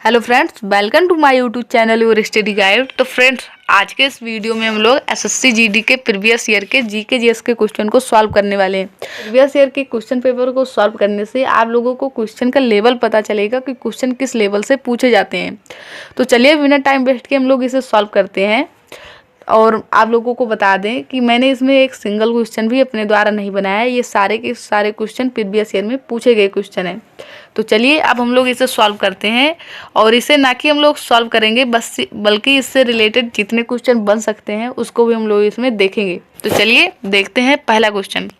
Hello friends, welcome to my YouTube channel your study guide. तो friends, आज के इस वीडियो में हम लोग एसएससी जीडी के प्रीवियस ईयर के जीके जीएस के क्वेश्चन को सॉल्व करने वाले हैं। प्रीवियस ईयर के क्वेश्चन पेपर को सॉल्व करने से आप लोगों को क्वेश्चन का लेवल पता चलेगा कि क्वेश्चन किस लेवल से पूछे जाते हैं। तो चलिए बिना टाइम वेस्ट के हम लोग इसे सॉल्व करते हैं। और आप लोगों को बता दें कि मैंने इसमें एक सिंगल क्वेश्चन भी अपने द्वारा नहीं बनाया है। ये सारे के सारे क्वेश्चन प्रीवियस ईयर में पूछे गए क्वेश्चन हैं। तो चलिए अब हम लोग इसे सॉल्व करते हैं। और इसे ना कि हम लोग सॉल्व करेंगे बस, बल्कि इससे रिलेटेड जितने क्वेश्चन बन सकते हैं उसको भी हम लोग इसमें देखेंगे। तो चलिए देखते हैं पहला क्वेश्चन।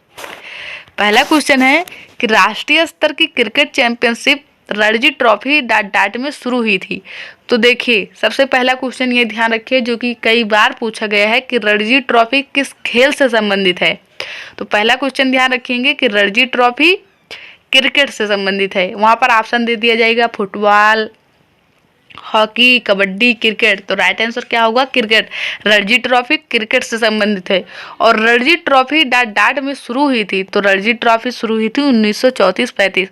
पहला क्वेश्चन है कि राष्ट्रीय स्तर की cricket championship Ranji trophy dot में शुरू हुई थी। तो देखिए, सबसे पहला क्वेश्चन ये ध्यान रखिए जो कि कई बार पूछा गया है कि रणजी ट्रॉफी किस खेल से संबंधित है। तो पहला क्वेश्चन ध्यान रखेंगे कि रणजी ट्रॉफी क्रिकेट से संबंधित है। वहाँ पर ऑप्शन दे दिया जाएगा फुटबॉल, हॉकी, कबड्डी, क्रिकेट। तो राइट आंसर क्या होगा? क्रिकेट। रणजी ट्रॉफी क्रिकेट से संबंधित है। और रणजी ट्रॉफी डाट में शुरू हुई थी। तो रणजी ट्रॉफी शुरू हुई थी 1934-35।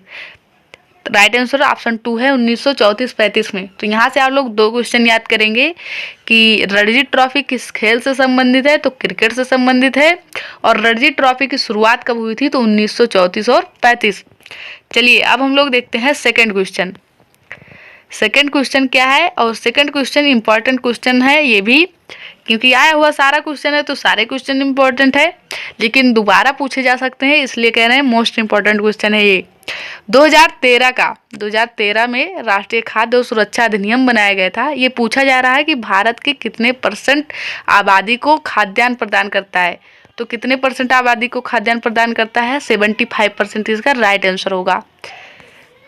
राइट आंसर ऑप्शन 2 है 1934-35 में। तो यहाँ से आप लोग दो क्वेश्चन याद करेंगे कि रणजी ट्रॉफी किस खेल से संबंधित है। तो क्रिकेट से संबंधित है। और रणजी ट्रॉफी की शुरुआत कब हुई थी? तो 1934 और 35। चलिए अब हम लोग देखते हैं सेकंड क्वेश्चन। सेकंड क्वेश्चन क्या है? और सेकंड क्वेश्चन इंपॉर्टेंट क्वेश्चन है ये भी, क्योंकि आया हुआ सारा क्वेश्चन है तो सारे क्वेश्चन इंपॉर्टेंट है, लेकिन दोबारा पूछे जा सकते हैं, इसलिए कह रहे हैं मोस्ट इंपॉर्टेंट क्वेश्चन है ये। 2013 में राष्ट्रीय खाद्य सुरक्षा अधिनियम बनाया गया था। ये पूछा जा रहा है कि भारत के कितने % आबादी को खाद्यान्न प्रदान करता है। तो कितने % आबादी को खाद्यान्न प्रदान करता है? 75% इसका राइट आंसर होगा।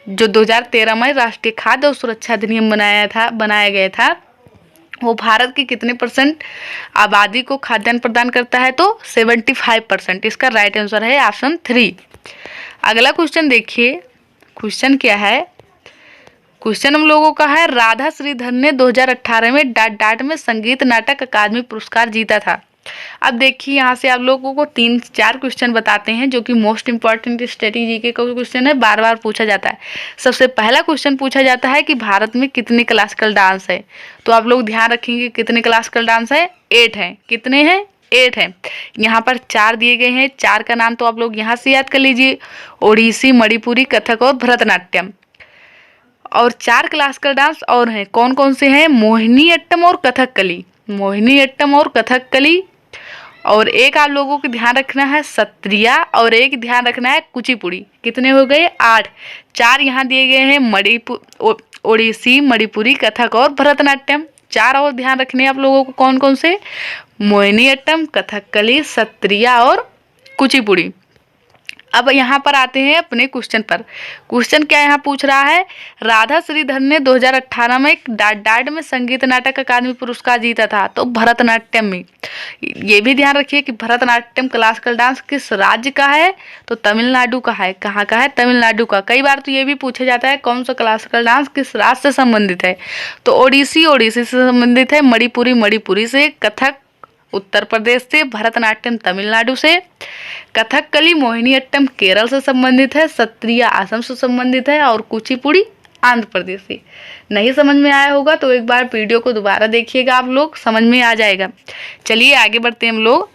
जो 2013 में राष्ट्रीय खाद्य और सुरक्षा अधिनियम बनाया गया था, वो भारत की कितने % आबादी को खाद्यान्न प्रदान करता है? तो 75%। इसका राइट आंसर है ऑप्शन 3। अगला क्वेश्चन देखिए, क्वेश्चन क्या है? क्वेश्चन हम लोगों का है राधा श्रीधर ने 2018 में डाट में संगीत नाटक अकादमी पुरस्कार जीता था। अब देखिए, यहाँ से आप लोगों को 3-4 क्वेश्चन बताते हैं जो कि मोस्ट इंपॉर्टेंट स्ट्रेटेजी के क्वेश्चन है, बार बार पूछा जाता है। सबसे पहला क्वेश्चन पूछा जाता है कि भारत में कितने क्लासिकल डांस है। तो आप लोग ध्यान रखेंगे कितने क्लासिकल डांस है? 8 हैं। कितने हैं? 8 हैं। यहाँ पर 4 दिए गए हैं। 4 का नाम तो आप लोग यहाँ से याद कर लीजिए, ओडिसी, मणिपुरी, कथक और भरतनाट्यम। और 4 क्लासिकल डांस और हैं। कौन कौन से हैं? मोहिनी अट्टम और कथकली। मोहिनी अट्टम और कथकली। और एक आप लोगों को ध्यान रखना है सत्रिया, और एक ध्यान रखना है कुचिपुड़ी। कितने हो गए? 8। 4 यहाँ दिए गए हैं, ओडिसी, मणिपुरी, कथक और भरतनाट्यम। 4 और ध्यान रखने आप लोगों को कौन कौन से? मोहिनी अट्टम, कथकली, सत्रिया और कुचिपुड़ी। अब यहाँ पर आते हैं अपने क्वेश्चन पर। क्वेश्चन क्या यहाँ पूछ रहा है? राधा श्रीधर ने 2018 में एक डाट में संगीत नाटक अकादमी पुरस्कार जीता था। तो भरतनाट्यम में। ये भी ध्यान रखिए कि भरतनाट्यम क्लासिकल डांस किस राज्य का है? तो तमिलनाडु का है। कहाँ का है? तमिलनाडु का। कई बार तो ये भी पूछा जाता है कौन सा क्लासिकल डांस किस राज्य से संबंधित है। तो ओडिसी से संबंधित है, मणिपुरी से, कथक उत्तर प्रदेश से, भरतनाट्यम तमिलनाडु से, कथकली मोहिनीअट्टम केरल से संबंधित है, सत्रिया असम से संबंधित है और कुचिपुड़ी आंध्र प्रदेश से। नहीं समझ में आया होगा तो एक बार वीडियो को दोबारा देखिएगा, आप लोग समझ में आ जाएगा। चलिए आगे बढ़ते हैं हम लोग।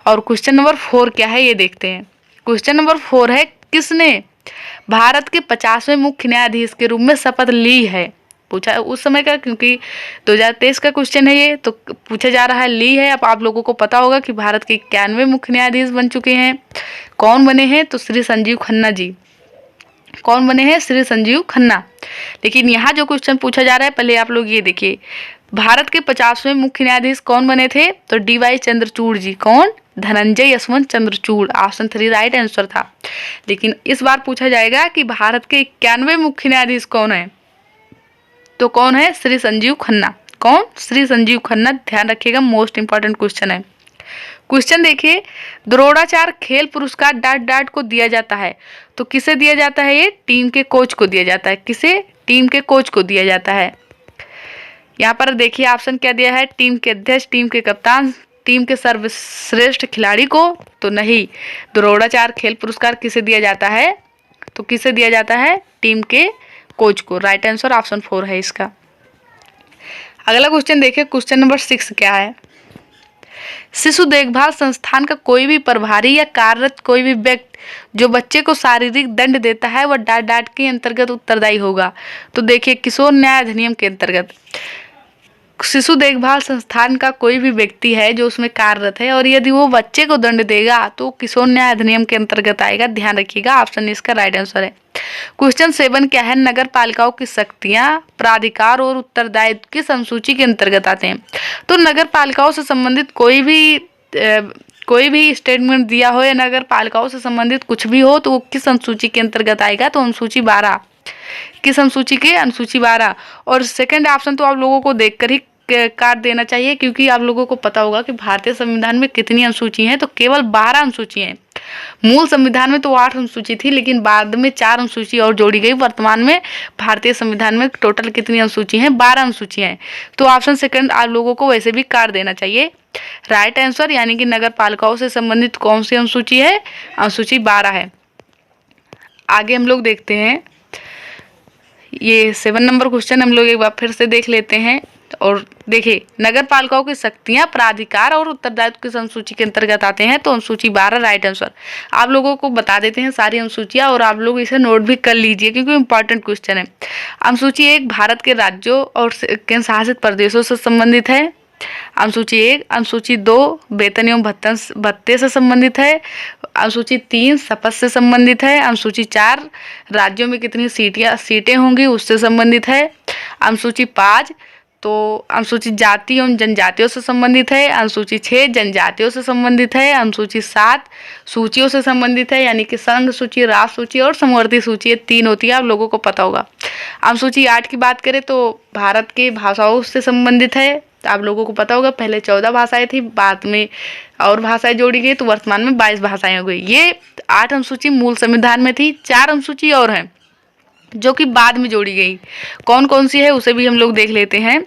और क्वेश्चन नंबर 4 क्या है ये देखते हैं। क्वेश्चन नंबर 4 है किसने भारत के 50वें मुख्य न्यायाधीश के रूप में शपथ ली है। पूछा उस समय का, क्योंकि 2023 का क्वेश्चन है ये, तो पूछा जा रहा है ली है। अब आप लोगों को पता होगा कि भारत के 91 मुख्य न्यायाधीश बन चुके हैं। कौन बने हैं? तो श्री संजीव खन्ना जी। कौन बने हैं? श्री संजीव खन्ना। लेकिन यहाँ जो क्वेश्चन पूछा जा रहा है, पहले आप लोग ये देखिए, भारत के 50वें मुख्य न्यायाधीश कौन बने थे? तो DY चंद्रचूड़ जी। कौन? Dhananjay Yashwant Chandrachud. Option 3 right answer था। लेकिन इस बार पूछा जाएगा कि भारत के 91 मुख्य न्यायाधीश कौन है। तो कौन है? श्री संजीव खन्ना। कौन? श्री संजीव खन्ना। ध्यान रखिएगा, मोस्ट इंपॉर्टेंट क्वेश्चन है। क्वेश्चन देखिए, द्रोणाचार्य खेल पुरस्कार डाट को दिया जाता है। तो किसे दिया जाता है? ये टीम के कोच को दिया जाता है। किसे? टीम के कोच को दिया जाता है। यहाँ पर देखिए ऑप्शन क्या दिया है? टीम के अध्यक्ष, टीम के कप्तान, टीम के सर्वश्रेष्ठ खिलाड़ी को। तो नहीं, द्रोणाचार्य खेल पुरस्कार किसे दिया जाता है? तो किसे दिया जाता है? टीम के कोच को। राइट आंसर ऑप्शन 4 है इसका। अगला क्वेश्चन देखिए, क्वेश्चन नंबर 6 क्या है। शिशु देखभाल संस्थान का कोई भी प्रभारी या कार्यरत कोई भी व्यक्ति जो बच्चे को शारीरिक दंड देता है वह डांट के अंतर्गत उत्तरदायी होगा। तो देखिए, किशोर न्याय अधिनियम के अंतर्गत शिशु देखभाल संस्थान का कोई भी व्यक्ति है जो उसमें कार्यरत है और यदि वो बच्चे को दंड देगा तो किशोर न्याय अधिनियम के अंतर्गत आएगा। ध्यान रखिएगा, ऑप्शन इसका राइट आंसर है। क्वेश्चन 7 क्या है, नगर पालिकाओं की शक्तियां, प्राधिकार और उत्तरदायित्व किस अनुसूची के अंतर्गत आते हैं। तो नगर पालिकाओं से संबंधित कोई भी स्टेटमेंट दिया हो या नगर पालिकाओं से संबंधित कुछ भी हो तो वो किस अनुसूची के अंतर्गत आएगा। तो अनुसूची 12। किस अनुसूची के? अनुसूची 12। और सेकंड ऑप्शन तो आप लोगों को देखकर ही काट देना चाहिए, क्योंकि आप लोगों को पता होगा कि भारतीय संविधान में कितनी अनुसूची हैं। तो केवल 12 अनुसूची हैं। मूल संविधान में तो 8 अनुसूची थी, लेकिन बाद में 4 अनुसूची और जोड़ी गई। वर्तमान में भारतीय संविधान में टोटल कितनी अनुसूची हैं? 12 अनुसूचियां हैं। तो ऑप्शन सेकंड आप लोगों को वैसे भी काट देना चाहिए। राइट आंसर यानी कि नगर पालिकाओं से संबंधित कौन सी अनुसूची है? अनुसूची 12 है। आगे हम लोग देखते हैं, ये 7 नंबर क्वेश्चन हम लोग एक बार फिर से देख लेते हैं। और देखिए, नगर पालिकाओं की शक्तियां, प्राधिकार और उत्तरदायित्व किस अनुसूची के अंतर्गत आते हैं। तो अनुसूची 12 राइट आंसर। आप लोगों को बता देते हैं सारी अनुसूचियां और आप लोग इसे नोट भी कर लीजिए क्योंकि इंपॉर्टेंट क्वेश्चन है। अनुसूची 1 भारत के राज्यों और केंद्र शासित प्रदेशों से संबंधित है। अनुसूची 1। अनुसूची 2 वेतन एवं भत्ते से संबंधित है। अनुसूची 3 शपथ से संबंधित है। अनुसूची 4 राज्यों में कितनी सीटें होंगी उससे संबंधित है। अनुसूची 5 तो अनुसूचित जाति एवं जनजातियों से संबंधित है। अनुसूची 6 जनजातियों से संबंधित है। अनुसूची 7 सूचियों से संबंधित है, यानी कि संघ सूची, राष्ट्र सूची और समवर्ती सूची, ये 3 होती है, आप लोगों को पता होगा। अनुसूची 8 की बात करें तो भारत की भाषाओं से संबंधित है। आप लोगों को पता होगा पहले 14 भाषाएं थी, बाद में और भाषाएं जोड़ी गई तो वर्तमान में 22 भाषाएं हो गई। ये 8 अनुसूची मूल संविधान में थी। 4 अनुसूची और हैं जो कि बाद में जोड़ी गई। कौन कौन सी है उसे भी हम लोग देख लेते हैं।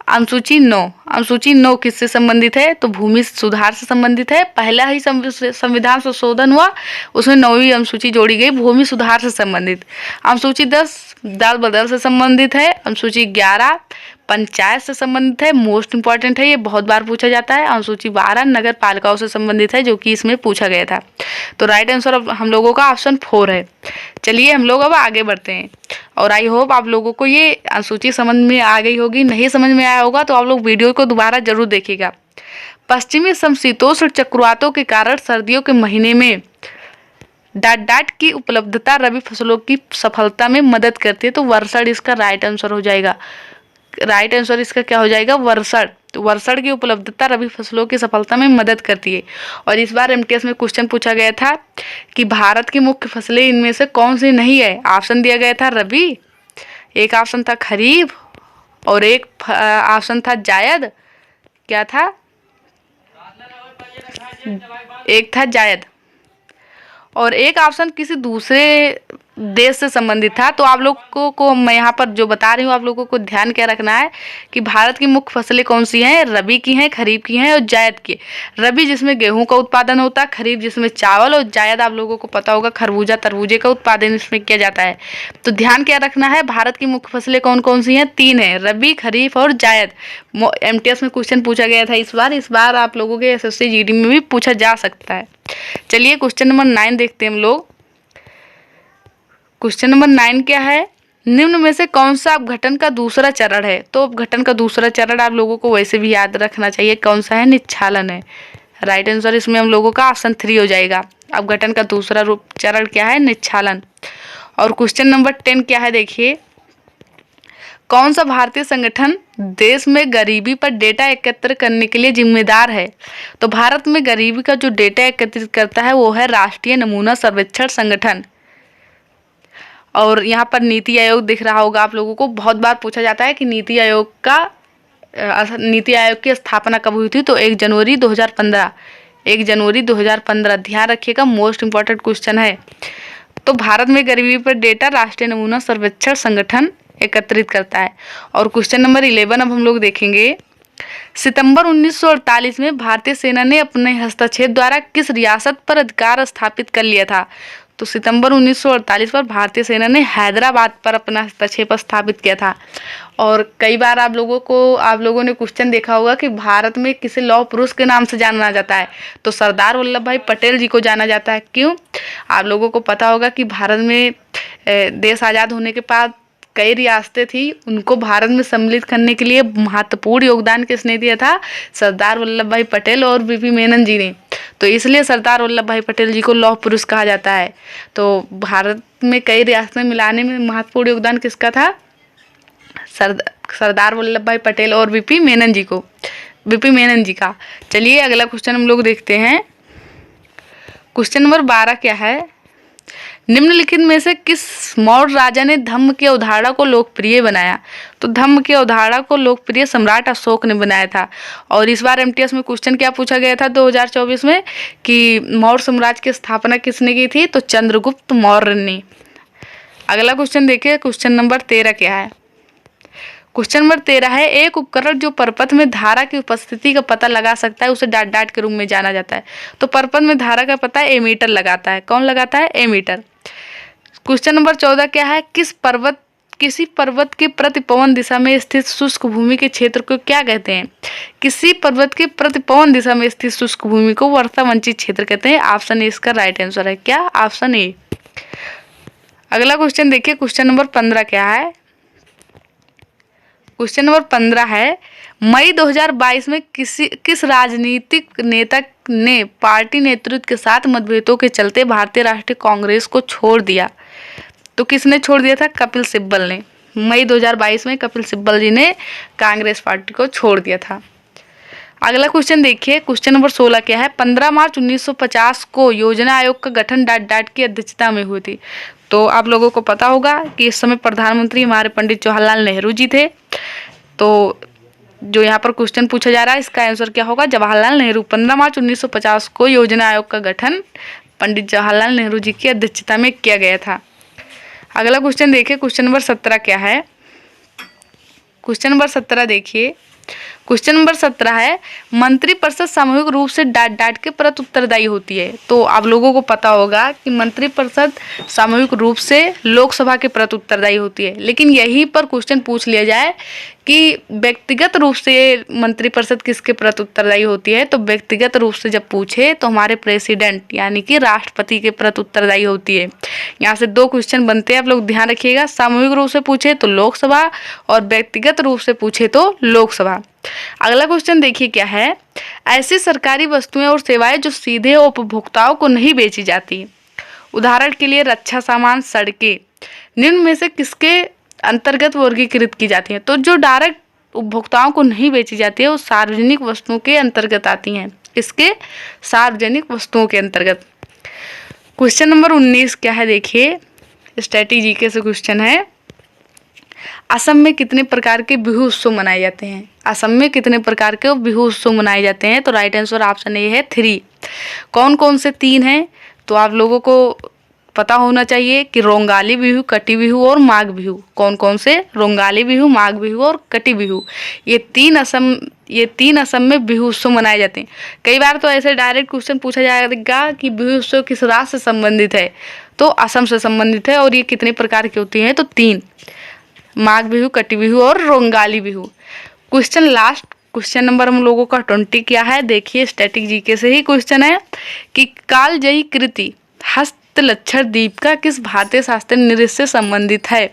अनुसूची 9। अनुसूची 9 किससे संबंधित है? तो भूमि सुधार से संबंधित है। पहला ही संविधान संशोधन हुआ, उसमें 9वीं अनुसूची जोड़ी गई, भूमि सुधार से संबंधित। अनुसूची 10 दल बदल से संबंधित है। अनुसूची 11 पंचायत से संबंधित है, मोस्ट इंपॉर्टेंट है, ये बहुत बार पूछा जाता है। अनुसूची 12 नगर पालिकाओं से संबंधित है, जो कि इसमें पूछा गया था। तो राइट आंसर अब हम लोगों का ऑप्शन 4 है। चलिए हम लोग अब आगे बढ़ते हैं और आई होप आप लोगों को ये अनुसूची समझ में आ गई होगी। नहीं समझ में आया होगा तो आप लोग वीडियो को दोबारा जरूर देखिएगा। पश्चिमी समशीतोष्ण चक्रवातों के कारण सर्दियों के महीने में डाट की उपलब्धता रबी फसलों की सफलता में मदद करती है। तो वर्षण इसका राइट आंसर हो जाएगा। राइट आंसर इसका क्या हो जाएगा? वर्षण। तो वर्षण की उपलब्धता रबी फसलों की सफलता में मदद करती है। और इस बार एमटीएस में क्वेश्चन पूछा गया था कि भारत की मुख्य फसलें इनमें से कौन सी नहीं है। ऑप्शन दिया गया था रबी, एक ऑप्शन था खरीफ और एक ऑप्शन था जायद। क्या था? एक था जायद और एक ऑप्शन किसी दूसरे देश से संबंधित था। तो आप लोगों को मैं यहाँ पर जो बता रही हूँ, आप लोगों को ध्यान क्या रखना है कि भारत की मुख्य फसलें कौन सी हैं? रबी की हैं, खरीफ की हैं और जायद की। रबी जिसमें गेहूं का उत्पादन होता है, खरीफ जिसमें चावल, और जायद आप लोगों को पता होगा खरबूजा तरबूजे का उत्पादन इसमें किया जाता है। तो ध्यान क्या रखना है, भारत की मुख्य फसलें कौन कौन सी हैं? 3 है, रबी, खरीफ और जायद। एमटीएस में क्वेश्चन पूछा गया था इस बार आप लोगों के एसएससी जीडी में भी पूछा जा सकता है। चलिए क्वेश्चन नंबर 9 देखते हैं हम लोग। क्वेश्चन नंबर 9 क्या है? निम्न में से कौन सा अपघटन का दूसरा चरण है? तो अपघटन का दूसरा चरण आप लोगों को वैसे भी याद रखना चाहिए, कौन सा है? निच्छालन है। राइट आंसर इसमें हम लोगों का ऑप्शन 3 हो जाएगा। अपघटन का दूसरा चरण क्या है? निच्छालन। और क्वेश्चन नंबर 10 क्या है? देखिए, कौन सा भारतीय संगठन देश में गरीबी पर डेटा एकत्र करने के लिए जिम्मेदार है? तो भारत में गरीबी का जो डेटा एकत्रित करता है वो है राष्ट्रीय नमूना सर्वेक्षण संगठन। और यहाँ पर नीति आयोग दिख रहा होगा आप लोगों को। बहुत बार पूछा जाता है कि नीति आयोग की स्थापना कब हुई थी? तो 1 जनवरी 2015। 1 जनवरी 2015। ध्यान रखिएगा, मोस्ट इंपॉर्टेंट क्वेश्चन है। तो भारत में गरीबी पर डेटा राष्ट्रीय नमूना सर्वेक्षण संगठन एकत्रित करता है। और क्वेश्चन नंबर 11 अब हम लोग देखेंगे। सितंबर 1948 में भारतीय सेना ने अपने हस्तक्षेप द्वारा किस रियासत पर अधिकार स्थापित कर लिया था? तो सितंबर 1948 पर भारतीय सेना ने हैदराबाद पर अपना हस्तक्षेप स्थापित किया था। और कई बार आप लोगों ने क्वेश्चन देखा होगा कि भारत में किसे लौह पुरुष के नाम से जाना जाता है, तो सरदार वल्लभ भाई पटेल जी को जाना जाता है। क्यों? आप लोगों को पता होगा कि भारत में देश आज़ाद होने के बाद कई रियासतें थी, उनको भारत में सम्मिलित करने के लिए महत्वपूर्ण योगदान किसने दिया था? सरदार वल्लभ भाई पटेल और वीपी मेनन जी ने। तो इसलिए सरदार वल्लभ भाई पटेल जी को लौह पुरुष कहा जाता है। तो भारत में कई रियासतें मिलाने में महत्वपूर्ण योगदान किसका था? सरदार वल्लभ भाई पटेल और वीपी मेनन जी का। चलिए अगला क्वेश्चन हम लोग देखते हैं। क्वेश्चन नंबर 12 क्या है? निम्नलिखित में से किस मौर्य राजा ने धम्म की अवधारणा को लोकप्रिय बनाया? तो धम्म की अवधारणा को लोकप्रिय सम्राट अशोक ने बनाया था। और इस बार एमटीएस में क्वेश्चन क्या पूछा गया था 2024 में कि मौर्य साम्राज्य की स्थापना किसने की थी? तो चंद्रगुप्त मौर्य ने। अगला क्वेश्चन देखिए, क्वेश्चन नंबर 13 क्या है? क्वेश्चन नंबर 13 है, एक उपकरण जो परपथ में धारा की उपस्थिति का पता लगा सकता है उसे डाट के रूप में जाना जाता है। तो परपथ में धारा का पता एमीटर लगाता है। कौन लगाता है? एमीटर। क्वेश्चन नंबर 14 क्या है? किसी पर्वत की प्रतिपवन दिशा में स्थित शुष्क भूमि के क्षेत्र को क्या कहते हैं? किसी पर्वत की प्रतिपवन दिशा में स्थित शुष्क भूमि को वर्षावंचित क्षेत्र कहते हैं। ऑप्शन ए इसका राइट आंसर है। क्या? Option A. अगला क्वेश्चन देखिए, क्वेश्चन नंबर 15 क्या है? क्वेश्चन नंबर 15 है, मई 2022 में किस राजनीतिक नेता ने पार्टी नेतृत्व के साथ मतभेदों के चलते भारतीय राष्ट्रीय कांग्रेस को छोड़ दिया? तो किसने छोड़ दिया था? कपिल सिब्बल ने। मई 2022 में कपिल सिब्बल जी ने कांग्रेस पार्टी को छोड़ दिया था। अगला क्वेश्चन देखिए, क्वेश्चन नंबर 16 क्या है? 15 मार्च 1950 को योजना आयोग का गठन डाट की अध्यक्षता में हुई थी। तो आप लोगों को पता होगा कि इस समय प्रधानमंत्री हमारे पंडित जवाहरलाल नेहरू जी थे। तो जो यहाँ पर क्वेश्चन पूछा जा रहा है इसका आंसर क्या होगा? जवाहरलाल नेहरू। 15 मार्च 1950 को योजना आयोग का गठन पंडित जवाहरलाल नेहरू जी की अध्यक्षता में किया गया था। अगला क्वेश्चन देखिए, क्वेश्चन नंबर 17 क्या है? क्वेश्चन नंबर 17 देखिए, क्वेश्चन नंबर 17 है, मंत्रिपरिषद सामूहिक रूप से डाट के प्रति उत्तरदायी होती है। तो आप लोगों को पता होगा कि मंत्रिपरिषद सामूहिक रूप से लोकसभा के प्रति उत्तरदायी होती है। लेकिन यहीं पर क्वेश्चन पूछ लिया जाए कि व्यक्तिगत रूप से मंत्रिपरिषद किसके प्रति उत्तरदायी होती है? तो व्यक्तिगत रूप से जब पूछे तो हमारे प्रेसिडेंट यानी कि राष्ट्रपति के प्रति उत्तरदायी होती है। यहाँ से 2 क्वेश्चन बनते हैं, आप लोग ध्यान रखिएगा। सामूहिक रूप से पूछे तो लोकसभा और व्यक्तिगत रूप से पूछे तो लोकसभा। अगला क्वेश्चन देखिए क्या है? ऐसी सरकारी वस्तुएं और सेवाएं जो सीधे उपभोक्ताओं को नहीं बेची जाती, उदाहरण के लिए रक्षा सामान, सड़कें, निम्न में से किसके अंतर्गत वर्गीकृत की जाती हैं? तो जो डायरेक्ट उपभोक्ताओं को नहीं बेची जाती है वो सार्वजनिक वस्तुओं के अंतर्गत आती हैं। इसके सार्वजनिक वस्तुओं के अंतर्गत। क्वेश्चन नंबर 19 क्या है? देखिए, स्ट्रेटेजी के से क्वेश्चन है, असम में कितने प्रकार के बिहू उत्सव मनाए जाते हैं? असम में कितने प्रकार के बिहू उत्सव मनाए जाते हैं? तो राइट आंसर ऑप्शन ए है 3। कौन कौन से 3 हैं? तो आप लोगों को पता होना चाहिए कि रोंगाली बिहू, कटी बिहू और माघ बिहू। कौन कौन से? रोंगाली बिहू, माघ बिहू और कटी बिहू। ये तीन असम में बिहू उत्सव मनाए जाते हैं। कई बार तो ऐसे डायरेक्ट क्वेश्चन पूछा जाएगा कि बिहू उत्सव किस राज्य से संबंधित है? तो असम से संबंधित है। और ये कितने प्रकार की होती हैं? तो 3, माघ बिहू, कटी बिहू और Rongali Bihu. Question last, question number हम लोगों का 20 क्या है? देखिए, स्टैटिक जीके से ही क्वेश्चन है कि कालजयी कृति हस्तलक्षण दीपिका किस भारतीय शास्त्रीय नृत्य से संबंधित है?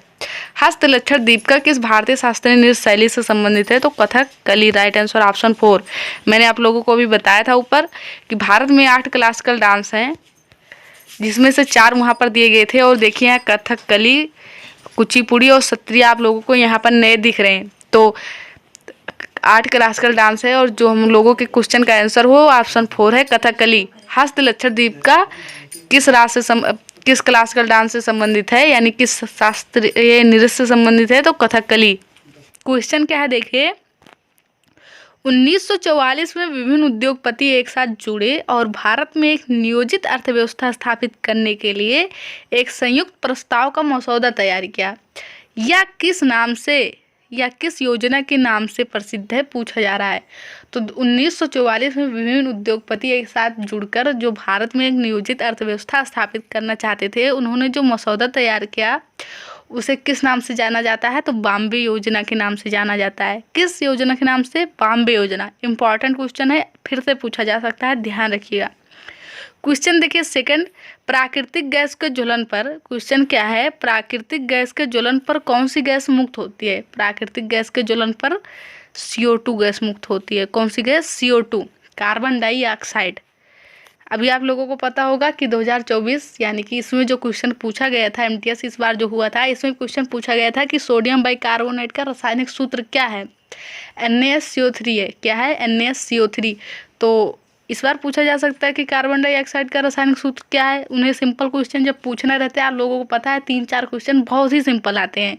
हस्तलक्षण दीपिका किस भारतीय शास्त्रीय नृत्य शैली से संबंधित है? तो कथकली। Right answer option 4। मैंने आप लोगों को अभी बताया था ऊपर कि भारत में 8 क्लासिकल डांस हैं, जिसमें से 4 वहाँ पर दिए गए थे। और देखिए यहाँ कथकली, कुचिपुड़ी और सत्रिय आप लोगों को यहाँ पर नए दिख रहे हैं। तो 8 क्लासिकल डांस है और जो हम लोगों के क्वेश्चन का आंसर हो ऑप्शन 4 है कथकली। हस्तलक्षण दीपिका किस क्लासिकल डांस से संबंधित है, यानी किस शास्त्रीय नृत्य से संबंधित है? तो कथकली। क्वेश्चन क्या है? देखिए, 1944 में विभिन्न उद्योगपति एक साथ जुड़े और भारत में एक नियोजित अर्थव्यवस्था स्थापित करने के लिए एक संयुक्त प्रस्ताव का मसौदा तैयार किया। यह किस नाम से या किस योजना के नाम से प्रसिद्ध है, पूछा जा रहा है। तो 1944 में विभिन्न उद्योगपति एक साथ जुड़कर जो भारत में एक नियोजित अर्थव्यवस्था स्थापित करना चाहते थे, उन्होंने जो मसौदा तैयार किया उसे किस नाम से जाना जाता है, तो बॉम्बे योजना के नाम से जाना जाता है। किस योजना के नाम से? बॉम्बे योजना। इंपॉर्टेंट क्वेश्चन है, फिर से पूछा जा सकता है, ध्यान रखिएगा। क्वेश्चन देखिए सेकंड, प्राकृतिक गैस के ज्वलन पर, क्वेश्चन क्या है, प्राकृतिक गैस के ज्वलन पर कौन सी गैस मुक्त होती है? प्राकृतिक गैस के ज्वलन पर CO2 गैस मुक्त होती है। कौन सी गैस? CO2, carbon dioxide. अभी आप लोगों को पता होगा कि 2024 यानी कि इसमें जो क्वेश्चन पूछा गया था, MTS इस बार जो हुआ था, इसमें क्वेश्चन पूछा गया था कि सोडियम बाइकार्बोनेट का रासायनिक सूत्र क्या है? NaSCO3 है। क्या है? NaSCO3। तो इस बार पूछा जा सकता है कि कार्बन डाइऑक्साइड का रासायनिक सूत्र क्या है। उन्हें सिंपल क्वेश्चन जब पूछना रहता है, आप लोगों को पता है 3-4 क्वेश्चन बहुत ही सिंपल आते हैं,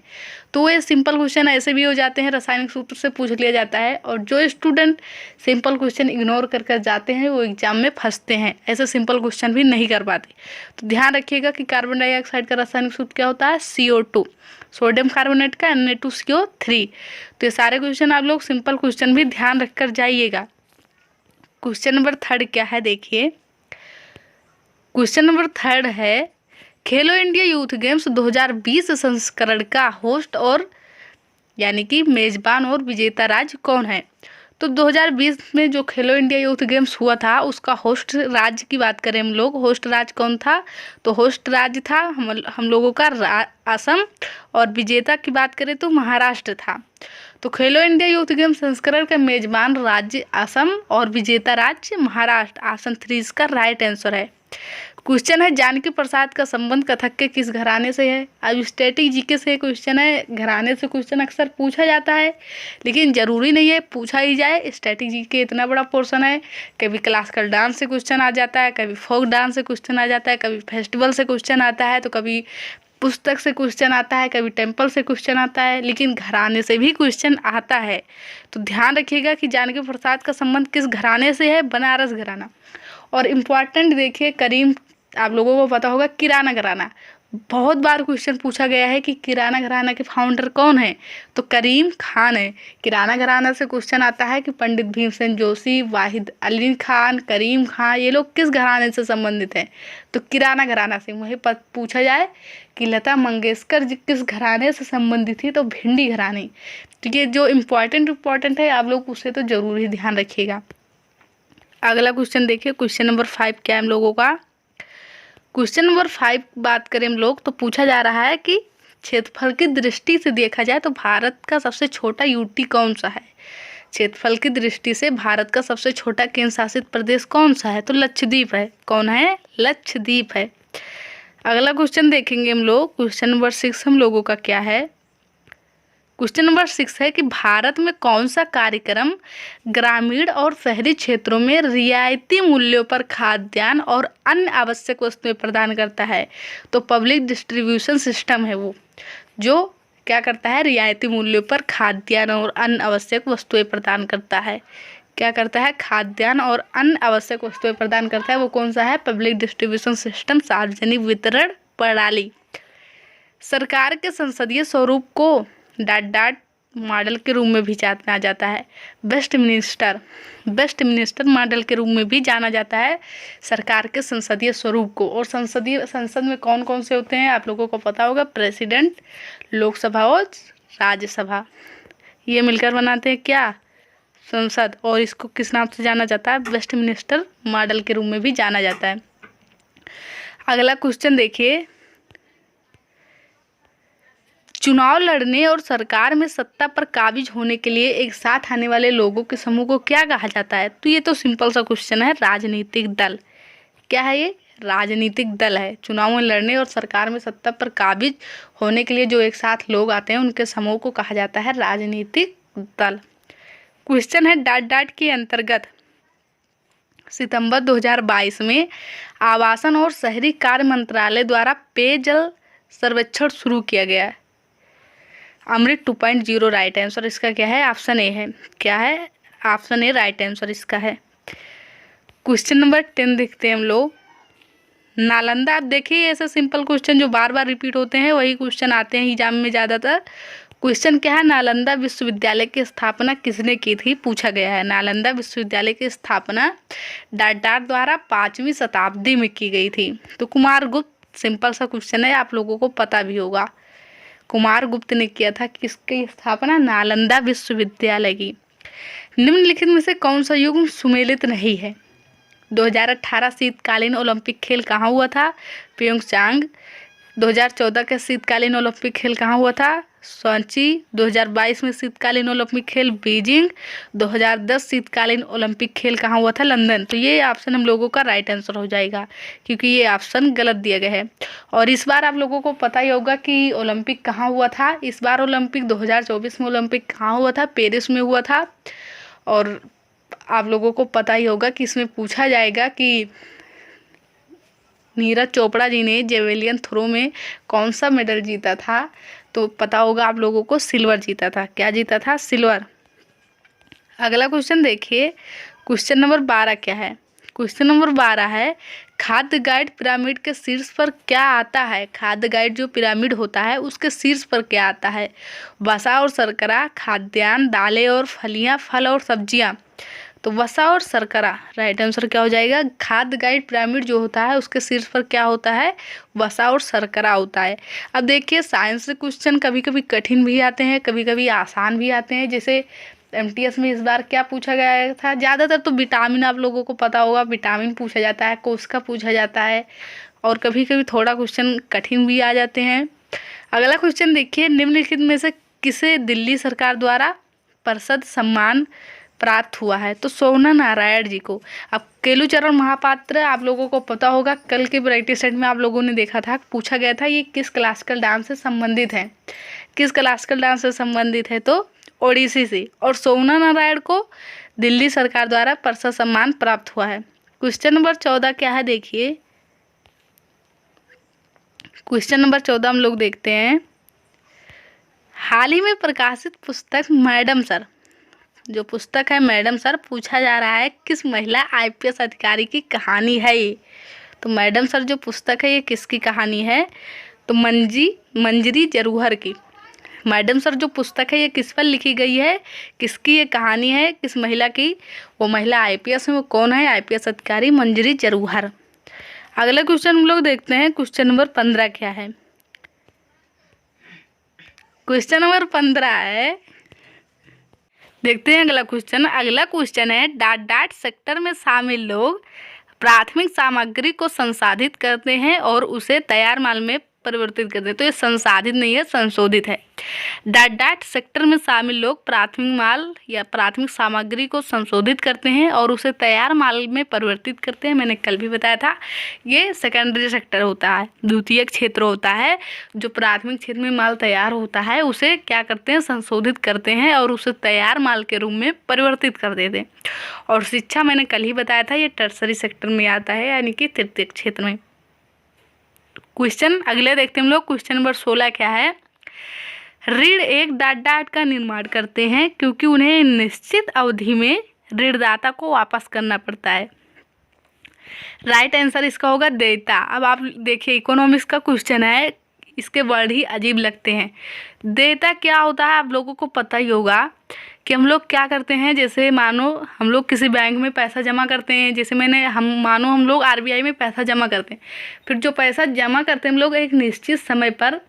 तो ये सिंपल क्वेश्चन ऐसे भी हो जाते हैं, रासायनिक सूत्र से पूछ लिया जाता है। और जो स्टूडेंट सिंपल क्वेश्चन इग्नोर कर जाते हैं वो एग्जाम में फंसते हैं, ऐसे सिंपल क्वेश्चन भी नहीं कर पाते। तो ध्यान रखिएगा कि कार्बन डाइऑक्साइड का रासायनिक सूत्र क्या होता है? CO2। सोडियम कार्बोनेट का Na2CO3। तो ये सारे क्वेश्चन आप लोग सिंपल क्वेश्चन भी ध्यान रखकर जाइएगा। क्वेश्चन नंबर 3 क्या है, देखिए। क्वेश्चन नंबर 3 है, खेलो इंडिया यूथ गेम्स 2020 संस्करण का होस्ट और यानी कि मेजबान और विजेता राज्य कौन है? तो 2020 में जो खेलो इंडिया यूथ गेम्स हुआ था, उसका होस्ट राज्य की बात करें हम लोग, होस्ट राज्य कौन था? तो होस्ट राज्य था हम लोगों का असम, और विजेता की बात करें तो महाराष्ट्र था। तो खेलो इंडिया यूथ गेम संस्करण का मेजबान राज्य असम और विजेता राज्य महाराष्ट्र। ऑप्शन 3 इसका राइट आंसर है। क्वेश्चन है, जानकी प्रसाद का संबंध कथक के किस घराने से है? अब स्टैटिक जीके से क्वेश्चन है, घराने से क्वेश्चन अक्सर पूछा जाता है, लेकिन जरूरी नहीं है पूछा ही जाए। स्टैटिक जीके इतना बड़ा पोर्शन है, कभी क्लासिकल डांस से क्वेश्चन आ जाता है, कभी फोक डांस से क्वेश्चन आ जाता है, कभी फेस्टिवल से क्वेश्चन आता है, तो कभी पुस्तक से क्वेश्चन आता है, कभी टेम्पल से क्वेश्चन आता है, लेकिन घराने से भी क्वेश्चन आता है। तो ध्यान रखिएगा कि जानकी प्रसाद का संबंध किस घराने से है? बनारस घराना। और इम्पॉर्टेंट देखिए, करीम, आप लोगों को पता होगा किराना घराना, बहुत बार क्वेश्चन पूछा गया है कि किराना घराना के फाउंडर कौन है? तो करीम खान है। किराना घराना से क्वेश्चन आता है कि पंडित भीमसेन जोशी, वाहिद अली खान, करीम खान, ये लोग किस घराने से संबंधित हैं? तो किराना घराना से। वहीं पर पूछा जाए कि लता मंगेशकर जी किस घराने से संबंधित थी? तो भिंडी घराने। तो ये जो इम्पॉर्टेंट है, आप लोग उसे तो जरूर ही ध्यान रखिएगा। अगला क्वेश्चन देखिए, क्वेश्चन नंबर 5 क्या है हम लोगों का? क्वेश्चन नंबर 5 बात करें हम लोग तो पूछा जा रहा है कि क्षेत्रफल की दृष्टि से देखा जाए तो भारत का सबसे छोटा यूटी कौन सा है? क्षेत्रफल की दृष्टि से भारत का सबसे छोटा केंद्र शासित प्रदेश कौन सा है? तो लक्षद्वीप है। कौन है? लक्षद्वीप है। अगला क्वेश्चन देखेंगे हम लोग, क्वेश्चन नंबर 6 हम लोगों का क्या है? क्वेश्चन नंबर 6 है कि भारत में कौन सा कार्यक्रम ग्रामीण और शहरी क्षेत्रों में रियायती मूल्यों पर खाद्यान्न और अन्य आवश्यक वस्तुएं प्रदान करता है? तो पब्लिक डिस्ट्रीब्यूशन सिस्टम है वो, जो क्या करता है? रियायती मूल्यों पर खाद्यान्न और अन्य आवश्यक वस्तुएं प्रदान करता है। क्या करता है? खाद्यान्न और अन्य आवश्यक वस्तुएं प्रदान करता है। वो कौन सा है? पब्लिक डिस्ट्रीब्यूशन सिस्टम, सार्वजनिक वितरण प्रणाली। सरकार के संसदीय स्वरूप को डॉट मॉडल के रूप में भी जाना जाता है। वेस्टमिनिस्टर मॉडल के रूप में भी जाना जाता है सरकार के संसदीय स्वरूप को। और संसद में कौन कौन से होते हैं आप लोगों को पता होगा? प्रेसिडेंट, लोकसभा और राज्यसभा, ये मिलकर बनाते हैं क्या? संसद। और इसको किस नाम से जाना जाता है? वेस्टमिनिस्टर मॉडल के रूप में भी जाना जाता है। अगला क्वेश्चन देखिए, चुनाव लड़ने और सरकार में सत्ता पर काबिज होने के लिए एक साथ आने वाले लोगों के समूह को क्या कहा जाता है? तो ये तो सिंपल सा क्वेश्चन है, राजनीतिक दल। क्या है ये? राजनीतिक दल है। चुनाव में लड़ने और सरकार में सत्ता पर काबिज होने के लिए जो एक साथ लोग आते हैं, उनके समूह को कहा जाता है राजनीतिक दल। क्वेश्चन है, डॉट के अंतर्गत सितंबर 2022 में आवासन और शहरी कार्य मंत्रालय द्वारा पेयजल सर्वेक्षण शुरू किया गया है। अमृत 2.0 राइट आंसर इसका क्या है? ऑप्शन ए है। क्या है? ऑप्शन ए राइट आंसर इसका है। क्वेश्चन नंबर 10 देखते हैं हम लोग। नालंदा, आप देखिए ऐसे सिंपल क्वेश्चन जो बार बार रिपीट होते हैं वही क्वेश्चन आते हैं एग्जाम में ज़्यादातर। क्वेश्चन क्या है, नालंदा विश्वविद्यालय की स्थापना किसने की थी, पूछा गया है। नालंदा विश्वविद्यालय की स्थापना डाडार द्वारा 5वीं शताब्दी में की गई थी। तो कुमारगुप्त, सिंपल सा क्वेश्चन है, आप लोगों को पता भी होगा। कुमारगुप्त ने किया था किसकी स्थापना, नालंदा विश्वविद्यालय की। निम्नलिखित में से कौन सा युग सुमेलित नहीं है। 2018 शीतकालीन ओलंपिक खेल कहाँ हुआ था, प्योंगचांग। 2014 का शीतकालीन ओलंपिक खेल कहाँ हुआ था, सोची। 2022 में शीतकालीन ओलंपिक खेल बीजिंग। 2010 शीतकालीन ओलंपिक खेल कहाँ हुआ था, लंदन। तो ये ऑप्शन हम लोगों का राइट आंसर हो जाएगा, क्योंकि ये ऑप्शन गलत दिया गया है। और इस बार आप लोगों को पता ही होगा कि ओलंपिक कहाँ हुआ था। इस बार ओलंपिक 2024 में ओलंपिक कहाँ हुआ था, पेरिस में हुआ था। और आप लोगों को पता ही होगा कि इसमें पूछा जाएगा कि नीरज चोपड़ा जी ने जेवेलियन थ्रो में कौन सा मेडल जीता था। तो पता होगा आप लोगों को, सिल्वर जीता था। क्या जीता था, सिल्वर। अगला क्वेश्चन देखिए, क्वेश्चन नंबर 12 क्या है। क्वेश्चन नंबर 12 है, खाद्य गाइड पिरामिड के शीर्ष पर क्या आता है। खाद्य गाइड जो पिरामिड होता है उसके शीर्ष पर क्या आता है, वसा और शर्करा, खाद्यान्न, दालें और फलियां, फल और सब्जियां। तो वसा और शर्करा, राइट आंसर क्या हो जाएगा। खाद्य गाइड पिरामिड जो होता है उसके शीर्ष पर क्या होता है, वसा और शर्करा होता है। अब देखिए, साइंस से क्वेश्चन कभी कभी कठिन भी आते हैं, कभी कभी आसान भी आते हैं। जैसे एमटीएस में इस बार क्या पूछा गया था, ज़्यादातर तो विटामिन, आप लोगों को पता होगा विटामिन पूछा जाता है, कोशिका पूछा जाता है, और कभी कभी थोड़ा क्वेश्चन कठिन भी आ जाते हैं। अगला क्वेश्चन देखिए, निम्नलिखित में से किसे दिल्ली सरकार द्वारा परिषद सम्मान प्राप्त हुआ है। तो सोना नारायण जी को। अब केलुचरण महापात्र, आप लोगों को पता होगा, कल के वैरायटी सेट में आप लोगों ने देखा था, पूछा गया था ये किस क्लासिकल डांस से संबंधित है। किस क्लासिकल डांस से संबंधित है, तो ओडिसी से। और सोना नारायण को दिल्ली सरकार द्वारा परिषद सम्मान प्राप्त हुआ है। क्वेश्चन नंबर 14 क्या है, देखिए क्वेश्चन नंबर 14 हम लोग देखते हैं। हाल ही में प्रकाशित पुस्तक मैडम सर, जो पुस्तक है मैडम सर, पूछा जा रहा है किस महिला आईपीएस अधिकारी की कहानी है ये। तो मैडम सर जो पुस्तक है ये किसकी कहानी है, तो मंजरी जरूहर की। मैडम सर जो पुस्तक है ये किस पर लिखी गई है, किसकी ये कहानी है, किस महिला की, वो महिला आईपीएस में वो कौन है, आईपीएस अधिकारी मंजरी जरूहर। अगला क्वेश्चन हम लोग देखते हैं, क्वेश्चन नंबर 15 क्या है। क्वेश्चन नंबर 15 है, देखते हैं अगला क्वेश्चन। अगला क्वेश्चन है, डाट सेक्टर में शामिल लोग प्राथमिक सामग्री को संसाधित करते हैं और उसे तैयार माल में परिवर्तित करते हैं। तो ये संसाधित नहीं है, संशोधित है। डाट सेक्टर में शामिल लोग प्राथमिक माल या प्राथमिक सामग्री को संशोधित करते हैं और उसे तैयार माल में परिवर्तित करते हैं। मैंने कल भी बताया था, ये सेकेंडरी सेक्टर होता है, द्वितीयक क्षेत्र होता है। जो प्राथमिक क्षेत्र में माल तैयार होता है उसे क्या करते हैं, संशोधित करते हैं और उसे तैयार माल के रूप में परिवर्तित कर देते हैं। और शिक्षा मैंने कल ही बताया था, ये टर्सरी सेक्टर में आता है, यानी कि तृतीयक क्षेत्र में। क्वेश्चन अगले देखते हैं हम लोग। क्वेश्चन नंबर 16 क्या है, ऋण एक डाट का निर्माण करते हैं क्योंकि उन्हें निश्चित अवधि में ऋणदाता को वापस करना पड़ता है। राइट आंसर इसका होगा देयता। अब आप देखिए, इकोनॉमिक्स का क्वेश्चन है, इसके वर्ड ही अजीब लगते हैं। देयता क्या होता है, आप लोगों को पता ही होगा कि हम लोग क्या करते हैं। जैसे मानो हम लोग किसी बैंक में पैसा जमा करते हैं, जैसे मानो हम लोग आरबीआई में पैसा जमा करते हैं, फिर जो पैसा जमा करते हैं हम लोग एक निश्चित समय पर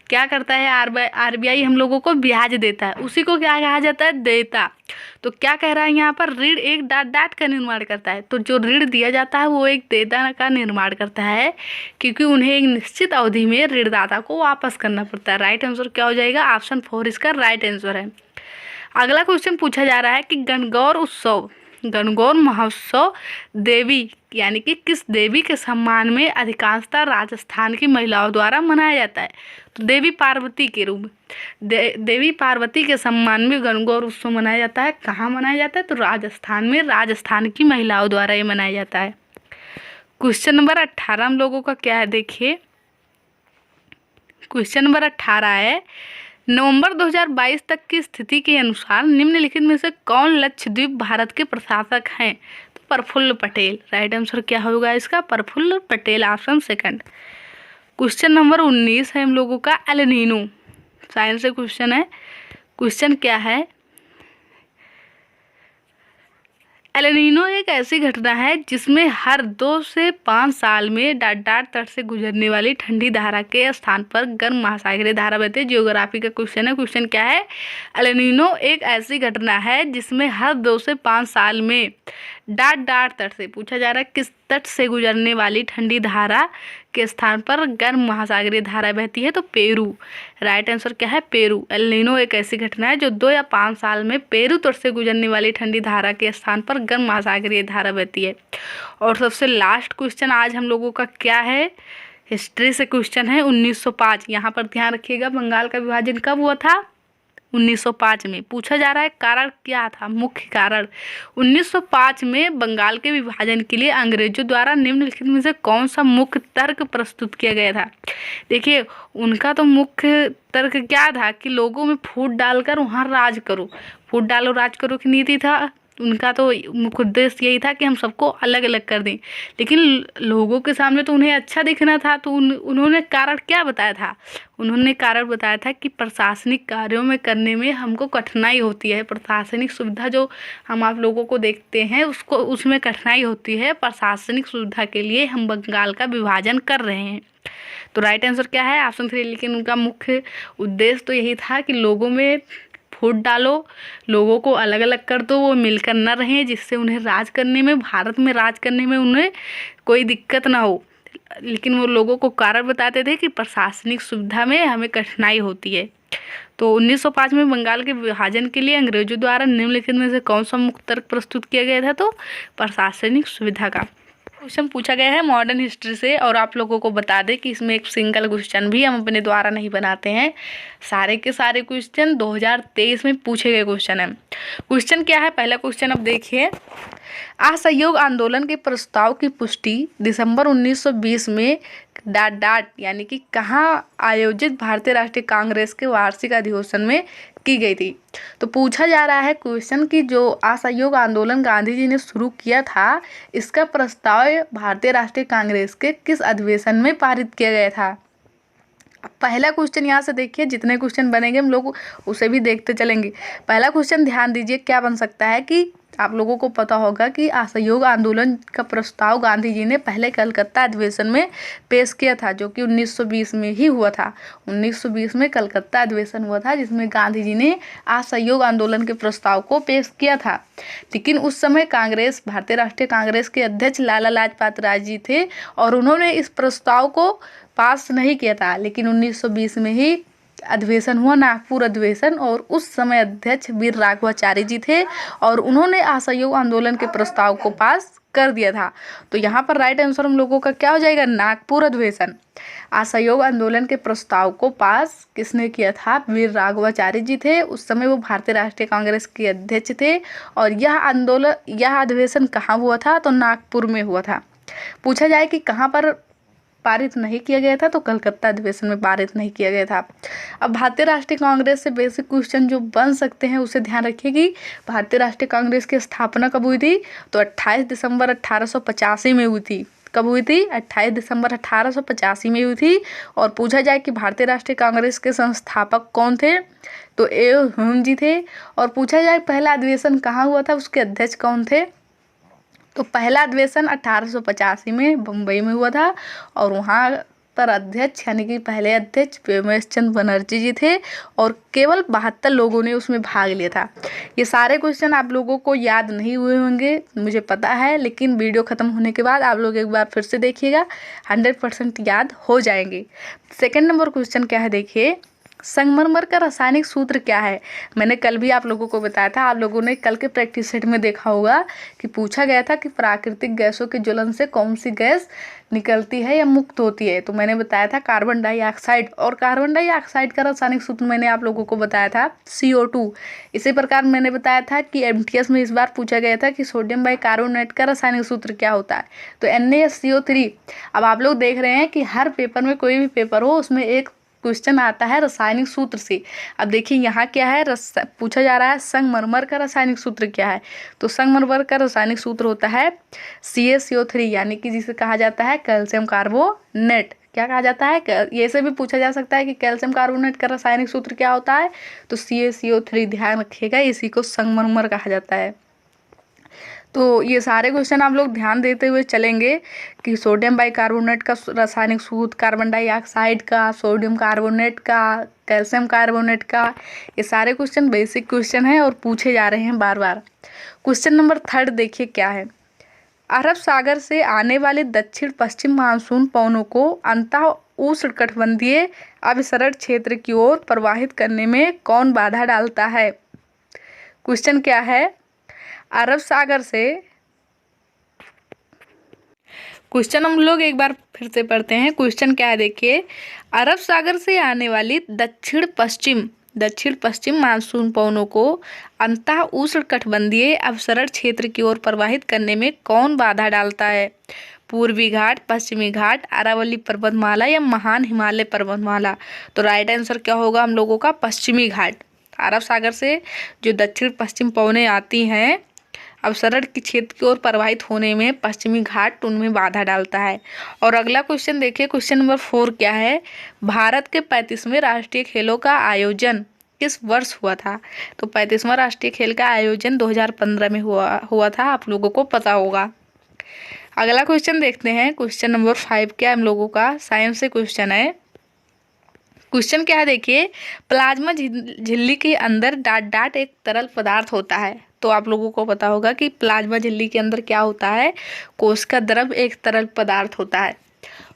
क्या करता है, आरबीआई हम लोगों को ब्याज देता है, उसी को क्या कहा जाता है, देयता। तो क्या कह रहा है यहाँ पर, ऋण एक डाट का निर्माण करता है। तो जो ऋण दिया जाता है वो एक देयता का निर्माण करता है, क्योंकि उन्हें एक निश्चित अवधि में ऋणदाता को वापस करना पड़ता है। राइट आंसर क्या हो जाएगा, ऑप्शन 4 इसका राइट आंसर है। अगला क्वेश्चन पूछा जा रहा है कि गणगौर महोत्सव देवी यानी कि किस देवी के सम्मान में अधिकांशतः राजस्थान की महिलाओं द्वारा मनाया जाता है। तो देवी पार्वती के रूप में देवी पार्वती के सम्मान में गणगौर उत्सव मनाया जाता है। कहाँ मनाया जाता है, तो राजस्थान में, राजस्थान की महिलाओं द्वारा ये मनाया जाता है। क्वेश्चन नंबर 18 हम लोगों का क्या है, देखिए क्वेश्चन नंबर 18 है, नवंबर 2022 तक की स्थिति के अनुसार निम्नलिखित में से कौन लक्षद्वीप भारत के प्रशासक हैं। तो प्रफुल्ल पटेल। राइट आंसर क्या होगा इसका, Praful Patel, option second. Question number 19 है हम लोगों का, एल नीनो साइंस से क्वेश्चन है। क्वेश्चन क्या है, एल नीनो एक ऐसी घटना है जिसमें हर 2 से 5 साल में डाट तट से गुजरने वाली ठंडी धारा के स्थान पर गर्म महासागरीय धारा बहती है। जियोग्राफी का क्वेश्चन है। क्वेश्चन क्या है, एल नीनो एक ऐसी घटना है जिसमें हर 2 से 5 साल में डाट तट से, पूछा जा रहा है किस तट से गुजरने वाली ठंडी धारा के स्थान पर गर्म महासागरीय धारा बहती है, तो पेरू। राइट आंसर क्या है, पेरू। एल नीनो एक ऐसी घटना है जो 2 या 5 साल में पेरू तट से गुजरने वाली ठंडी धारा के स्थान पर गर्म महासागरीय धारा बहती है। और सबसे लास्ट क्वेश्चन आज हम लोगों का क्या है, हिस्ट्री से क्वेश्चन है 1905। यहाँ पर ध्यान रखिएगा, बंगाल का विभाजन कब हुआ था, 1905 में। पूछा जा रहा है कारण क्या था, मुख्य कारण। 1905 में बंगाल के विभाजन के लिए अंग्रेजों द्वारा निम्नलिखित में से कौन सा मुख्य तर्क प्रस्तुत किया गया था। देखिए, उनका तो मुख्य तर्क क्या था कि लोगों में फूट डालकर वहाँ राज करो, फूट डालो राज करो की नीति था उनका। तो मुख्य उद्देश्य यही था कि हम सबको अलग अलग कर दें, लेकिन लोगों के सामने तो उन्हें अच्छा दिखना था। तो उन्होंने कारण क्या बताया था, उन्होंने कारण बताया था कि प्रशासनिक कार्यों में करने में हमको कठिनाई होती है। प्रशासनिक सुविधा जो हम आप लोगों को देखते हैं उसको, उसमें कठिनाई होती है। प्रशासनिक सुविधा के लिए हम बंगाल का विभाजन कर रहे हैं। तो राइट आंसर क्या है, ऑप्शन 3। लेकिन उनका मुख्य उद्देश्य तो यही था कि लोगों में फूट डालो, लोगों को अलग अलग कर दो, वो मिलकर न रहें, जिससे उन्हें राज करने में, भारत में राज करने में उन्हें कोई दिक्कत ना हो। लेकिन वो लोगों को कारण बताते थे कि प्रशासनिक सुविधा में हमें कठिनाई होती है। तो 1905 में बंगाल के विभाजन के लिए अंग्रेजों द्वारा निम्नलिखित में से कौन सा मुख्य तर्क प्रस्तुत किया गया था, तो प्रशासनिक सुविधा का। क्वेश्चन पूछा गया है मॉडर्न हिस्ट्री से, और आप लोगों को बता दें कि इसमें एक सिंगल क्वेश्चन भी हम अपने द्वारा नहीं बनाते हैं। सारे के सारे क्वेश्चन 2023 में पूछे गए क्वेश्चन हैं। क्वेश्चन क्या है, पहला क्वेश्चन अब देखिए, असहयोग आंदोलन के प्रस्ताव की पुष्टि दिसंबर 1920 में डाट यानी कि कहाँ आयोजित भारतीय राष्ट्रीय कांग्रेस के वार्षिक अधिवेशन में की गई थी। तो पूछा जा रहा है क्वेश्चन कि जो असहयोग आंदोलन गांधी जी ने शुरू किया था, इसका प्रस्ताव भारतीय राष्ट्रीय कांग्रेस के किस अधिवेशन में पारित किया गया था। पहला क्वेश्चन यहाँ से देखिए, जितने क्वेश्चन बनेंगे हम लोग उसे भी देखते चलेंगे। पहला क्वेश्चन ध्यान दीजिए क्या बन सकता है कि आप लोगों को पता होगा कि असहयोग आंदोलन का प्रस्ताव गांधी जी ने पहले कलकत्ता अधिवेशन में पेश किया था, जो कि 1920 में ही हुआ था। 1920 में कलकत्ता अधिवेशन हुआ था जिसमें गांधी जी ने असहयोग आंदोलन के प्रस्ताव को पेश किया था। लेकिन उस समय कांग्रेस, भारतीय राष्ट्रीय कांग्रेस के अध्यक्ष लाला लाजपत राय जी थे और उन्होंने इस प्रस्ताव को पास नहीं किया था। लेकिन 1920 में ही अधिवेशन हुआ, नागपुर अधिवेशन, और उस समय अध्यक्ष वीर राघवाचार्य जी थे और उन्होंने असहयोग आंदोलन के प्रस्ताव को पास कर दिया था। तो यहाँ पर राइट आंसर हम लोगों का क्या हो जाएगा, नागपुर अधिवेशन। असहयोग आंदोलन के प्रस्ताव को पास किसने किया था, वीर राघवाचार्य जी थे। उस समय वो भारतीय राष्ट्रीय कांग्रेस के अध्यक्ष थे। और यह अधिवेशन कहाँ हुआ था, तो नागपुर में हुआ था। पूछा जाए कि कहाँ पर पारित नहीं किया गया था, तो कलकत्ता अधिवेशन में पारित नहीं किया गया था। अब भारतीय राष्ट्रीय कांग्रेस से बेसिक क्वेश्चन जो बन सकते हैं उसे ध्यान रखिए कि भारतीय राष्ट्रीय कांग्रेस की स्थापना कब हुई थी, तो 28 दिसंबर 1885 में हुई थी। कब हुई थी, 28 दिसंबर 1885 में हुई थी। और पूछा जाए कि भारतीय राष्ट्रीय कांग्रेस के संस्थापक कौन थे, तो ए ह्यूम जी थे। और पूछा जाए पहला अधिवेशन कहाँ हुआ था, उसके अध्यक्ष कौन थे, तो पहला अधिवेशन 1885 में बम्बई में हुआ था और वहाँ पर अध्यक्ष यानी कि पहले अध्यक्ष प्रेमेश चंद्र बनर्जी जी थे और केवल 72 लोगों ने उसमें भाग लिया था। ये सारे क्वेश्चन आप लोगों को याद नहीं हुए होंगे मुझे पता है, लेकिन वीडियो ख़त्म होने के बाद आप लोग एक बार फिर से देखिएगा, 100% याद हो जाएंगे। सेकंड नंबर क्वेश्चन क्या है देखिए, संगमरमर का रासायनिक सूत्र क्या है। मैंने कल भी आप लोगों को बताया था, आप लोगों ने कल के प्रैक्टिस सेट में देखा होगा कि पूछा गया था कि प्राकृतिक गैसों के ज्वलन से कौन सी गैस निकलती है या मुक्त होती है। तो मैंने बताया था कार्बन डाइऑक्साइड, और कार्बन डाइऑक्साइड का रासायनिक सूत्र मैंने आप लोगों को बताया था CO2। इसी प्रकार मैंने बताया था कि MTS में इस बार पूछा गया था कि सोडियम बाइकार्बोनेट का रासायनिक सूत्र क्या होता है, तो NaSCO3। अब आप लोग देख रहे हैं कि हर पेपर में, कोई भी पेपर हो, उसमें एक क्वेश्चन आता है रासायनिक सूत्र से। अब देखिए यहाँ क्या है, पूछा जा रहा है संगमरमर का रासायनिक सूत्र क्या है। तो संगमरमर का रासायनिक सूत्र होता है CaCO3, यानी कि जिसे कहा जाता है कैल्शियम कार्बोनेट। क्या कहा जाता है? ये से भी पूछा जा सकता है कि कैल्शियम कार्बोनेट का रासायनिक सूत्र क्या होता है, तो CaCO3। ध्यान रखिएगा, इसी को संगमरमर कहा जाता है। तो ये सारे क्वेश्चन आप लोग ध्यान देते हुए चलेंगे कि सोडियम बाइकार्बोनेट का रासायनिक सूत्र, कार्बन डाइऑक्साइड का, सोडियम कार्बोनेट का, कैल्शियम कार्बोनेट का, ये सारे क्वेश्चन बेसिक क्वेश्चन हैं और पूछे जा रहे हैं बार बार। क्वेश्चन नंबर 3 देखिए क्या है। अरब सागर से आने वाले दक्षिण पश्चिम मानसून पवनों को अंतः उष्णकटिबंधीय अभिसरण क्षेत्र की ओर प्रवाहित करने में कौन बाधा डालता है? क्वेश्चन क्या है? अरब सागर से, क्वेश्चन हम लोग एक बार फिर से पढ़ते हैं। क्वेश्चन क्या है देखिए, अरब सागर से आने वाली दक्षिण पश्चिम मानसून पवनों को अंतः उष्णकटिबंधीय अभिसरण क्षेत्र की ओर प्रवाहित करने में कौन बाधा डालता है? पूर्वी घाट, पश्चिमी घाट, अरावली पर्वतमाला या महान हिमालय पर्वतमाला? तो राइट आंसर क्या होगा हम लोगों का? पश्चिमी घाट। अरब सागर से जो दक्षिण पश्चिम पवनें आती हैं अवसरण के क्षेत्र की ओर प्रवाहित होने में पश्चिमी घाट उनमें बाधा डालता है। और अगला क्वेश्चन देखिए, क्वेश्चन नंबर 4 क्या है? भारत के 35वें राष्ट्रीय खेलों का आयोजन किस वर्ष हुआ था? तो 35वां राष्ट्रीय खेल का आयोजन 2015 में हुआ था, आप लोगों को पता होगा। अगला क्वेश्चन देखते हैं, क्वेश्चन नंबर 5 क्या हम लोगों का? साइंस से क्वेश्चन है। क्वेश्चन क्या है देखिए, प्लाज्मा झिल्ली के अंदर डाट एक तरल पदार्थ होता है। तो आप लोगों को पता होगा कि प्लाज्मा झिल्ली के अंदर क्या होता है? कोशिका द्रव एक तरल पदार्थ होता है।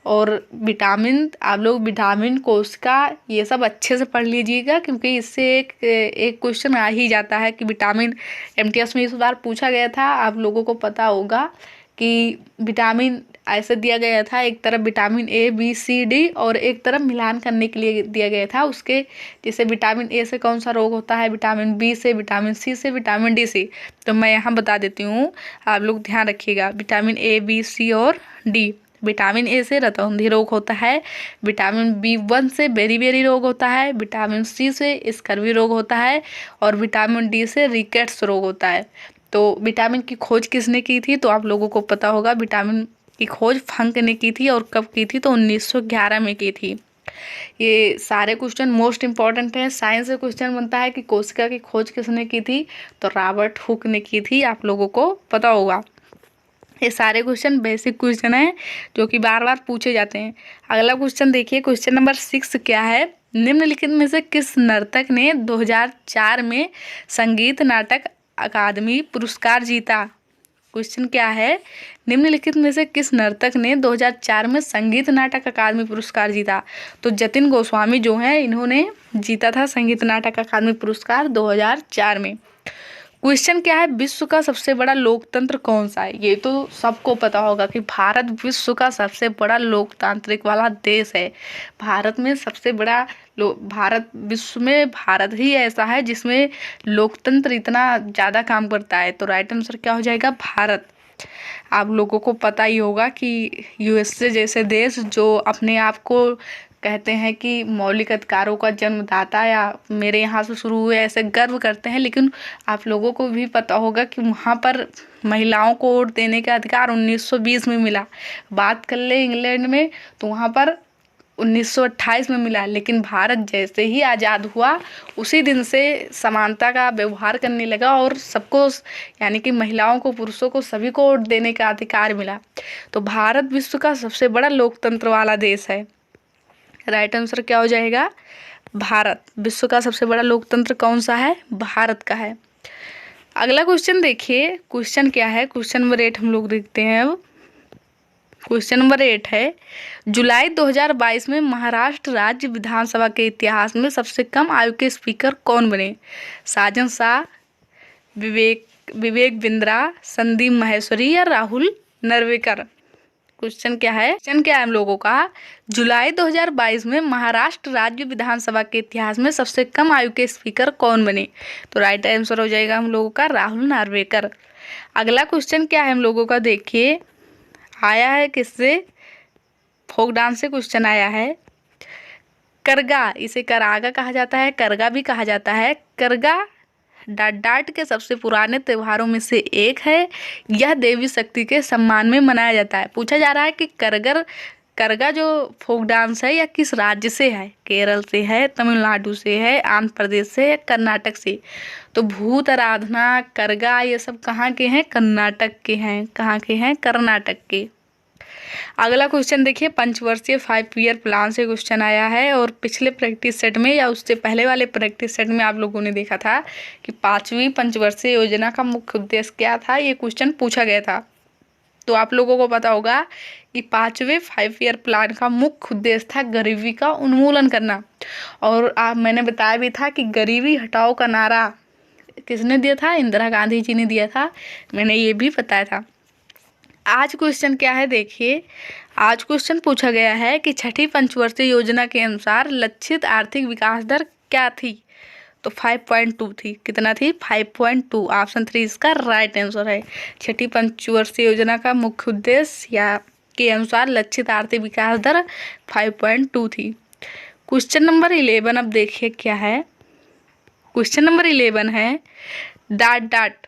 और विटामिन, आप लोग विटामिन, कोशिका, ये सब अच्छे से पढ़ लीजिएगा क्योंकि इससे एक क्वेश्चन आ ही जाता है कि विटामिन MTS में इस बार पूछा गया था। आप लोगों को पता होगा कि विटामिन ऐसे दिया गया था, एक तरफ vitamin A, B, C, D और एक तरफ मिलान करने के लिए दिया गया था उसके। जैसे विटामिन A से कौन सा रोग होता है, विटामिन B से, विटामिन C से, विटामिन D से। तो मैं यहाँ बता देती हूँ, आप लोग ध्यान रखिएगा। विटामिन A, B, C और D। विटामिन A से रतौंधी रोग होता है, विटामिन B1 से बेरी रोग होता है, विटामिन C से स्कर्वी रोग होता है और विटामिन D से रिकेट्स रोग होता है। तो विटामिन की खोज किसने की थी? तो आप लोगों को पता होगा, विटामिन की खोज फंक ने की थी। और कब की थी? तो 1911 में की थी। ये सारे क्वेश्चन मोस्ट इंपॉर्टेंट हैं। साइंस से क्वेश्चन बनता है कि कोशिका की खोज किसने की थी? तो रॉबर्ट हुक ने की थी, आप लोगों को पता होगा। ये सारे क्वेश्चन बेसिक क्वेश्चन हैं जो कि बार बार पूछे जाते हैं। अगला क्वेश्चन देखिए, क्वेश्चन नंबर 6 क्या है? निम्नलिखित में से किस नर्तक ने 2004 में संगीत नाटक अकादमी पुरस्कार जीता? क्वेश्चन क्या है? निम्नलिखित में से किस नर्तक ने 2004 में संगीत नाटक अकादमी पुरस्कार जीता? तो जतिन गोस्वामी जो हैं, इन्होंने जीता था संगीत नाटक अकादमी पुरस्कार 2004 में। क्वेश्चन क्या है? विश्व का सबसे बड़ा लोकतंत्र कौन सा है? ये तो सबको पता होगा कि भारत विश्व का सबसे बड़ा लोकतांत्रिक वाला देश है। भारत में सबसे बड़ा भारत, विश्व में भारत ही ऐसा है जिसमें लोकतंत्र इतना ज़्यादा काम करता है। तो राइट आंसर क्या हो जाएगा? भारत। आप लोगों को पता ही होगा कि USA जैसे देश जो अपने आप को कहते हैं कि मौलिक अधिकारों का जन्मदाता या मेरे यहाँ से शुरू हुए, ऐसे गर्व करते हैं। लेकिन आप लोगों को भी पता होगा कि वहाँ पर महिलाओं को वोट देने का अधिकार 1920 में मिला। बात कर ले इंग्लैंड में तो वहाँ पर 1928 में मिला। लेकिन भारत जैसे ही आज़ाद हुआ उसी दिन से समानता का व्यवहार करने लगा और सबको, यानी कि महिलाओं को, पुरुषों को, सभी को वोट देने का अधिकार मिला। तो भारत विश्व का सबसे बड़ा लोकतंत्र वाला देश है। राइट आंसर क्या हो जाएगा? भारत। विश्व का सबसे बड़ा लोकतंत्र कौन सा है? भारत का है। अगला क्वेश्चन देखिए, क्वेश्चन क्या है? क्वेश्चन नंबर 8 हम लोग देखते हैं अब। क्वेश्चन नंबर 8 है, जुलाई 2022 में महाराष्ट्र राज्य विधानसभा के इतिहास में सबसे कम आयु के स्पीकर कौन बने? साजन शाह, विवेक बिंद्रा, संदीप माहेश्वरी या राहुल नार्वेकर? क्वेश्चन क्या है? क्वेश्चन क्या है हम लोगों का? जुलाई 2022 में महाराष्ट्र राज्य विधानसभा के इतिहास में सबसे कम आयु के स्पीकर कौन बने? तो राइट आंसर हो जाएगा हम लोगों का राहुल नार्वेकर। अगला क्वेश्चन क्या है हम लोगों का? देखिए, आया है किससे? फोक डांस से क्वेश्चन आया है। करगा, इसे करागा कहा जाता है, करगा भी कहा जाता है। करगा डाट के सबसे पुराने त्योहारों में से एक है। यह देवी शक्ति के सम्मान में मनाया जाता है। पूछा जा रहा है कि करगर करगा जो फोक डांस है या किस राज्य से है? केरल से है, तमिलनाडु से है, आंध्र प्रदेश से है, कर्नाटक से? तो भूत आराधना, करगा, ये सब कहाँ के हैं? कर्नाटक के हैं। कहाँ के हैं? कर्नाटक के। अगला क्वेश्चन देखिए, पंचवर्षीय 5 ईयर प्लान से क्वेश्चन आया है और पिछले प्रैक्टिस सेट में या उससे पहले वाले प्रैक्टिस सेट में आप लोगों ने देखा था कि 5वीं पंचवर्षीय योजना का मुख्य उद्देश्य क्या था, ये क्वेश्चन पूछा गया था। तो आप लोगों को पता होगा कि 5वें 5 ईयर प्लान का मुख्य उद्देश्य था गरीबी का उन्मूलन करना। और मैंने बताया भी था कि गरीबी हटाओ का नारा किसने दिया था? इंदिरा गांधी जी ने दिया था, मैंने ये भी बताया था। आज क्वेश्चन क्या है देखिए, आज क्वेश्चन पूछा गया है कि छठी पंचवर्षीय योजना के अनुसार लक्षित आर्थिक विकास दर क्या थी? तो 5.2 थी। कितना थी? 5.2। ऑप्शन 3 इसका राइट आंसर है। छठी पंचवर्षीय योजना का मुख्य उद्देश्य या के अनुसार लक्षित आर्थिक विकास दर 5.2 थी। क्वेश्चन नंबर 11 अब देखिए क्या है। क्वेश्चन नंबर 11 है डाट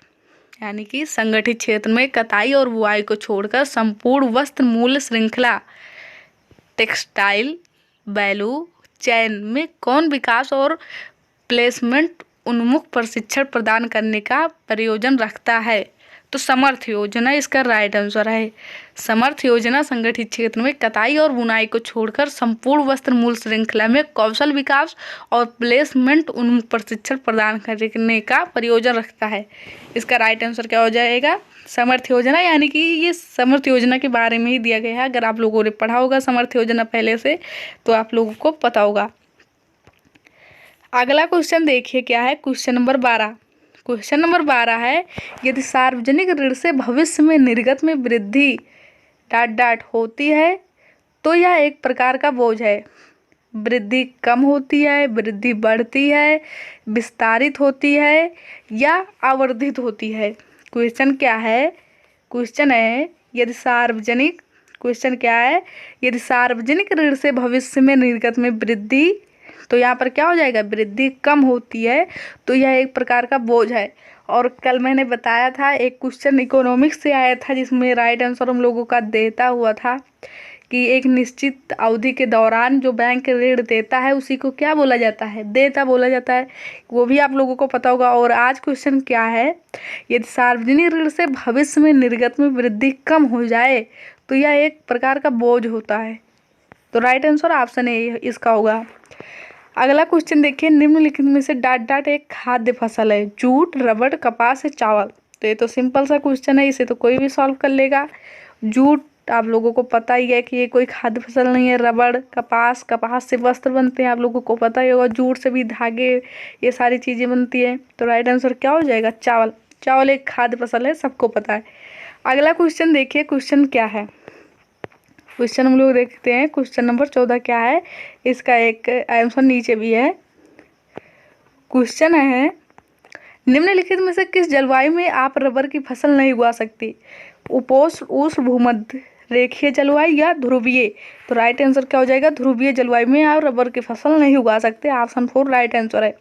यानी कि संगठित क्षेत्र में कताई और बुआई को छोड़कर संपूर्ण वस्त्र मूल्य श्रृंखला टेक्सटाइल वैल्यू चैन में कौन विकास और प्लेसमेंट उन्मुख प्रशिक्षण प्रदान करने का प्रयोजन रखता है? तो समर्थ योजना इसका राइट आंसर है। समर्थ योजना संगठित क्षेत्र में कताई और बुनाई को छोड़कर संपूर्ण वस्त्र मूल्य श्रृंखला में कौशल विकास और प्लेसमेंट उन्मुख प्रशिक्षण प्रदान करने का प्रयोजन रखता है। इसका राइट आंसर क्या हो जाएगा? समर्थ योजना, यानी कि ये समर्थ योजना के बारे में ही दिया गया है। अगर आप लोगों ने पढ़ा होगा समर्थ योजना पहले से तो आप लोगों को पता होगा। अगला क्वेश्चन देखिए क्या है। Question number 12। क्वेश्चन नंबर 12 है यदि सार्वजनिक ऋण से भविष्य में निर्गत में वृद्धि होती है तो यह एक प्रकार का बोझ है। वृद्धि कम होती है, वृद्धि बढ़ती है, विस्तारित होती है या आवर्धित होती है? क्वेश्चन क्या है? क्वेश्चन है यदि सार्वजनिक ऋण से भविष्य में निर्गत में वृद्धि, तो यहाँ पर क्या हो जाएगा? वृद्धि कम होती है तो यह एक प्रकार का बोझ है। और कल मैंने बताया था एक क्वेश्चन इकोनॉमिक्स से आया था जिसमें राइट आंसर हम लोगों का देता हुआ था कि एक निश्चित अवधि के दौरान जो बैंक ऋण देता है उसी को क्या बोला जाता है? देयता बोला जाता है। वो भी आप लोगों को पता होगा। और आज क्वेश्चन क्या है, यदि सार्वजनिक ऋण से भविष्य में निर्गत में वृद्धि कम हो जाए तो यह एक प्रकार का बोझ होता है। तो राइट आंसर ऑप्शन ए इसका होगा। अगला क्वेश्चन देखिए, निम्नलिखित में से डाट एक खाद्य फसल है। जूट, रबड़, कपास या चावल? तो ये तो सिंपल सा क्वेश्चन है, इसे तो कोई भी सॉल्व कर लेगा। जूट आप लोगों को पता ही है कि ये कोई खाद्य फसल नहीं है। रबड़, कपास से वस्त्र बनते हैं, आप लोगों को पता ही होगा। जूट से भी धागे, ये सारी चीज़ें बनती है। तो राइट आंसर क्या हो जाएगा? चावल। चावल एक खाद्य फसल है, सबको पता है। अगला क्वेश्चन देखिए, क्वेश्चन क्या है। क्वेश्चन हम लोग देखते हैं। क्वेश्चन नंबर 14 क्या है, इसका एक आंसर नीचे भी है। क्वेश्चन है निम्नलिखित में से किस जलवायु में आप रबर की फसल नहीं उगा सकती? उपोष्ण, उष्ण, भूमध्य रेखीय जलवायु या ध्रुवीय? तो राइट आंसर क्या हो जाएगा? ध्रुवीय जलवायु में आप रबर की फसल नहीं उगा सकते। ऑप्शन 4 राइट आंसर है।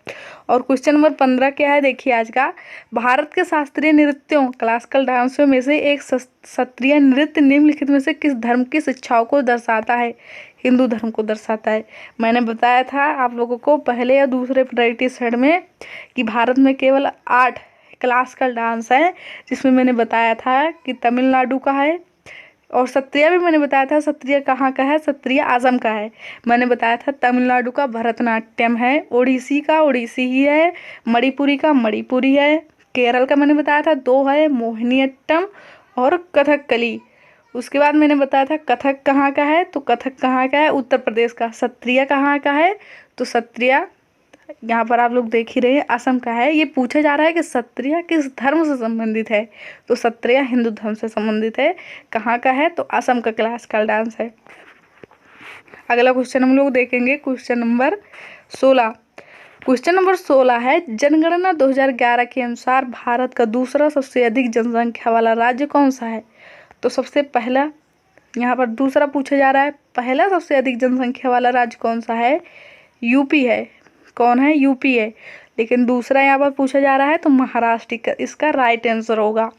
और क्वेश्चन नंबर 15 क्या है देखिए आज का, भारत के शास्त्रीय नृत्यों क्लासिकल डांसों में से एक शास्त्रीय नृत्य निम्नलिखित में से किस धर्म की शिक्षाओं को दर्शाता है? हिंदू धर्म को दर्शाता है। मैंने बताया था आप लोगों को पहले या दूसरे प्रैक्टिस सेट में कि भारत में केवल 8 क्लासिकल डांस है, जिसमें मैंने बताया था कि तमिलनाडु का है। और सत्रिया भी मैंने बताया था। सत्रिया कहाँ का है? सत्रिया आसम का है। मैंने बताया था तमिलनाडु का भरतनाट्यम है, ओडिसी का ओडिसी ही है, मणिपुरी का मणिपुरी है, केरल का मैंने बताया था 2 है, मोहिनीअट्टम और कथकली। उसके बाद मैंने बताया था कथक कहाँ का है? तो कथक कहाँ का है? उत्तर प्रदेश का। सत्रिया कहाँ का है? तो सत्रिया यहाँ पर आप लोग देख ही रहे हैं असम का है। ये पूछा जा रहा है कि सत्रिया किस धर्म से संबंधित है? तो सत्रिया हिंदू धर्म से संबंधित है। कहाँ का है? तो असम का क्लासिकल डांस है। अगला क्वेश्चन हम लोग देखेंगे, क्वेश्चन नंबर 16। क्वेश्चन नंबर 16 है जनगणना 2011 के अनुसार भारत का दूसरा सबसे अधिक जनसंख्या वाला राज्य कौन सा है? तो सबसे पहला यहाँ पर दूसरा पूछा जा रहा है, पहला सबसे अधिक जनसंख्या वाला राज्य कौन सा है? यूपी है। कौन है? यूपी है। लेकिन दूसरा यहाँ पर पूछा जा रहा है तो महाराष्ट्र का इसका राइट आंसर होगा।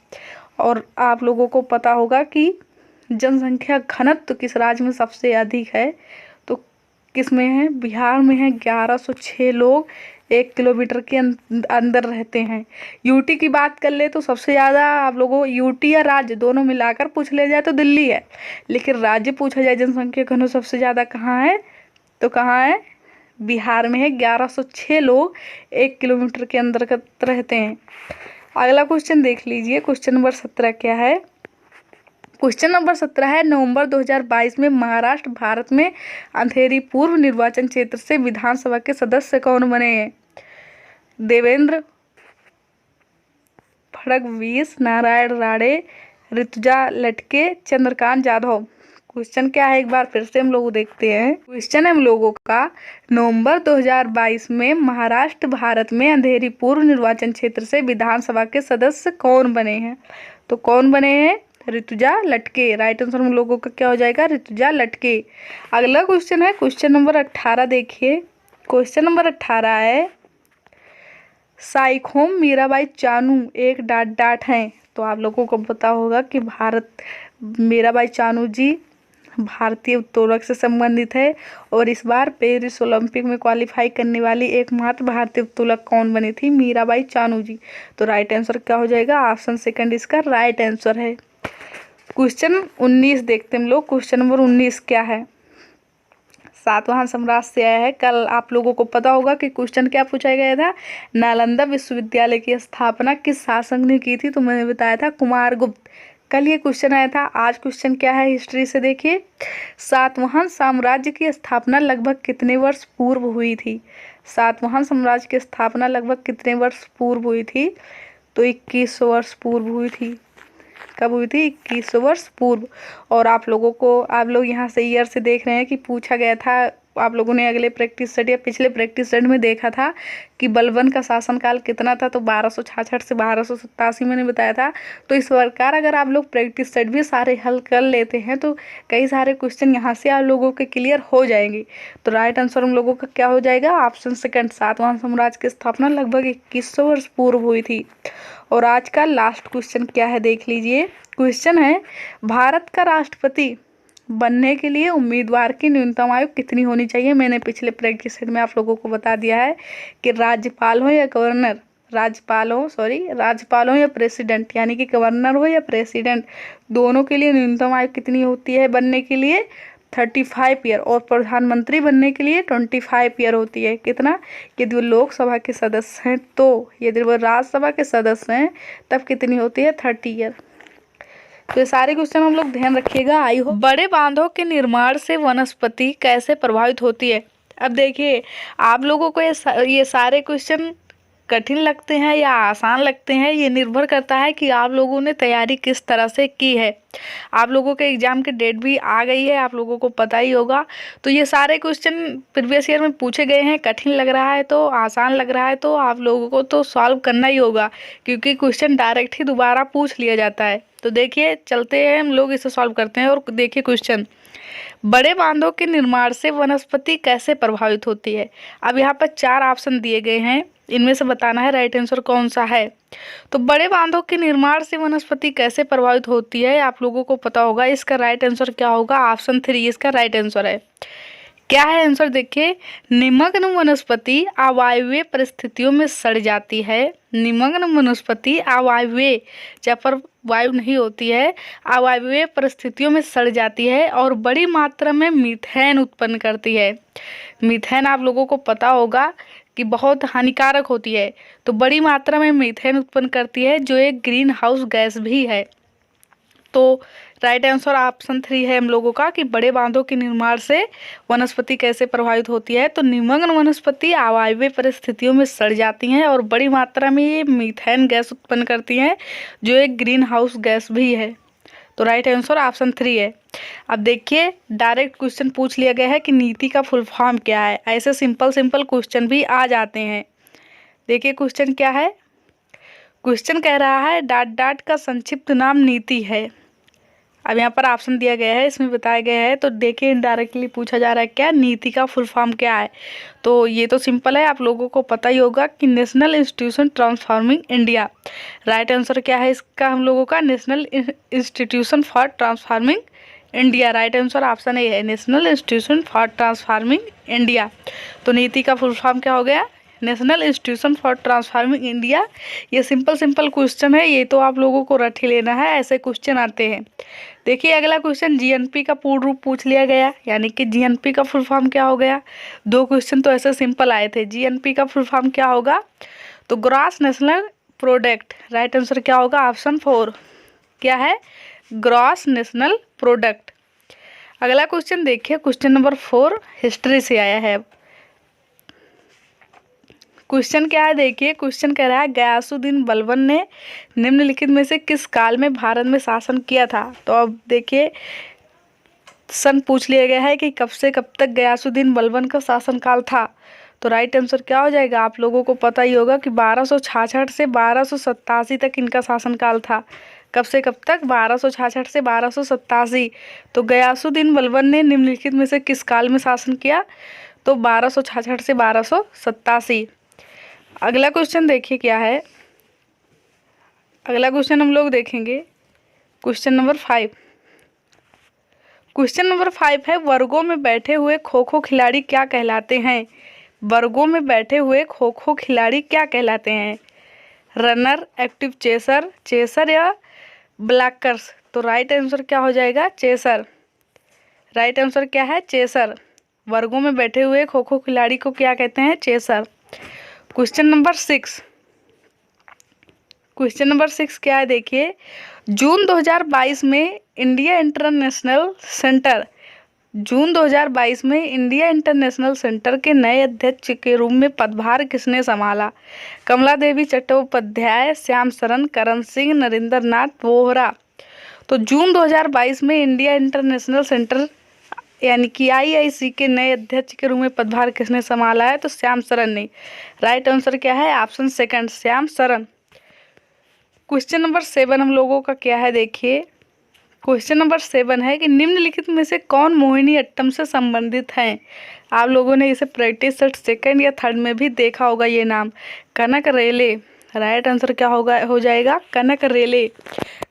और आप लोगों को पता होगा कि जनसंख्या घनत्व किस राज्य में सबसे अधिक है? तो किस में है? बिहार में है। 1106 लोग 1 किलोमीटर के अंदर रहते हैं। यूटी की बात कर ले तो सबसे ज़्यादा आप लोगों यूटी या राज्य दोनों मिलाकर पूछ ले जाए तो दिल्ली है, लेकिन राज्य पूछा जाए जनसंख्या घनत्व सबसे ज़्यादा कहाँ है, तो कहाँ है? बिहार में है। 1106 लोग 1 किलोमीटर के अंदर रहते हैं। अगला क्वेश्चन देख लीजिए, क्वेश्चन नंबर 17 क्या है? क्वेश्चन नंबर 17 है, नवंबर 2022 में महाराष्ट्र भारत में अंधेरी पूर्व निर्वाचन क्षेत्र से विधानसभा के सदस्य कौन बने हैं? देवेंद्र फडणवीस, नारायण राणे, ऋतुजा लटके, चंद्रकांत जाधव। क्वेश्चन क्या है एक बार फिर से हम लोग देखते हैं। क्वेश्चन है हम लोगों का, नवंबर 2022 में महाराष्ट्र भारत में अंधेरी पूर्व निर्वाचन क्षेत्र से विधानसभा के सदस्य कौन बने हैं? तो कौन बने हैं? ऋतुजा लटके। राइट आंसर हम लोगों का क्या हो जाएगा? ऋतुजा लटके। अगला क्वेश्चन है क्वेश्चन नंबर 18। देखिए क्वेश्चन नंबर 18 है, साइखोम मीराबाई चानू एक डाट हैं। तो आप लोगों को पता होगा कि मीराबाई चानू जी भारतीय उत्तोलक से संबंधित है, और इस बार पेरिस ओलंपिक में क्वालिफाई करने वाली एकमात्र भारतीय उत्तोलक कौन बनी थी? मीराबाई चानू जी। तो राइट आंसर क्या हो जाएगा? ऑप्शन सेकंड इसका राइट आंसर है। क्वेश्चन 19 देखते हैं हम लोग। क्वेश्चन नंबर 19 क्या है? सातवाहन साम्राज्य से आया है। कल आप लोगों को पता होगा कि क्वेश्चन क्या पूछा गया था, नालंदा विश्वविद्यालय की स्थापना किस शासक ने की थी? तो मैंने बताया था कुमारगुप्त। कल ये क्वेश्चन आया था। आज क्वेश्चन क्या है हिस्ट्री से? देखिए, सातवाहन साम्राज्य की स्थापना लगभग कितने वर्ष पूर्व हुई थी? सातवाहन साम्राज्य की स्थापना लगभग कितने वर्ष पूर्व हुई थी? तो 2100 वर्ष पूर्व हुई थी। कब हुई थी? 2100 वर्ष पूर्व। और आप लोग यहाँ से ईयर से देख रहे हैं कि पूछा गया था। आप लोगों ने अगले प्रैक्टिस सेट या पिछले प्रैक्टिस सेट में देखा था कि बलबन का शासनकाल कितना था, तो 1266 से 1287 मैंने बताया था। तो इस प्रकार अगर आप लोग प्रैक्टिस सेट भी सारे हल कर लेते हैं तो कई सारे क्वेश्चन यहाँ से आप लोगों के क्लियर हो जाएंगे। तो राइट आंसर हम लोगों का क्या हो जाएगा? ऑप्शन सेकंड, सातवाहन साम्राज्य की स्थापना लगभग 2100 वर्ष पूर्व हुई थी। और आज का लास्ट क्वेश्चन क्या है देख लीजिए। क्वेश्चन है, भारत का राष्ट्रपति बनने के लिए उम्मीदवार की न्यूनतम आयु कितनी होनी चाहिए? मैंने पिछले प्रैक्टिस सेट में आप लोगों को बता दिया है कि राज्यपाल हो या गवर्नर, राज्यपाल हो या प्रेसिडेंट, यानी कि गवर्नर हो या प्रेसिडेंट, दोनों के लिए न्यूनतम आयु कितनी होती है बनने के लिए? 35 ईयर। और प्रधानमंत्री बनने के लिए 25 ईयर होती है। कितना? यदि वो लोकसभा के सदस्य हैं तो, यदि वो राज्यसभा के सदस्य हैं तब कितनी होती है? 30 ईयर। तो ये सारे क्वेश्चन हम लोग ध्यान रखिएगा। आई हो। बड़े बांधों के निर्माण से वनस्पति कैसे प्रभावित होती है? अब देखिए, आप लोगों को ये सारे क्वेश्चन कठिन लगते हैं या आसान लगते हैं, ये निर्भर करता है कि आप लोगों ने तैयारी किस तरह से की है। आप लोगों के एग्जाम की डेट भी आ गई है, आप लोगों को पता ही होगा। तो ये सारे क्वेश्चन प्रीवियस ईयर में पूछे गए हैं। कठिन लग रहा है तो, आसान लग रहा है तो आप लोगों को तो सॉल्व करना ही होगा, क्योंकि क्वेश्चन डायरेक्ट ही दोबारा पूछ लिया जाता है। तो देखिए, चलते हैं हम लोग इसे सॉल्व करते हैं। और देखिए क्वेश्चन, बड़े बांधों के निर्माण से वनस्पति कैसे प्रभावित होती है? अब यहाँ पर 4 ऑप्शन दिए गए हैं, इनमें से बताना है राइट आंसर कौन सा है। तो बड़े बांधों के निर्माण से वनस्पति कैसे प्रभावित होती है, आप लोगों को पता होगा। इसका राइट आंसर क्या होगा? ऑप्शन 3 इसका राइट आंसर है। क्या है आंसर? देखिए, निमग्न वनस्पति अवायवीय परिस्थितियों में सड़ जाती है। निमग्न वनस्पति अवायवीय, जहाँ पर वायु नहीं होती है, अवायवीय परिस्थितियों में सड़ जाती है और बड़ी मात्रा में मीथेन उत्पन्न करती है। मीथेन आप लोगों को पता होगा कि बहुत हानिकारक होती है। तो बड़ी मात्रा में मीथेन उत्पन्न करती है, जो एक ग्रीन हाउस गैस भी है। तो राइट आंसर ऑप्शन 3 है हम लोगों का कि बड़े बांधों के निर्माण से वनस्पति कैसे प्रभावित होती है। तो निमग्न वनस्पति अवायवीय परिस्थितियों में सड़ जाती हैं और बड़ी मात्रा में ये मीथेन गैस उत्पन्न करती हैं, जो एक ग्रीन हाउस गैस भी है। तो राइट आंसर ऑप्शन 3 है। अब देखिए, डायरेक्ट क्वेश्चन पूछ लिया गया है कि नीति का फुल फॉर्म क्या है। ऐसे सिंपल क्वेश्चन भी आ जाते हैं। देखिए क्वेश्चन क्या है। क्वेश्चन कह रहा है डाट का संक्षिप्त नाम नीति है। अब यहाँ पर ऑप्शन दिया गया है, इसमें बताया गया है। तो देखिए, इनडायरेक्टली पूछा जा रहा है क्या, नीति का फुल फॉर्म क्या है। तो ये तो सिंपल है, आप लोगों को पता ही होगा कि national institution transforming India. Right answer क्या है इसका हम लोगों का? National institution for transforming India. Right answer option A है, national institution for transforming India. तो नीति का फुल फॉर्म क्या हो गया? National institution for transforming India. ये सिंपल क्वेश्चन है, ये तो आप लोगों को रट ही लेना है, ऐसे क्वेश्चन आते हैं। देखिए अगला क्वेश्चन, जीएनपी का पूर्ण रूप पूछ लिया गया, यानी कि जीएनपी का फुल फॉर्म क्या हो गया। दो क्वेश्चन तो ऐसे सिंपल आए थे। जीएनपी का फुल फॉर्म क्या होगा? तो gross national product. Right answer क्या होगा? ऑप्शन 4 क्या है? Gross national product. अगला क्वेश्चन देखिए, क्वेश्चन नंबर 4 हिस्ट्री से आया है। क्वेश्चन क्या है देखिए, क्वेश्चन कह रहा है गयासुद्दीन बलबन ने निम्नलिखित में से किस काल में भारत में शासन किया था। तो अब देखिए सन पूछ लिया गया है कि कब से कब तक गयासुद्दीन बलबन का शासनकाल था। तो राइट आंसर क्या हो जाएगा? आप लोगों को पता ही होगा कि 1266 से 1287 तक इनका शासनकाल था। कब से कब तक? 1266 से 1287। तो गयासुद्दीन बलबन ने निम्नलिखित में से किस काल में शासन किया? तो 1266 से 1287। अगला क्वेश्चन देखिए क्या है। अगला क्वेश्चन हम लोग देखेंगे क्वेश्चन नंबर 5। क्वेश्चन नंबर 5 है, वर्गों में बैठे हुए खो खो खिलाड़ी क्या कहलाते हैं? वर्गों में बैठे हुए खो खो खिलाड़ी क्या कहलाते हैं? रनर, एक्टिव चेसर, चेसर या ब्लॉकर्स। तो राइट आंसर क्या हो जाएगा? चेसर। राइट आंसर क्या है? चेसर। वर्गों में बैठे हुए खो खो खिलाड़ी को क्या कहते हैं? Chaser. Question number 6। Question number 6 क्या है देखिए, जून 2022 में इंडिया इंटरनेशनल सेंटर, जून 2022 में इंडिया इंटरनेशनल सेंटर के नए अध्यक्ष के रूप में पदभार किसने संभाला? कमला देवी चट्टोपाध्याय, श्याम सरन, करण सिंह, नरेंद्र नाथ वोहरा। तो जून 2022 में इंडिया इंटरनेशनल सेंटर यानी कि आईआईसी के नए अध्यक्ष के रूप में पदभार किसने संभाला है? तो श्याम सरन ने। राइट आंसर क्या है? Option second, Shyam Saran. Question number 7 हम लोगों का क्या है देखिए, क्वेश्चन नंबर 7 है कि निम्नलिखित में से कौन मोहिनी अट्टम से संबंधित हैं? आप लोगों ने इसे प्रैक्टिस सेट सेकंड या थर्ड में भी देखा होगा ये नाम, कनक रेले। राइट आंसर क्या होगा? हो जाएगा कनक रेले।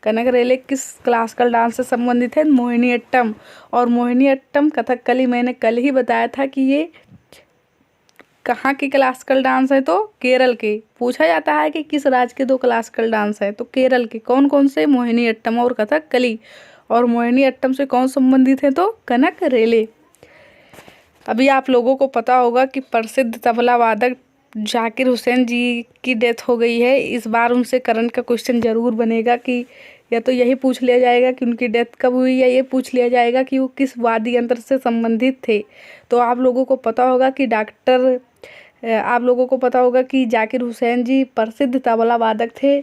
कनक रेले किस क्लासिकल डांस से संबंधित है? मोहिनी अट्टम। और मोहिनी अट्टम कथकली मैंने कल ही बताया था कि ये कहाँ की क्लासिकल डांस है, तो केरल के। पूछा जाता है कि किस राज्य के दो क्लासिकल डांस है, तो केरल के। कौन कौन से? मोहिनी अट्टम और कथकली। और मोहिनी अट्टम से कौन संबंधित है? तो कनक रेले। अभी आप लोगों को पता होगा कि प्रसिद्ध तबला वादक जाकिर हुसैन जी की डेथ हो गई है। इस बार उनसे करंट का क्वेश्चन जरूर बनेगा कि या तो यही पूछ लिया जाएगा कि उनकी डेथ कब हुई, या ये पूछ लिया जाएगा कि वो किस वाद्य यंत्र से संबंधित थे। तो आप लोगों को पता होगा कि आप लोगों को पता होगा कि जाकिर हुसैन जी प्रसिद्ध तबला वादक थे।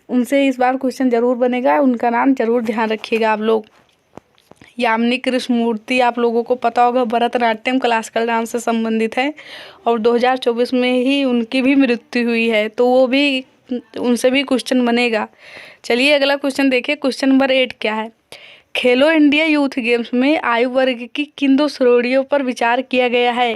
उनसे इस बार क्वेश्चन जरूर बनेगा, उनका नाम जरूर ध्यान रखिएगा आप लोग। यामिनी कृष्णमूर्ति आप लोगों को पता होगा भरतनाट्यम क्लासिकल डांस से संबंधित है, और 2024 में ही उनकी भी मृत्यु हुई है, तो वो भी उनसे भी क्वेश्चन बनेगा। चलिए अगला क्वेश्चन देखिए, क्वेश्चन नंबर 8 क्या है, खेलो इंडिया यूथ गेम्स में आयु वर्ग की किन दो श्रेणियों पर विचार किया गया है?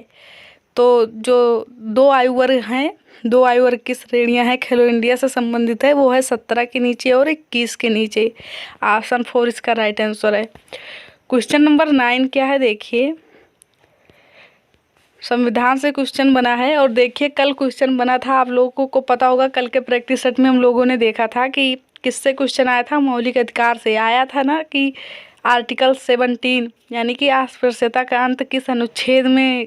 तो जो दो आयु वर्ग हैं, दो आयु वर्ग की श्रेणियां हैं खेलो इंडिया से संबंधित है, वो है 17 के नीचे और 21 के नीचे। ऑप्शन 4 इसका राइट आंसर है। क्वेश्चन नंबर 9 क्या है देखिए, संविधान से क्वेश्चन बना है। और देखिए कल क्वेश्चन बना था, आप लोगों को पता होगा कल के प्रैक्टिस सेट में हम लोगों ने देखा था कि किससे क्वेश्चन आया था? मौलिक अधिकार से आया था ना, कि आर्टिकल 17 यानी कि अस्पृश्यता का अंत किस अनुच्छेद में,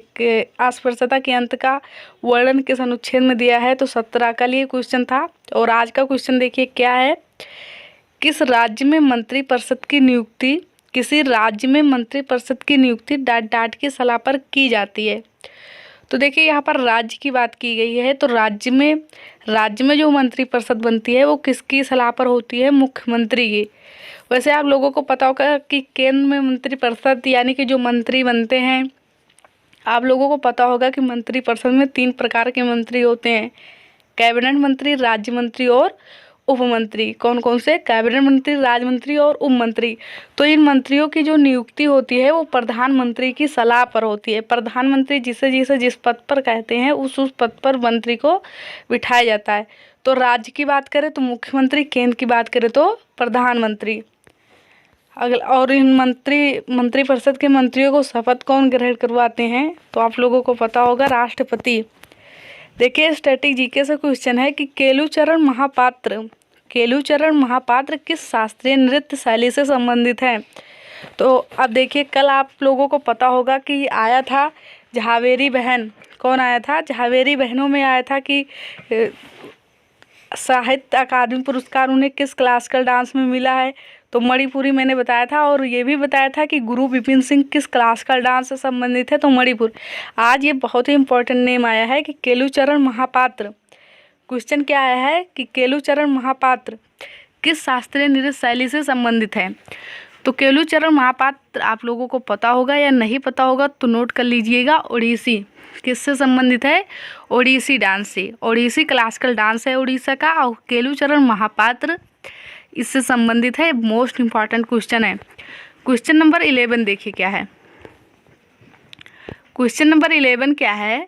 अस्पृश्यता के अंत का वर्णन किस अनुच्छेद में दिया है? तो 17 का लिए क्वेश्चन था। और आज का क्वेश्चन देखिए क्या है, किस राज्य में मंत्रिपरिषद की नियुक्ति, किसी राज्य में मंत्रिपरिषद की नियुक्ति डाट की सलाह पर की जाती है? तो देखिए यहाँ पर राज्य की बात की गई है, तो राज्य में जो मंत्रिपरिषद बनती है वो किसकी सलाह पर होती है? मुख्यमंत्री की। वैसे आप लोगों को पता होगा कि केंद्र में मंत्रिपरिषद यानी कि जो मंत्री बनते हैं, आप लोगों को पता होगा कि मंत्रिपरिषद में 3 प्रकार के मंत्री होते हैं, कैबिनेट मंत्री, राज्य मंत्री और उप मंत्री। कौन कौन से? कैबिनेट मंत्री, राज्य मंत्री और उप मंत्री। तो इन मंत्रियों की जो नियुक्ति होती है वो प्रधानमंत्री की सलाह पर होती है। प्रधानमंत्री जिस पद पर कहते हैं उस पद पर मंत्री को बिठाया जाता है। तो राज्य की बात करें तो मुख्यमंत्री, केंद्र की बात करें तो प्रधानमंत्री। और इन मंत्रिपरिषद के मंत्रियों को शपथ कौन ग्रहण करवाते हैं? तो आप लोगों को पता होगा, राष्ट्रपति। देखिए स्टैटिक जीके से क्वेश्चन है कि केलुचरण महापात्र किस शास्त्रीय नृत्य शैली से संबंधित है? तो अब देखिए, कल आप लोगों को पता होगा कि आया था झावेरी बहन। कौन आया था? झावेरी बहनों में आया था कि साहित्य अकादमी पुरस्कार उन्हें किस क्लासिकल डांस में मिला है? तो मणिपुरी मैंने बताया था, और ये भी बताया था कि गुरु विपिन सिंह किस क्लासिकल डांस से संबंधित है? तो मणिपुर। आज ये बहुत ही इंपॉर्टेंट नेम आया है कि केलुचरण महापात्र। क्वेश्चन क्या आया है कि केलुचरण महापात्र किस शास्त्रीय नृत्य शैली से संबंधित है? तो केलुचरण महापात्र आप लोगों को पता होगा या नहीं पता होगा तो नोट कर लीजिएगा। ओडिसी किससे संबंधित है? ओडिसी डांस से। ओडिसी क्लासिकल डांस है उड़ीसा का, और केलुचरण महापात्र इससे संबंधित है। मोस्ट इंपॉर्टेंट क्वेश्चन है। क्वेश्चन नंबर 11 देखिए क्या है। क्वेश्चन नंबर 11 क्या है?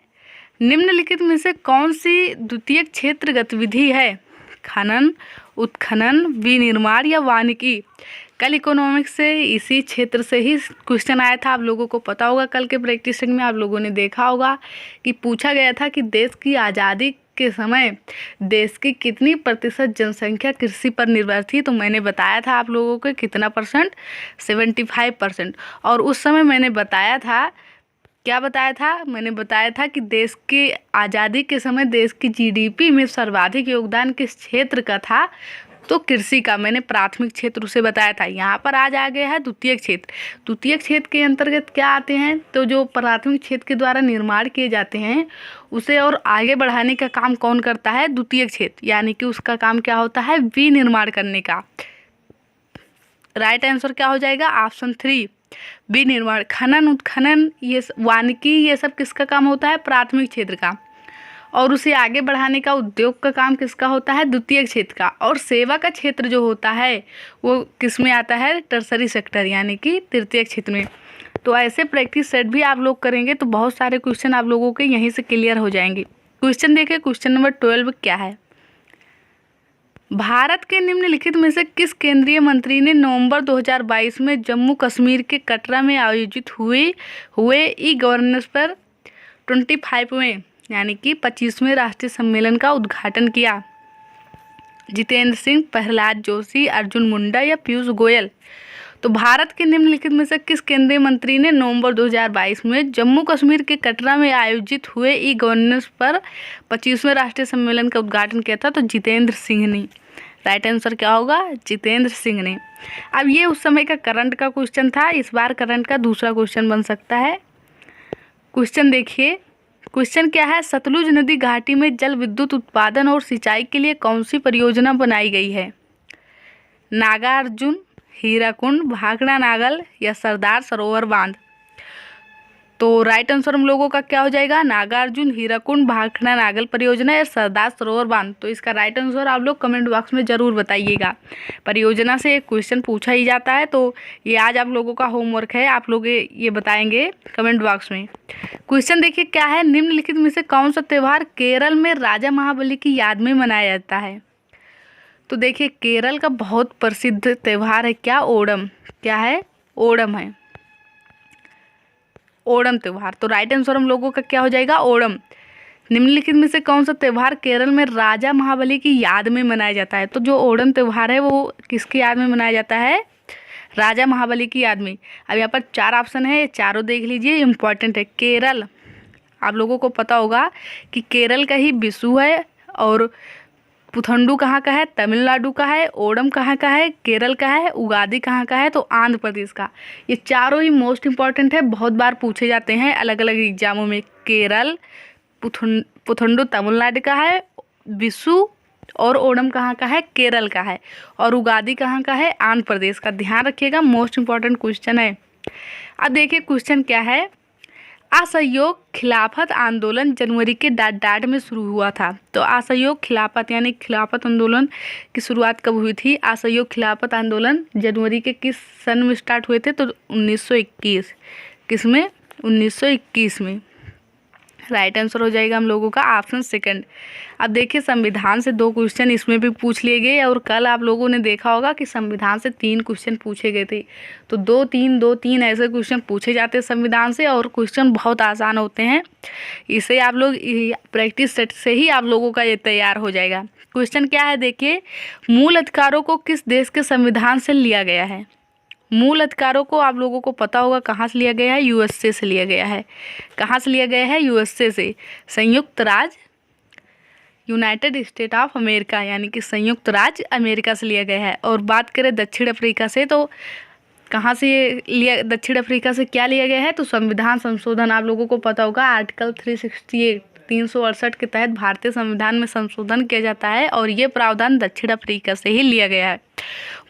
निम्नलिखित में से कौन सी द्वितीयक क्षेत्र गतिविधि है? खनन, उत्खनन, विनिर्माण या वानिकी? कल इकोनॉमिक्स से इसी क्षेत्र से ही क्वेश्चन आया था, आप लोगों को पता होगा। कल के प्रैक्टिस सेट में आप लोगों ने देखा होगा कि पूछा गया था कि देश की आज़ादी के समय देश की कितनी प्रतिशत जनसंख्या कृषि पर निर्भर थी? तो मैंने बताया था आप लोगों को कितना परसेंट? 75%। और उस समय मैंने बताया था, क्या बताया था? मैंने बताया था कि देश की आज़ादी के समय देश की जीडीपी में सर्वाधिक योगदान किस क्षेत्र का था? तो कृषि का। मैंने प्राथमिक क्षेत्र उसे बताया था। यहाँ पर आज आ गया है द्वितीयक क्षेत्र। द्वितीयक क्षेत्र के अंतर्गत क्या आते हैं? तो जो प्राथमिक क्षेत्र के द्वारा निर्माण किए जाते हैं उसे और आगे बढ़ाने का काम कौन करता है? द्वितीयक क्षेत्र, यानी कि उसका काम क्या होता है? विनिर्माण करने का। राइट आंसर क्या हो जाएगा? ऑप्शन 3 विनिर्माण। खनन, उत्खनन, ये वानिकी, ये सब किसका काम होता है? प्राथमिक क्षेत्र का। और उसे आगे बढ़ाने का उद्योग का काम किसका होता है? द्वितीयक क्षेत्र का। और सेवा का क्षेत्र जो होता है वो किस में आता है? टर्सरी सेक्टर, यानी कि तृतीयक क्षेत्र में। तो ऐसे प्रैक्टिस सेट भी आप लोग करेंगे तो बहुत सारे क्वेश्चन आप लोगों के यहीं से क्लियर हो जाएंगे। क्वेश्चन देखिए, क्वेश्चन नंबर 12 क्या है? भारत के निम्नलिखित में से किस केंद्रीय मंत्री ने नवंबर 2022 में जम्मू कश्मीर के कटरा में आयोजित हुए ई गवर्नेंस पर 25वें यानी कि 25वें राष्ट्रीय सम्मेलन का उद्घाटन किया? जितेंद्र सिंह, प्रहलाद जोशी, अर्जुन मुंडा या पीयूष गोयल? तो भारत के निम्नलिखित में से किस केंद्रीय मंत्री ने नवंबर 2022 में जम्मू कश्मीर के कटरा में आयोजित हुए ई गवर्नेंस पर 25वें राष्ट्रीय सम्मेलन का उद्घाटन किया था? तो जितेंद्र सिंह ने। राइट आंसर क्या होगा? जितेंद्र सिंह ने। अब ये उस समय का करंट का क्वेश्चन था, इस बार करंट का दूसरा क्वेश्चन बन सकता है। क्वेश्चन देखिए, क्वेश्चन क्या है? सतलुज नदी घाटी में जल विद्युत उत्पादन और सिंचाई के लिए कौन सी परियोजना बनाई गई है? नागार्जुन, हीराकुंड, भाखड़ा नागल या सरदार सरोवर बांध? तो राइट आंसर हम लोगों का क्या हो जाएगा? नागार्जुन, हीराकुंड, भाखड़ा नागल परियोजना या सरदार सरोवर बांध। तो इसका राइट आंसर आप लोग कमेंट बॉक्स में ज़रूर बताइएगा। परियोजना से एक क्वेश्चन पूछा ही जाता है, तो ये आज आप लोगों का होमवर्क है, आप लोग ये बताएंगे कमेंट बॉक्स में। क्वेश्चन देखिए क्या है? निम्नलिखित में से कौन सा त्यौहार केरल में राजा महाबली की याद में मनाया जाता है? तो देखिए केरल का बहुत प्रसिद्ध त्यौहार है क्या? ओणम। क्या है? ओणम है, ओणम त्यौहार। तो राइट आंसर हम लोगों का क्या हो जाएगा? ओणम। निम्नलिखित में से कौन सा त्यौहार केरल में राजा महाबली की याद में मनाया जाता है? तो जो ओणम त्यौहार है वो किसकी याद में मनाया जाता है? राजा महाबली की याद में। अब यहाँ पर 4 ऑप्शन है, ये चारों देख लीजिए, इंपॉर्टेंट है। केरल, आप लोगों को पता होगा कि केरल का ही विशु है, और पुथंडू कहाँ का है? तमिलनाडु का है। ओणम कहाँ का है? केरल का है। उगादी कहाँ का है? तो आंध्र प्रदेश का। ये चारों ही मोस्ट इंपॉर्टेंट है, बहुत बार पूछे जाते हैं अलग अलग एग्जामों में। केरल, पुथंडू तमिलनाडु का है, विशु और ओणम कहाँ का है? केरल का है। और उगादी कहाँ का है? आंध्र प्रदेश का। ध्यान रखिएगा, मोस्ट इंपॉर्टेंट क्वेश्चन है। अब देखिए क्वेश्चन क्या है? असहयोग खिलाफत आंदोलन जनवरी के डाट में शुरू हुआ था। तो असहयोग खिलाफत यानी खिलाफत आंदोलन की शुरुआत कब हुई थी? असहयोग खिलाफत आंदोलन जनवरी के किस सन में स्टार्ट हुए थे? तो 1921। किस में? 1921 में। राइट आंसर हो जाएगा हम लोगों का ऑप्शन सेकंड। अब देखिए संविधान से 2 क्वेश्चन इसमें भी पूछ लिए गए और कल आप लोगों ने देखा होगा कि संविधान से 3 क्वेश्चन पूछे गए थे। तो 2-3 ऐसे क्वेश्चन पूछे जाते हैं संविधान से और क्वेश्चन बहुत आसान होते हैं। इसे आप लोग प्रैक्टिस सेट से ही आप लोगों का ये तैयार हो जाएगा। क्वेश्चन क्या है देखिए, मूल अधिकारों को किस देश के संविधान से लिया गया है? मूल अधिकारों को आप लोगों को पता होगा कहाँ से लिया गया है, यूएसए से लिया गया है। कहाँ से लिया गया है? यूएसए से, संयुक्त राज्य यूनाइटेड स्टेट ऑफ अमेरिका, यानी कि संयुक्त राज्य अमेरिका से लिया गया है। और बात करें दक्षिण अफ्रीका से, तो कहाँ से लिया, दक्षिण अफ्रीका से क्या लिया गया है? तो संविधान संशोधन आप लोगों को पता होगा, आर्टिकल 368 के तहत भारतीय संविधान में संशोधन किया जाता है और ये प्रावधान दक्षिण अफ्रीका से ही लिया गया है।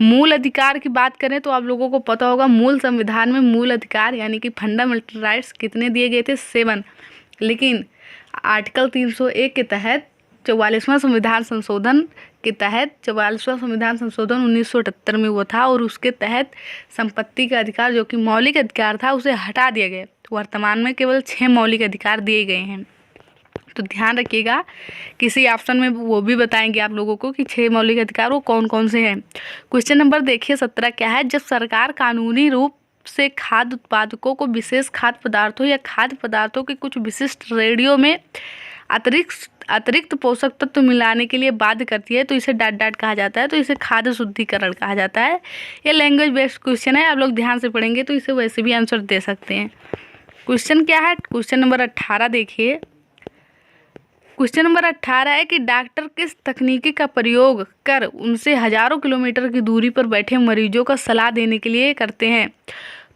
मूल अधिकार की बात करें तो आप लोगों को पता होगा मूल संविधान में मूल अधिकार यानी कि फंडामेंटल राइट्स कितने दिए गए थे? 7। लेकिन आर्टिकल 301 के तहत 44वां संविधान संशोधन के तहत 44वां संविधान संशोधन 1978 में हुआ था और उसके तहत संपत्ति का अधिकार जो कि मौलिक अधिकार था उसे हटा दिया गया। तो वर्तमान में केवल 6 मौलिक अधिकार दिए गए हैं। तो ध्यान रखिएगा, किसी ऑप्शन में वो भी बताएंगे आप लोगों को कि 6 मौलिक अधिकार वो कौन कौन से हैं। क्वेश्चन नंबर देखिए 17 क्या है, जब सरकार कानूनी रूप से खाद्य उत्पादकों को विशेष खाद्य पदार्थों या खाद्य पदार्थों के कुछ विशिष्ट श्रेणियों में अतिरिक्त पोषक तत्व मिलाने के लिए बाध्य करती है तो इसे डाट कहा जाता है। तो इसे खाद्य शुद्धिकरण कहा जाता है। ये लैंग्वेज बेस्ड क्वेश्चन है, आप लोग ध्यान से पढ़ेंगे तो इसे वैसे भी आंसर दे सकते हैं। क्वेश्चन क्या है? क्वेश्चन नंबर 18 देखिए। क्वेश्चन नंबर 18 है कि डॉक्टर किस तकनीकी का प्रयोग कर उनसे हजारों किलोमीटर की दूरी पर बैठे मरीजों का सलाह देने के लिए करते हैं?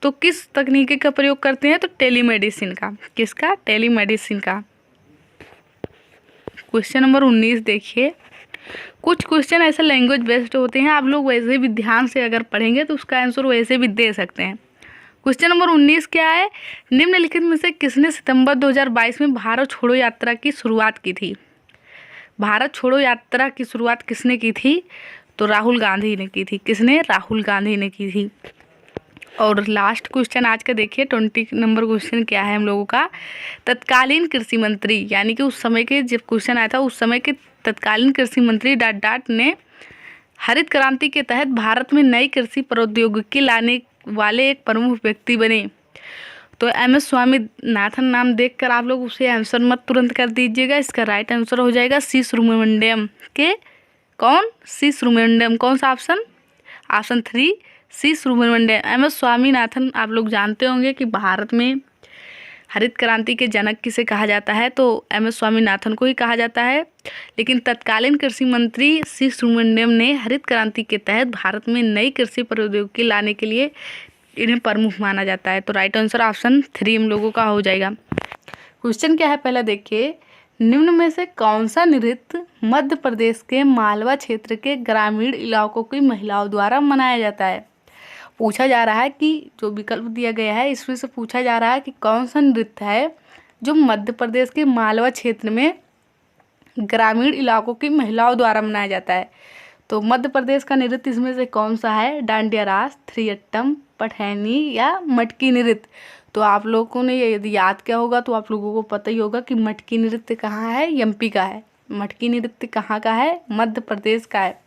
तो किस तकनीकी का प्रयोग करते हैं? तो टेलीमेडिसिन का। किसका? टेलीमेडिसिन का। क्वेश्चन नंबर 19 देखिए। कुछ क्वेश्चन ऐसे लैंग्वेज बेस्ड होते हैं, आप लोग वैसे भी ध्यान से अगर पढ़ेंगे तो उसका आंसर वैसे भी दे सकते हैं। क्वेश्चन नंबर 19 क्या है, निम्नलिखित में से किसने सितंबर 2022 में भारत छोड़ो यात्रा की शुरुआत की थी? भारत छोड़ो यात्रा की शुरुआत किसने की थी? तो राहुल गांधी ने की थी। किसने? राहुल गांधी ने की थी। और लास्ट क्वेश्चन आज का देखिए 20 नंबर क्वेश्चन क्या है हम लोगों का, तत्कालीन कृषि मंत्री यानी कि उस समय के जब क्वेश्चन आया था उस समय के तत्कालीन कृषि मंत्री डाट ने हरित क्रांति के तहत भारत में नई कृषि प्रौद्योगिकी लाने वाले एक प्रमुख व्यक्ति बने। तो MS स्वामीनाथन नाम देखकर आप लोग उसे आंसर मत तुरंत कर दीजिएगा। इसका राइट आंसर हो जाएगा सी सुब्रमण्यम के। कौन? सी सुब्रमण्यम। कौन सा ऑप्शन? ऑप्शन 3 सी सुब्रमण्यम। MS स्वामीनाथन आप लोग जानते होंगे कि भारत में हरित क्रांति के जनक किसे कहा जाता है? तो MS स्वामीनाथन को ही कहा जाता है। लेकिन तत्कालीन कृषि मंत्री सी सुब्रमण्यम ने हरित क्रांति के तहत भारत में नई कृषि प्रौद्योगिकी लाने के लिए इन्हें प्रमुख माना जाता है। तो राइट आंसर ऑप्शन 3 हम लोगों का हो जाएगा। क्वेश्चन क्या है पहला देखिए, निम्न में से कौन सा नृत्य मध्य प्रदेश के मालवा क्षेत्र के ग्रामीण इलाकों की महिलाओं द्वारा मनाया जाता है? पूछा जा रहा है कि जो विकल्प दिया गया है इसमें से पूछा जा रहा है कि कौन सा नृत्य है जो मध्य प्रदेश के मालवा क्षेत्र में ग्रामीण इलाकों की महिलाओं द्वारा मनाया जाता है। तो मध्य प्रदेश का नृत्य इसमें से कौन सा है? डांडिया रास, थ्रियट्टम, पठैनी या मटकी नृत्य। तो आप लोगों ने यदि याद किया होगा तो आप लोगों को पता ही होगा कि मटकी नृत्य कहाँ है? MP का है। मटकी नृत्य कहाँ का है? मध्य प्रदेश का है।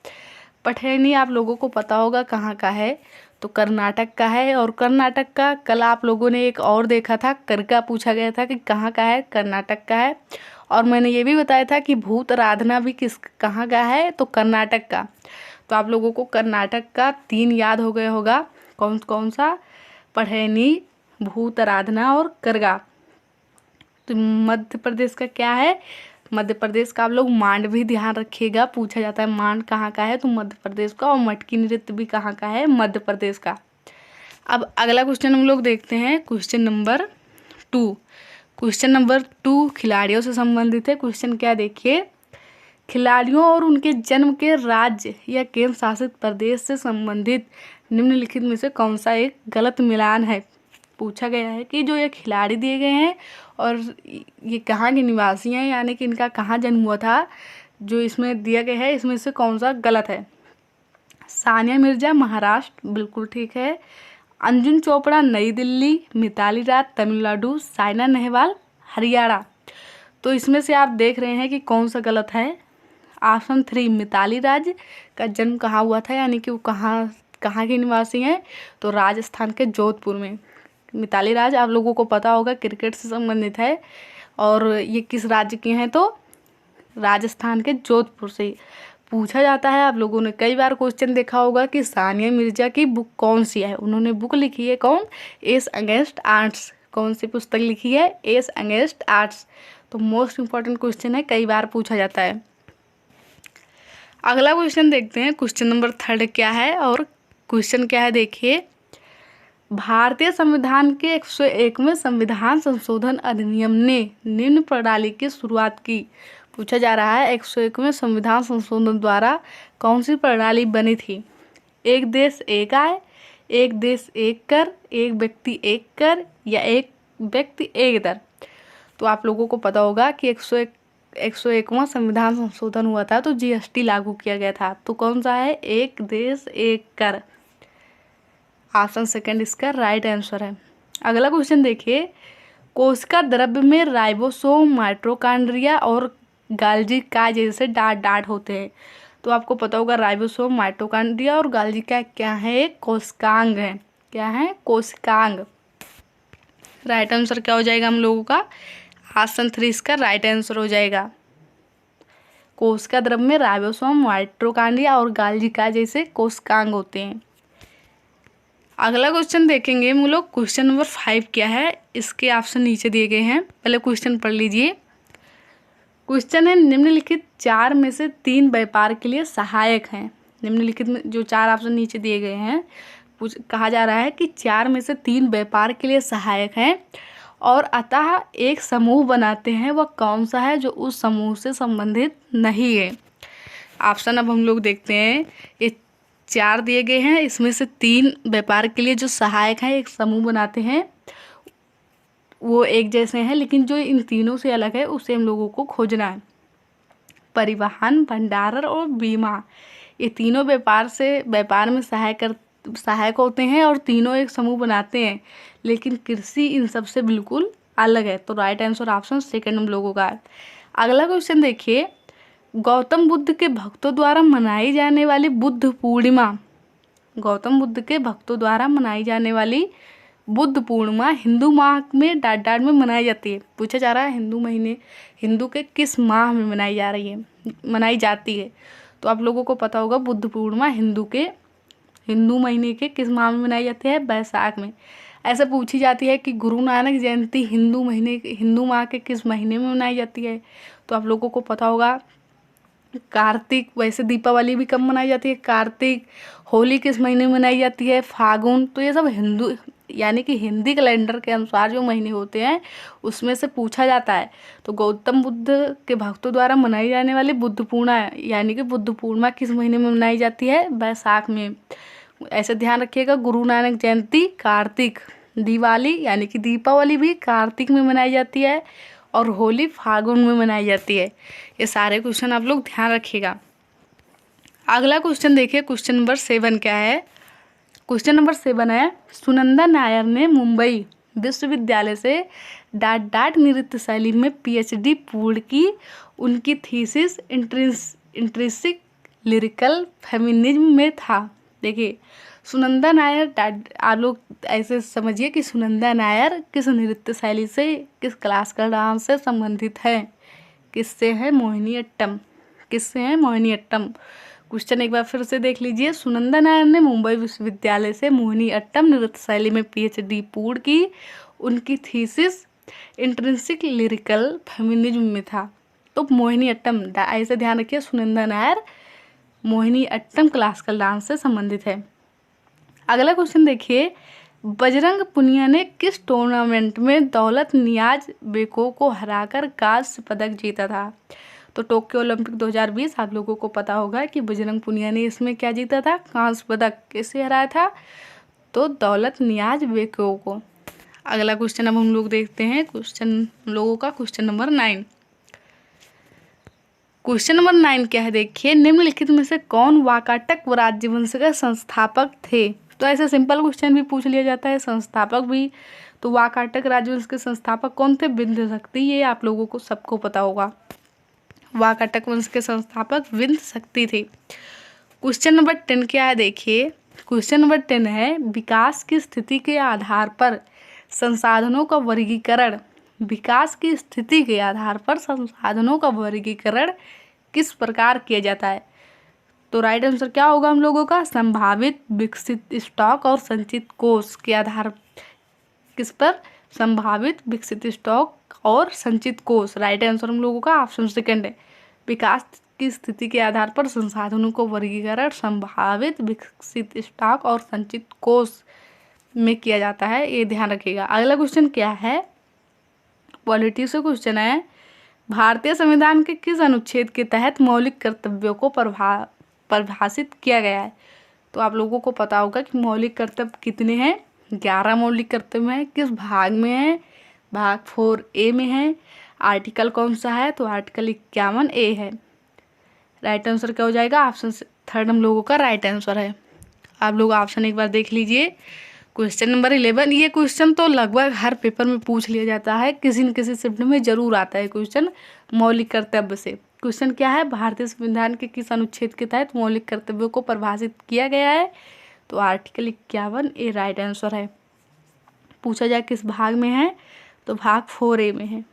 पठैनी आप लोगों को पता होगा कहाँ का है? तो कर्नाटक का है। और कर्नाटक का कल आप लोगों ने एक और देखा था, करका पूछा गया था कि कहाँ का है? कर्नाटक का है। और मैंने ये भी बताया था कि भूत आराधना भी कहाँ का है? तो कर्नाटक का। तो आप लोगों को कर्नाटक का 3 याद हो गया होगा, कौन कौन सा? पठैनी, भूत आराधना और करगा। तो मध्य प्रदेश का क्या है? मध्य प्रदेश का आप लोग मांड भी ध्यान रखिएगा, पूछा जाता है मांड कहाँ का है? तो मध्य प्रदेश का। और मटकी नृत्य भी कहाँ का है? मध्य प्रदेश का। अब अगला क्वेश्चन हम लोग देखते हैं, क्वेश्चन नंबर 2। क्वेश्चन नंबर 2 खिलाड़ियों से संबंधित है। क्वेश्चन क्या देखिए, खिलाड़ियों और उनके जन्म के राज्य या केंद्र शासित प्रदेश से संबंधित निम्नलिखित में से कौन सा एक गलत मिलान है? पूछा गया है कि जो ये खिलाड़ी दिए गए हैं और ये कहाँ के निवासी हैं, यानी कि इनका कहाँ जन्म हुआ था, जो इसमें दिया गया है इसमें से कौन सा गलत है? सानिया मिर्जा महाराष्ट्र, बिल्कुल ठीक है। अंजुम चोपड़ा नई दिल्ली, मिताली राज तमिलनाडु, साइना नेहवाल हरियाणा। तो इसमें से आप देख रहे हैं कि कौन सा गलत है। ऑप्शन 3 मिताली राज का जन्म कहाँ हुआ था, यानी कि वो कहाँ की निवासी हैं, तो राजस्थान के जोधपुर में। मिताली राज आप लोगों को पता होगा क्रिकेट से संबंधित है, और ये किस राज्य के हैं, तो राजस्थान के जोधपुर से पूछा जाता है। आप लोगों ने कई बार क्वेश्चन देखा होगा कि सानिया मिर्जा की बुक कौन सी है। उन्होंने बुक लिखी है कौन, एस अगेंस्ट आर्ट्स। कौन सी पुस्तक लिखी है, एस अगेंस्ट आर्ट्स। तो मोस्ट इंपॉर्टेंट क्वेश्चन है, कई बार पूछा जाता है। अगला क्वेश्चन देखते हैं, क्वेश्चन नंबर 3 क्या है, और क्वेश्चन क्या है देखिए। भारतीय संविधान के 101वें संविधान संशोधन अधिनियम ने निम्न प्रणाली की शुरुआत की। पूछा जा रहा है 101वें संविधान संशोधन द्वारा कौन सी प्रणाली बनी थी। एक देश एक आय, एक देश एक कर, एक व्यक्ति एक कर, या एक व्यक्ति एक दर। तो आप लोगों को पता होगा कि 101वां संविधान संशोधन हुआ था तो जीएसटी लागू किया गया था। तो कौन सा है, एक देश एक कर। ऑप्शन 2 इसका राइट आंसर है। अगला क्वेश्चन देखिए, कोशिका द्रव्य में राइबोसोम, माइटोकॉन्ड्रिया और गाल्जी का जैसे डाट होते हैं। तो आपको पता होगा राइबोसोम, माइटोकॉन्ड्रिया और गाल्जी का क्या है, एक कोशिकांग है। क्या है, कोशिकांग। राइट आंसर क्या हो जाएगा हम लोगों का, ऑप्शन 3 इसका राइट आंसर हो जाएगा। कोशिका द्रव्य में राइबोसोम, माइटोकॉन्ड्रिया और गाल्जी का जैसे कोशिकांग होते हैं। अगला क्वेश्चन देखेंगे हम लोग, क्वेश्चन नंबर 5 क्या है, इसके ऑप्शन नीचे दिए गए हैं। पहले क्वेश्चन पढ़ लीजिए। क्वेश्चन है, निम्नलिखित 4 में से 3 व्यापार के लिए सहायक हैं। निम्नलिखित में जो 4 ऑप्शन नीचे दिए गए हैं, कहा जा रहा है कि 4 में से 3 व्यापार के लिए सहायक हैं और अतः एक समूह बनाते हैं। वह कौन सा है जो उस समूह से संबंधित नहीं है। ऑप्शन अब हम लोग देखते हैं, ये 4 दिए गए हैं, इसमें से 3 व्यापार के लिए जो सहायक हैं, एक समूह बनाते हैं, वो एक जैसे हैं, लेकिन जो इन तीनों से अलग है उसे हम लोगों को खोजना है। परिवहन, भंडारण और बीमा, ये तीनों व्यापार में सहायक होते हैं और तीनों एक समूह बनाते हैं, लेकिन कृषि इन सब से बिल्कुल अलग है। तो राइट आंसर ऑप्शन 2 हम लोगों का है। अगला क्वेश्चन देखिए, गौतम बुद्ध के भक्तों द्वारा मनाई जाने वाली बुद्ध पूर्णिमा। गौतम बुद्ध के भक्तों द्वारा मनाई जाने वाली बुद्ध पूर्णिमा हिंदू माह में डाट में मनाई जाती है। पूछा जा रहा है हिंदू के किस माह में मनाई जाती है। तो आप लोगों को पता होगा बुद्ध पूर्णिमा हिंदू महीने के किस माह में मनाई जाती है, बैसाख में। ऐसे पूछी जाती है कि गुरु नानक जयंती हिंदू माह के किस महीने में मनाई जाती है। तो आप लोगों को पता होगा कार्तिक। वैसे दीपावली भी कब मनाई जाती है, कार्तिक। होली किस महीने में मनाई जाती है, फागुन। तो ये सब यानी कि हिंदी कैलेंडर के अनुसार जो महीने होते हैं उसमें से पूछा जाता है। तो गौतम बुद्ध के भक्तों द्वारा मनाई जाने वाली बुद्ध पूर्णिमा यानी कि बुद्ध पूर्णिमा किस महीने में मनाई जाती है, बैसाख में। ऐसे ध्यान रखिएगा, गुरु नानक जयंती कार्तिक, दिवाली यानी कि दीपावली भी कार्तिक में मनाई जाती है और होली फागुन में मनाई जाती है। ये सारे क्वेश्चन आप लोग ध्यान रखिएगा। अगला क्वेश्चन देखिए, क्वेश्चन नंबर 7 क्या है। क्वेश्चन नंबर 7 है, सुनंदा नायर ने मुंबई विश्वविद्यालय से डाट नृत्य शैली में PhD पूर्ण की। उनकी थीसिस इंट्रिंसिक लिरिकल फेमिनिज्म में था। देखिए सुनंदा नायर, आप लोग ऐसे समझिए कि सुनंदा नायर किस नृत्य शैली से, किस क्लासिकल डांस से संबंधित है। किससे है, मोहिनीअट्टम। किससे है, मोहिनीअट्टम। क्वेश्चन एक बार फिर से देख लीजिए। सुनंदा नायर ने मुंबई विश्वविद्यालय से मोहिनीअट्टम नृत्य शैली में PhD पूर्ण की। उनकी थीसिस इंट्रिंसिक लिरिकल फेमिनिज्म में था। तो मोहिनीअट्टम, ऐसे ध्यान रखिए, सुनंदा नायर मोहिनीअट्टम क्लासिकल डांस से संबंधित है। अगला क्वेश्चन देखिए, बजरंग पुनिया ने किस टूर्नामेंट में दौलत नियाज बेको को हराकर कांस्य पदक जीता था। तो टोक्यो ओलंपिक 2020 आप लोगों को पता होगा कि बजरंग पुनिया ने इसमें क्या जीता था, कांस्य पदक। किसे हराया था, तो दौलत नियाज बेको को। अगला क्वेश्चन अब हम लोग देखते हैं, क्वेश्चन नंबर 9। क्वेश्चन नंबर 9 क्या है देखिए, निम्नलिखित में से कौन वाकाटक राज्यवंश का संस्थापक थे। तो ऐसे सिंपल क्वेश्चन भी पूछ लिया जाता है, संस्थापक भी। तो वाकाटक राजवंश के संस्थापक कौन थे? विंध्य शक्ति। ये आप लोगों को सबको पता होगा, वाकाटक वंश के संस्थापक विंध्य शक्ति थे। क्वेश्चन नंबर 10 क्या है देखिए, क्वेश्चन नंबर 10 है विकास की स्थिति के आधार पर संसाधनों का वर्गीकरण, विकास की स्थिति के आधार पर संसाधनों का वर्गीकरण किस प्रकार किया जाता है? तो राइट आंसर क्या होगा हम लोगों का? संभावित, विकसित स्टॉक और संचित कोष के आधार, किस पर? संभावित, विकसित स्टॉक और संचित कोष। राइट आंसर हम लोगों का ऑप्शन सेकंड है। विकास की स्थिति के आधार पर संसाधनों को वर्गीकरण संभावित, विकसित स्टॉक और संचित कोष में किया जाता है, ये ध्यान रखिएगा। अगला क्वेश्चन क्या है, पॉलिटी से क्वेश्चन है, भारतीय संविधान के किस अनुच्छेद के तहत मौलिक कर्तव्यों को परिभाषित किया गया है? तो आप लोगों को पता होगा कि मौलिक कर्तव्य कितने हैं? 11 मौलिक कर्तव्य हैं। किस भाग में है? भाग 4A में है। आर्टिकल कौन सा है? तो आर्टिकल 51A है। राइट आंसर क्या हो जाएगा? ऑप्शन थर्ड हम लोगों का राइट आंसर है। आप लोग ऑप्शन एक बार देख लीजिए। क्वेश्चन नंबर 11, ये क्वेश्चन तो लगभग हर पेपर में पूछ लिया जाता है, किसी न किसी शिफ्ट में जरूर आता है क्वेश्चन मौलिक कर्तव्य से। क्वेश्चन क्या है, भारतीय संविधान के किस अनुच्छेद के तहत मौलिक कर्तव्यों को परिभाषित किया गया है? तो आर्टिकल 51A राइट आंसर है। पूछा जाए किस भाग में है? तो भाग 4A में है।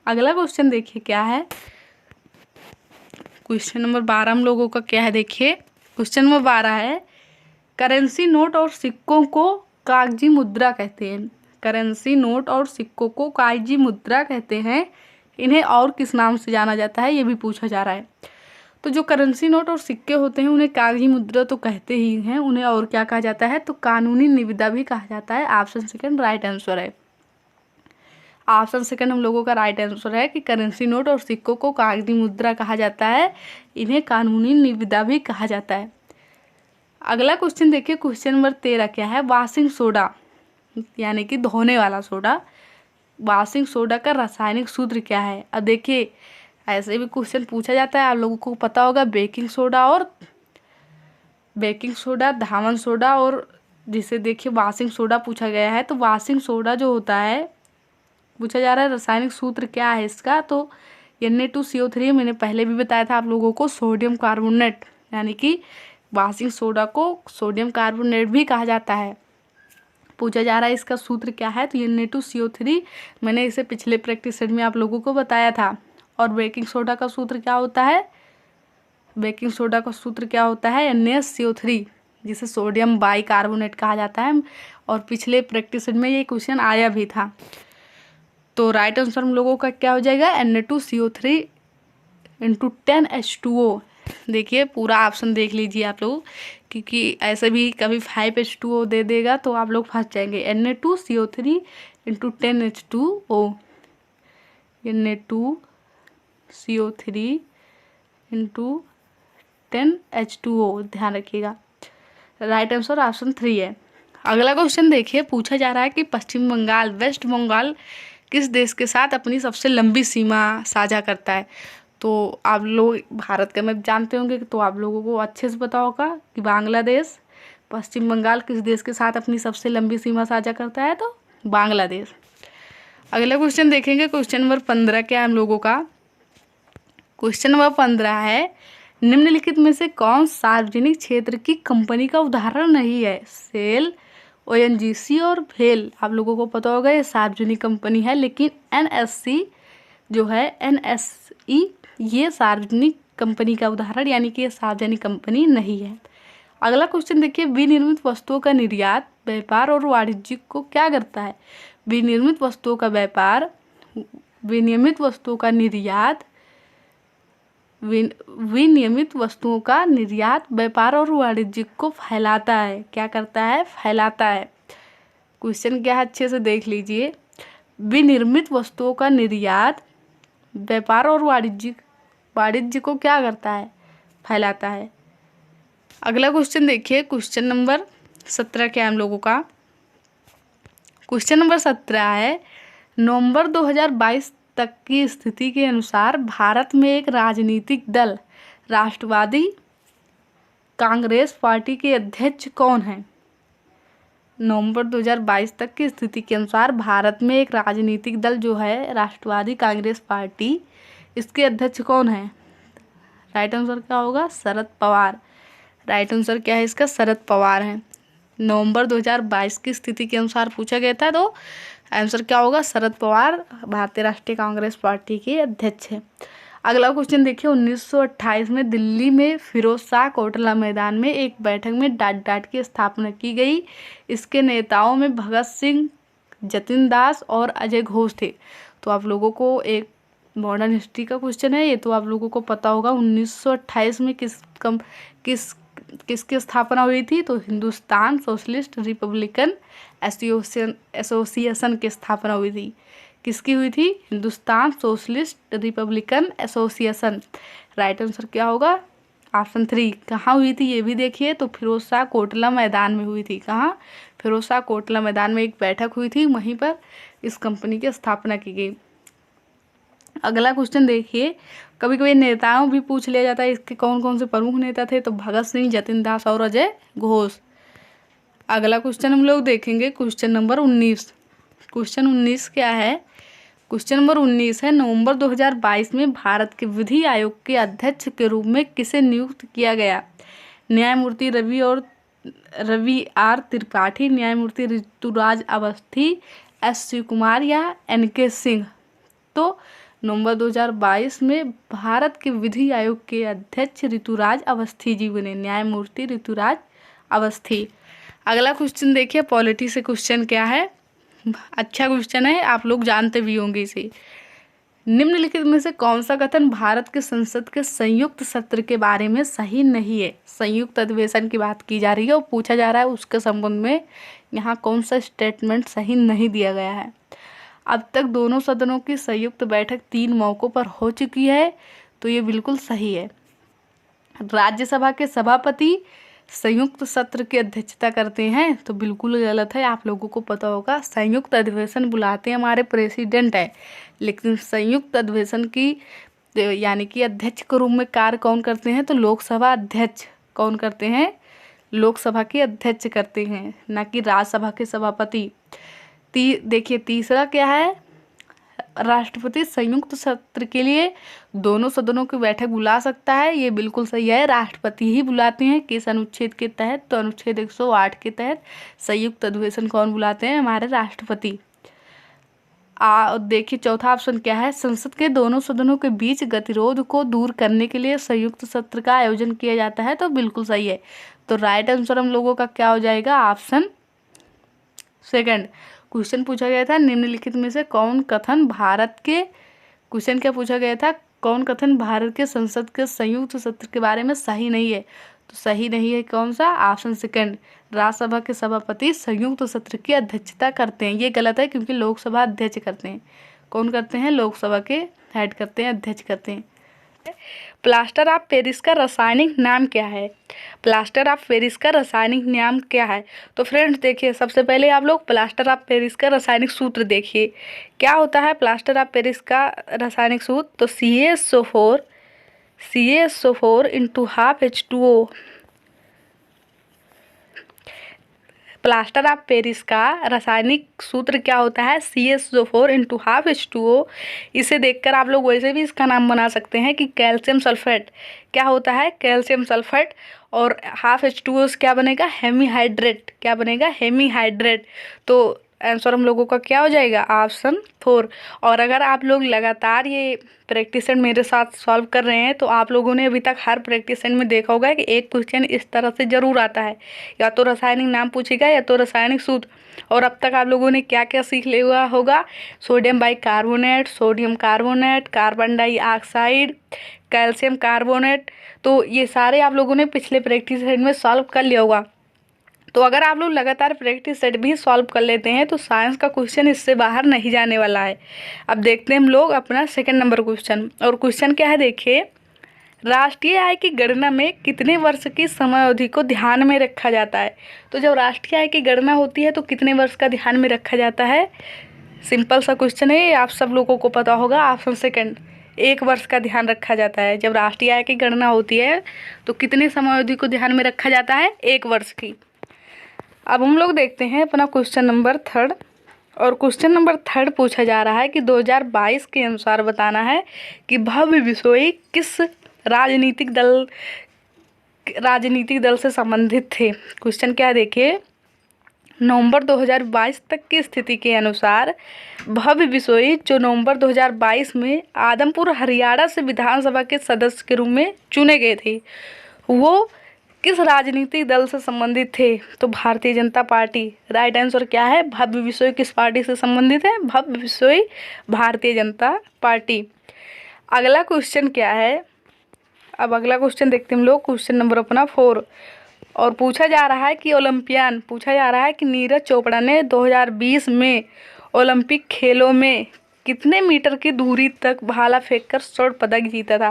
अगला क्वेश्चन देखिए क्या है, क्वेश्चन नंबर 12 हम लोगों का क्या है देखिए, क्वेश्चन नंबर 12 है करेंसी नोट और सिक्कों को कागजी मुद्रा कहते हैं। करेंसी नोट और सिक्कों को कागजी मुद्रा कहते हैं, इन्हें और किस नाम से जाना जाता है? ये भी पूछा जा रहा है। तो जो करेंसी नोट और सिक्के होते हैं उन्हें कागजी मुद्रा तो कहते ही हैं, उन्हें और क्या कहा जाता है? तो कानूनी निविदा भी कहा जाता है। ऑप्शन सेकंड राइट आंसर है। ऑप्शन सेकंड हम लोगों का राइट आंसर है कि करेंसी नोट और सिक्कों को कागजी मुद्रा कहा जाता है, इन्हें कानूनी निविदा भी कहा जाता है। अगला क्वेश्चन देखिए, क्वेश्चन नंबर 13 क्या है, वॉशिंग सोडा यानी कि धोने वाला सोडा, वॉशिंग सोडा का रासायनिक सूत्र क्या है? अब देखिए ऐसे भी क्वेश्चन पूछा जाता है, आप लोगों को पता होगा बेकिंग सोडा, धावन सोडा और जिसे देखिए वॉशिंग सोडा पूछा गया है। तो वॉशिंग सोडा जो होता है पूछा जा रहा है रासायनिक सूत्र क्या है इसका? तो Na2CO3 मैंने पहले भी बताया था आप लोगों को, सोडियम कार्बोनेट, यानी कि वॉशिंग सोडा को सोडियम कार्बोनेट भी कहा जाता है। पूछा जा रहा है इसका सूत्र क्या है? तो Na2CO3 मैंने इसे पिछले प्रैक्टिस सेट में आप लोगों को बताया था। और बेकिंग सोडा का सूत्र क्या होता है? बेकिंग सोडा का सूत्र क्या होता है? NaCO3, जिसे सोडियम बाइकार्बोनेट कहा जाता है। और पिछले प्रैक्टिस सेट में ये क्वेश्चन आया भी था। तो राइट आंसर हम लोगों का क्या हो जाएगा? Na2CO3 × 10H2O। देखिए पूरा ऑप्शन देख लीजिए आप लोग, क्योंकि ऐसे भी कभी 5H2O दे देगा तो आप लोग फंस जाएंगे। Na2CO3 × 10H2O, Na2CO3 × 10H2O, ध्यान रखिएगा। राइट आंसर ऑप्शन 3 है। अगला क्वेश्चन देखिए, पूछा जा रहा है कि पश्चिम बंगाल, वेस्ट बंगाल किस देश के साथ अपनी सबसे लंबी सीमा साझा करता है? तो आप लोग भारत का मैप जानते होंगे, तो आप लोगों को अच्छे से पता होगा कि बांग्लादेश। पश्चिम बंगाल किस देश के साथ अपनी सबसे लंबी सीमा साझा करता है? तो बांग्लादेश। अगला क्वेश्चन देखेंगे, क्वेश्चन नंबर 15 क्या है हम लोगों का? क्वेश्चन नंबर 15 है निम्नलिखित में से कौन सार्वजनिक क्षेत्र की कंपनी का उदाहरण नहीं है? सेल, ONGC और भेल। आप लोगों को पता होगा ये सार्वजनिक कंपनी है, लेकिन NSE जो है, NSE ये सार्वजनिक कंपनी का उदाहरण, यानी कि ये सार्वजनिक कंपनी नहीं है। अगला क्वेश्चन देखिए, विनिर्मित वस्तुओं का निर्यात, व्यापार और वाणिज्य को क्या करता है? विनिर्मित वस्तुओं का व्यापार, विनियमित वस्तुओं का निर्यात, विनियमित वस्तुओं का निर्यात व्यापार और वाणिज्य को फैलाता है। क्या करता है? फैलाता है। क्वेश्चन क्या है अच्छे से देख लीजिए, विनिर्मित वस्तुओं का निर्यात व्यापार और वाणिज्य को क्या करता है? फैलाता है। अगला क्वेश्चन देखिए, क्वेश्चन नंबर 17 क्या है हम लोगों का? क्वेश्चन नंबर 17 है नवंबर 2022 तक की स्थिति के अनुसार भारत में एक राजनीतिक दल राष्ट्रवादी कांग्रेस पार्टी के अध्यक्ष कौन है? नवंबर 2022 तक की स्थिति के अनुसार भारत में एक राजनीतिक दल जो है राष्ट्रवादी कांग्रेस पार्टी, इसके अध्यक्ष कौन है? राइट आंसर क्या होगा? शरद पवार। राइट आंसर क्या है इसका? शरद पवार है। नवंबर 2022 की स्थिति के अनुसार पूछा गया था, तो आंसर क्या होगा? शरद पवार भारतीय राष्ट्रीय कांग्रेस पार्टी के अध्यक्ष है। अगला क्वेश्चन देखिए, 1928 में दिल्ली में फिरोज शाह कोटला मैदान में एक बैठक में डाट की स्थापना की गई। इसके नेताओं में भगत सिंह, जतिन दास और अजय घोष थे। तो आप लोगों को एक मॉडर्न हिस्ट्री का क्वेश्चन है, ये तो आप लोगों को पता होगा। 1928 में किसकी स्थापना हुई थी? तो हिंदुस्तान सोशलिस्ट रिपब्लिकन एसोसिएशन की स्थापना हुई थी। किसकी हुई थी? Hindustan socialist Republican association. Right answer क्या होगा? ऑप्शन 3। कहाँ हुई थी ये भी देखिए, तो फिरोज शाह कोटला मैदान में हुई थी। कहाँ? फिरोज शाह कोटला मैदान में एक बैठक हुई थी, वहीं पर इस कंपनी की स्थापना की गई। अगला क्वेश्चन देखिए, कभी कभी नेताओं भी पूछ लिया जाता है, इसके कौन कौन से प्रमुख नेता थे? तो भगत सिंह, जतिन दास और अजय घोष। अगला क्वेश्चन हम लोग देखेंगे क्वेश्चन नंबर 19। क्वेश्चन 19 क्या है? क्वेश्चन नंबर 19 है, नवंबर 2022 में भारत के विधि आयोग के अध्यक्ष के रूप में किसे नियुक्त किया गया? न्यायमूर्ति रवि आर त्रिपाठी, न्यायमूर्ति ऋतुराज अवस्थी, एस शिवकुमार या एन.के. सिंह। तो नवंबर 2022 में भारत के विधि आयोग के अध्यक्ष ऋतुराज अवस्थी जी बने, न्यायमूर्ति ऋतुराज अवस्थी। अगला क्वेश्चन देखिए, पॉलिटी से क्वेश्चन क्या है? अच्छा क्वेश्चन है, आप लोग जानते भी होंगे इसे। निम्नलिखित में से कौन सा कथन भारत के संसद के संयुक्त सत्र के बारे में सही नहीं है? संयुक्त अधिवेशन की बात की जा रही है और पूछा जा रहा है उसके संबंध में यहाँ कौन सा स्टेटमेंट सही नहीं दिया गया है। अब तक दोनों सदनों की संयुक्त बैठक 3 मौकों पर हो चुकी है, तो ये बिल्कुल सही है। राज्यसभा के सभापति संयुक्त सत्र की अध्यक्षता करते हैं, तो बिल्कुल गलत है। आप लोगों को पता होगा संयुक्त अधिवेशन बुलाते हैं हमारे प्रेसिडेंट है, लेकिन संयुक्त अधिवेशन की यानी कि अध्यक्ष के रूप में कार्य कौन करते हैं? तो लोकसभा अध्यक्ष कौन करते हैं? लोकसभा के अध्यक्ष करते हैं, ना कि राज्यसभा के सभापति। देखिए तीसरा क्या है, राष्ट्रपति संयुक्त सत्र के लिए दोनों सदनों की बैठक बुला सकता है, ये बिल्कुल सही है। राष्ट्रपति ही बुलाते हैं। किस अनुच्छेद के तहत? तो अनुच्छेद 108 के तहत संयुक्त अधिवेशन कौन बुलाते हैं? हमारे राष्ट्रपति। देखिए चौथा ऑप्शन क्या है, संसद के दोनों सदनों के बीच गतिरोध को दूर करने के लिए संयुक्त सत्र का आयोजन किया जाता है, तो बिल्कुल सही है। तो राइट आंसर हम लोगों का क्या हो जाएगा? Option second. क्वेश्चन पूछा गया था निम्नलिखित में से कौन कथन भारत के, क्वेश्चन क्या पूछा गया था, कौन कथन भारत के संसद के संयुक्त सत्र के बारे में सही नहीं है? तो सही नहीं है कौन सा? ऑप्शन सेकंड, राज्यसभा के सभापति संयुक्त सत्र की अध्यक्षता करते हैं। ये गलत है क्योंकि लोकसभा अध्यक्ष करते हैं। कौन करते हैं? लोकसभा के हेड करते हैं, अध्यक्ष करते हैं। प्लास्टर ऑफ पेरिस का रासायनिक नाम क्या है? प्लास्टर ऑफ पेरिस का रासायनिक नाम क्या है? तो फ्रेंड्स देखिए, सबसे पहले आप लोग प्लास्टर ऑफ पेरिस का रासायनिक सूत्र देखिए। क्या होता है प्लास्टर ऑफ पेरिस का रासायनिक सूत्र? तो CaSO4 into half H2O। Plaster of Paris का रासायनिक सूत्र क्या होता है? CaSO4 into half H2O। इसे देखकर आप लोग वैसे भी इसका नाम बना सकते हैं कि कैल्शियम सल्फेट। क्या होता है? Calcium sulphate. और हाफ H2O क्या बनेगा? हेमीहाइड्रेट। क्या बनेगा? हेमीहाइड्रेट। तो आंसर हम लोगों का क्या हो जाएगा? ऑप्शन 4। और अगर आप लोग लगातार ये प्रैक्टिस सेट मेरे साथ सॉल्व कर रहे हैं, तो आप लोगों ने अभी तक हर प्रैक्टिस सेट में देखा होगा कि एक क्वेश्चन इस तरह से जरूर आता है, या तो रासायनिक नाम पूछेगा या तो रासायनिक सूत्र। और अब तक आप लोगों ने क्या क्या सीख लिया होगा? Sodium bicarbonate, sodium carbonate, carbon dioxide, calcium carbonate. तो ये सारे आप लोगों ने पिछले प्रैक्टिस सेट में सॉल्व कर लिया होगा। तो अगर आप लोग लगातार प्रैक्टिस सेट भी सॉल्व कर लेते हैं तो साइंस का क्वेश्चन इससे बाहर नहीं जाने वाला है। अब देखते हैं हम लोग अपना सेकंड नंबर क्वेश्चन। और क्वेश्चन क्या है देखिए, राष्ट्रीय आय की गणना में कितने वर्ष की समय अवधि को ध्यान में रखा जाता है? तो जब राष्ट्रीय आय की गणना होती है तो कितने वर्ष का ध्यान में रखा जाता है? सिंपल सा क्वेश्चन है, आप सब लोगों को पता होगा। ऑप्शन सेकंड, 1 वर्ष का ध्यान रखा जाता है। जब राष्ट्रीय आय की गणना होती है तो कितने समय अवधि को ध्यान में रखा जाता है? 1 वर्ष की। अब हम लोग देखते हैं अपना क्वेश्चन नंबर 3। और क्वेश्चन नंबर 3 पूछा जा रहा है कि 2022 के अनुसार बताना है कि भव्य बिश्नोई किस राजनीतिक दल से संबंधित थे। क्वेश्चन क्या है देखिए, नवंबर 2022 तक की स्थिति के अनुसार भव्य बिश्नोई जो नवंबर 2022 में आदमपुर हरियाणा से विधानसभा के सदस्य के रूप में चुने गए थे, वो किस राजनीतिक दल से संबंधित थे। तो Bharatiya Janata party. Right answer क्या है, भव्य बिश्नोई किस पार्टी से संबंधित है, भव्य बिश्नोई भारतीय जनता पार्टी। अगला क्वेश्चन क्या है, अब अगला क्वेश्चन देखते हैं हम लोग, क्वेश्चन नंबर अपना 4। और पूछा जा रहा है कि नीरज चोपड़ा ने 2020 में ओलंपिक खेलों में कितने मीटर की दूरी तक भाला फेंककर स्वर्ण पदक जीता था।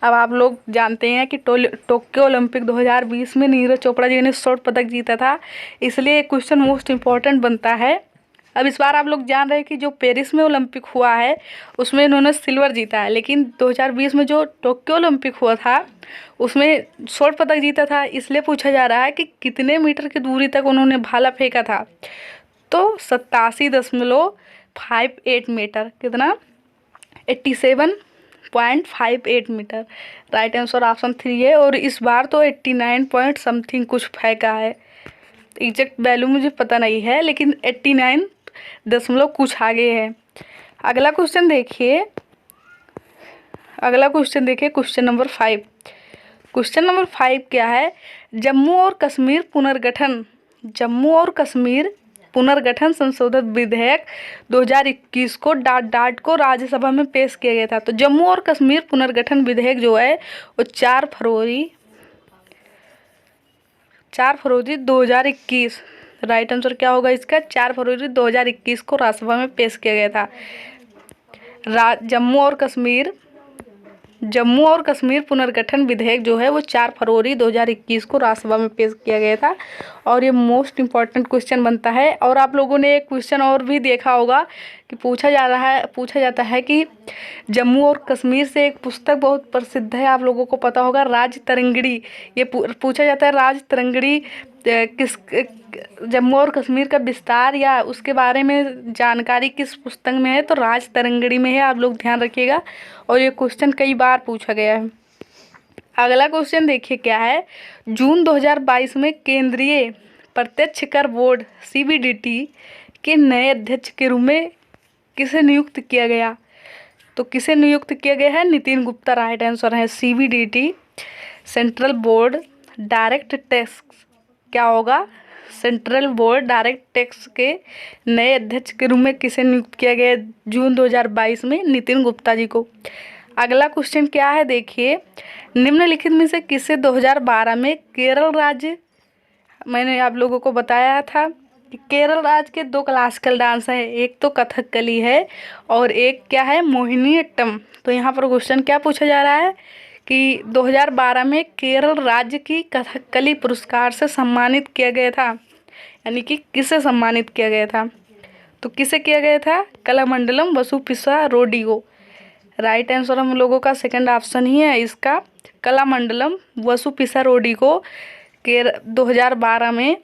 अब आप लोग जानते हैं कि टोक्यो ओलंपिक 2020 में नीरज चोपड़ा जी ने स्वर्ण पदक जीता था, इसलिए क्वेश्चन मोस्ट इम्पॉर्टेंट बनता है। अब इस बार आप लोग जान रहे हैं कि जो पेरिस में ओलंपिक हुआ है उसमें इन्होंने सिल्वर जीता है, लेकिन 2020 में जो टोक्यो ओलंपिक हुआ था उसमें स्वर्ण पदक जीता था, इसलिए पूछा जा रहा है कि कितने मीटर की दूरी तक उन्होंने भाला फेंका था। तो 87.58 मीटर, कितना, 87.58 मीटर। राइट आंसर ऑप्शन 3 है। और इस बार तो 89 पॉइंट समथिंग कुछ फेंका है, एग्जैक्ट वैल्यू मुझे पता नहीं है, लेकिन 89 दशमलव कुछ आगे है। अगला क्वेश्चन देखिए, क्वेश्चन नंबर 5। क्वेश्चन नंबर 5 क्या है, जम्मू और कश्मीर पुनर्गठन संशोधित विधेयक 2021 को डाट को राज्यसभा में पेश किया गया था। तो जम्मू और कश्मीर पुनर्गठन विधेयक जो है वो 4 फरवरी 2021, राइट आंसर क्या होगा इसका, 4 फरवरी 2021 को राज्यसभा में पेश किया गया था। जम्मू और कश्मीर पुनर्गठन विधेयक जो है वो 4 फरवरी 2021 को राज्यसभा में पेश किया गया था। और ये मोस्ट इम्पॉर्टेंट क्वेश्चन बनता है। और आप लोगों ने एक क्वेश्चन और भी देखा होगा कि पूछा जाता है कि जम्मू और कश्मीर से एक पुस्तक बहुत प्रसिद्ध है, आप लोगों को पता होगा, राज तरंगिणी। ये पूछा जाता है राज तरंगिणी किस जम्मू और कश्मीर का विस्तार या उसके बारे में जानकारी किस पुस्तक में है, तो राज तरंगिणी में है, आप लोग ध्यान रखिएगा। और ये क्वेश्चन कई बार पूछा गया है। अगला क्वेश्चन देखिए क्या है, जून 2022 में केंद्रीय प्रत्यक्ष कर बोर्ड CBDT के नए अध्यक्ष के रूप में किसे नियुक्त किया गया। तो किसे नियुक्त किया गया है, नितिन गुप्ता राइट आंसर है। CBDT central board direct tax क्या होगा, सेंट्रल बोर्ड डायरेक्ट टैक्स के नए अध्यक्ष के रूप में किसे नियुक्त किया गया जून 2022 में, नितिन गुप्ता जी को। अगला क्वेश्चन क्या है देखिए, निम्नलिखित में से किसे 2012 में केरल राज्य, मैंने आप लोगों को बताया था कि केरल राज्य के 2 क्लासिकल डांस है, एक तो कथकली है और एक क्या है, मोहिनीअट्टम। तो यहाँ पर क्वेश्चन क्या पूछा जा रहा है कि 2012 में केरल राज्य की कथकली पुरस्कार से सम्मानित किया गया था, यानी कि किसे सम्मानित किया गया था। तो किसे किया गया था, कलामंडलम वसुपिसा रोडिगो। राइट आंसर हम लोगों का सेकंड ऑप्शन ही है इसका, कलामंडलम वसुपिसा रोडिगो 2012 में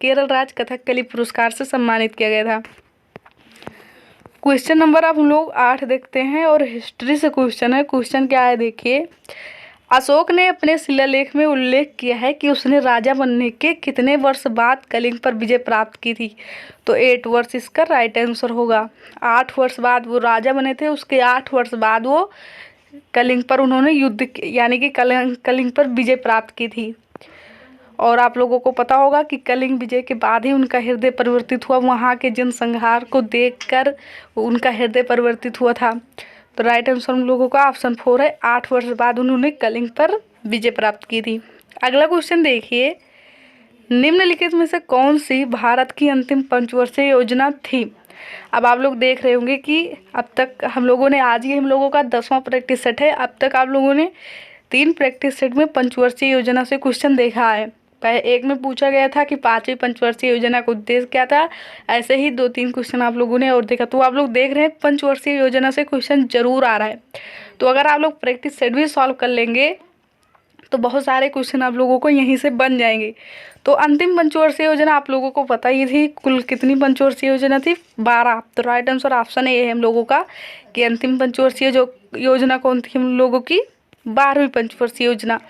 केरल राज्य कथकली पुरस्कार से सम्मानित किया गया था। क्वेश्चन नंबर अब हम लोग 8 देखते हैं और हिस्ट्री से क्वेश्चन है। क्वेश्चन क्या है देखिए, अशोक ने अपने शिलालेख में उल्लेख किया है कि उसने राजा बनने के कितने वर्ष बाद कलिंग पर विजय प्राप्त की थी। तो 8 वर्ष इसका राइट आंसर होगा। 8 वर्ष बाद वो राजा बने थे, उसके 8 वर्ष बाद वो कलिंग पर उन्होंने युद्ध यानी कि कलिंग पर विजय प्राप्त की थी। और आप लोगों को पता होगा कि कलिंग विजय के बाद ही उनका हृदय परिवर्तित हुआ, वहाँ के जनसंहार को देखकर उनका हृदय परिवर्तित हुआ था। तो राइट आंसर हम लोगों का ऑप्शन 4 है, 8 वर्ष बाद उन्होंने कलिंग पर विजय प्राप्त की थी। अगला क्वेश्चन देखिए, निम्नलिखित में से कौन सी भारत की अंतिम पंचवर्षीय योजना थी। अब आप लोग देख रहे होंगे कि अब तक हम लोगों ने, आज ही हम लोगों का 10वां प्रैक्टिस सेट है, अब तक आप लोगों ने 3 प्रैक्टिस सेट में पंचवर्षीय योजना से क्वेश्चन देखा है। पहले एक में पूछा गया था कि 5वीं पंचवर्षीय योजना का उद्देश्य क्या था, ऐसे ही 2-3 क्वेश्चन आप लोगों ने और देखा। तो आप लोग देख रहे हैं पंचवर्षीय योजना से क्वेश्चन जरूर आ रहा है। तो अगर आप लोग प्रैक्टिस सेट भी सॉल्व कर लेंगे तो बहुत सारे क्वेश्चन आप लोगों को यहीं से बन जाएंगे। तो अंतिम पंचवर्षीय योजना आप लोगों को पता ही थी, कुल कितनी पंचवर्षीय योजना थी? 12। तो राइट आंसर ऑप्शन ए है हम लोगों का कि अंतिम पंचवर्षीय जो योजना कौन थी हम लोगों की? 12वीं पंचवर्षीय योजना।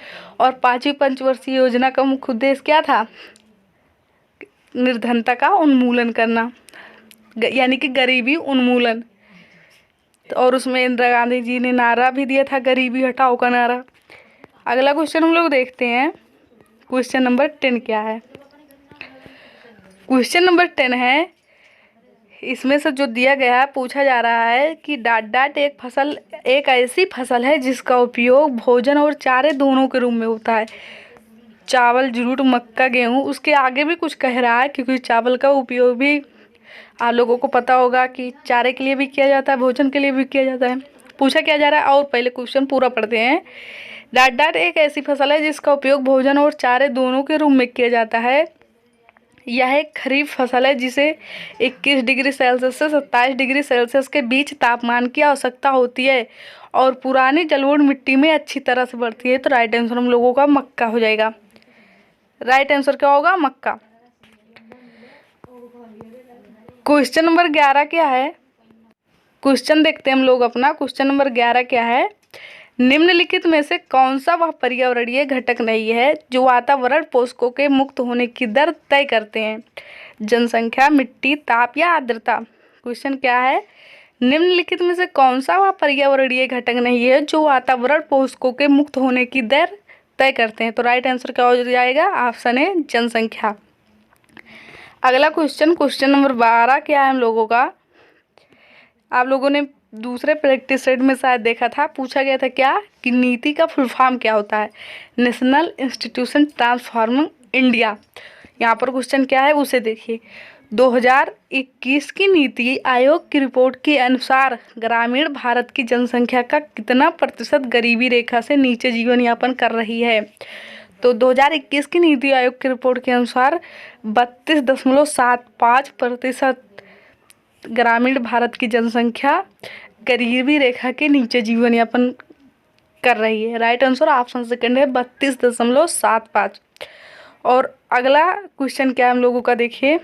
और 5वीं पंचवर्षीय योजना का मुख्य उद्देश्य क्या था? निर्धनता का उन्मूलन करना, यानी कि गरीबी उन्मूलन। और उसमें इंदिरा गांधी जी ने नारा भी दिया था, गरीबी हटाओ का नारा। अगला क्वेश्चन हम लोग देखते हैं, क्वेश्चन नंबर 10 क्या है। क्वेश्चन नंबर 10 है, इसमें से जो दिया गया है, पूछा जा रहा है कि डाट एक ऐसी फसल है जिसका उपयोग भोजन और चारे दोनों के रूप में होता है। चावल, जूट, मक्का, गेहूँ, उसके आगे भी कुछ कह रहा है, क्योंकि चावल का उपयोग भी आप लोगों को पता होगा कि चारे के लिए भी किया जाता है, भोजन के लिए भी किया जाता है। पूछा क्या जा रहा है, और पहले क्वेश्चन पूरा पढ़ते हैं। डाट एक ऐसी फसल है जिसका उपयोग भोजन और चारे दोनों के रूप में किया जाता है। यह एक खरीफ फसल है जिसे 21 डिग्री सेल्सियस से 27 डिग्री सेल्सियस के बीच तापमान की आवश्यकता होती है और पुरानी जलोढ़ मिट्टी में अच्छी तरह से बढ़ती है। तो राइट आंसर हम लोगों का मक्का हो जाएगा। राइट आंसर क्या होगा? मक्का। क्वेश्चन नंबर 11 क्या है? क्वेश्चन देखते हैं हम लोग अपना। क्वेश्चन नंबर 11 क्या है? निम्नलिखित में से कौन सा वह पर्यावरणीय घटक नहीं है जो वातावरण पोषकों के मुक्त होने की दर तय करते हैं? जनसंख्या, मिट्टी, ताप या आर्द्रता। क्वेश्चन क्या है? निम्नलिखित में से कौन सा वह पर्यावरणीय घटक नहीं है जो वातावरण पोषकों के मुक्त होने की दर तय करते हैं? तो राइट आंसर क्या हो जाएगा? ऑप्शन है जनसंख्या। अगला क्वेश्चन, क्वेश्चन नंबर 12 क्या है हम लोगों का? आप लोगों ने दूसरे प्रैक्टिस सेट में शायद देखा था, पूछा गया था क्या कि नीति का फुल फॉर्म क्या होता है? National institution transforming India. यहाँ पर क्वेश्चन क्या है उसे देखिए। 2021 की नीति आयोग की रिपोर्ट के अनुसार ग्रामीण भारत की जनसंख्या का कितना प्रतिशत गरीबी रेखा से नीचे जीवन यापन कर रही है? तो 2021 की नीति आयोग की रिपोर्ट के अनुसार 32.75% ग्रामीण भारत की जनसंख्या गरीबी रेखा के नीचे जीवन यापन कर रही है। राइट आंसर ऑप्शन सेकंड है 32.75। और अगला क्वेश्चन क्या है हम लोगों का देखिए।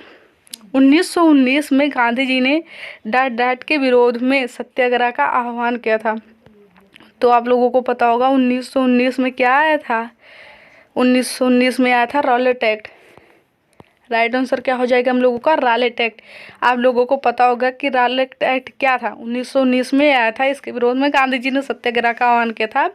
1919 में गांधी जी ने डाट के विरोध में सत्याग्रह का आह्वान किया था। तो आप लोगों को पता होगा 1919 में क्या आया था? 1919 में आया था रॉलेट एक्ट। राइट आंसर क्या हो जाएगा हम लोगों का? Rowlatt act. आप लोगों को पता होगा कि रॉलेट एक्ट क्या था? 1919 में आया था, इसके विरोध में गांधी जी ने सत्याग्रह का आह्वान किया था।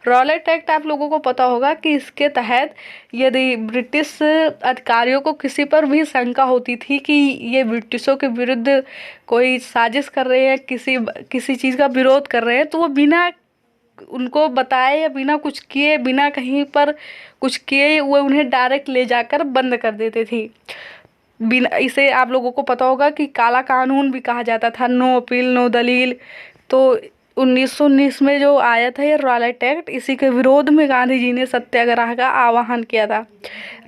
रॉलेट एक्ट आप लोगों को पता होगा कि इसके तहत यदि ब्रिटिश अधिकारियों को किसी पर भी शंका होती थी कि ये ब्रिटिशों के विरुद्ध कोई साजिश कर रहे हैं, किसी चीज़ का विरोध कर रहे हैं, तो वो बिना उनको बताए या बिना कुछ किए, बिना कहीं पर कुछ किए, वो उन्हें डायरेक्ट ले जाकर बंद कर देते थे। बिना इसे आप लोगों को पता होगा कि काला कानून भी कहा जाता था, नो अपील नो दलील। तो 1919 में जो आया था ये रॉलेट एक्ट, इसी के विरोध में गांधी जी ने सत्याग्रह का आह्वान किया था।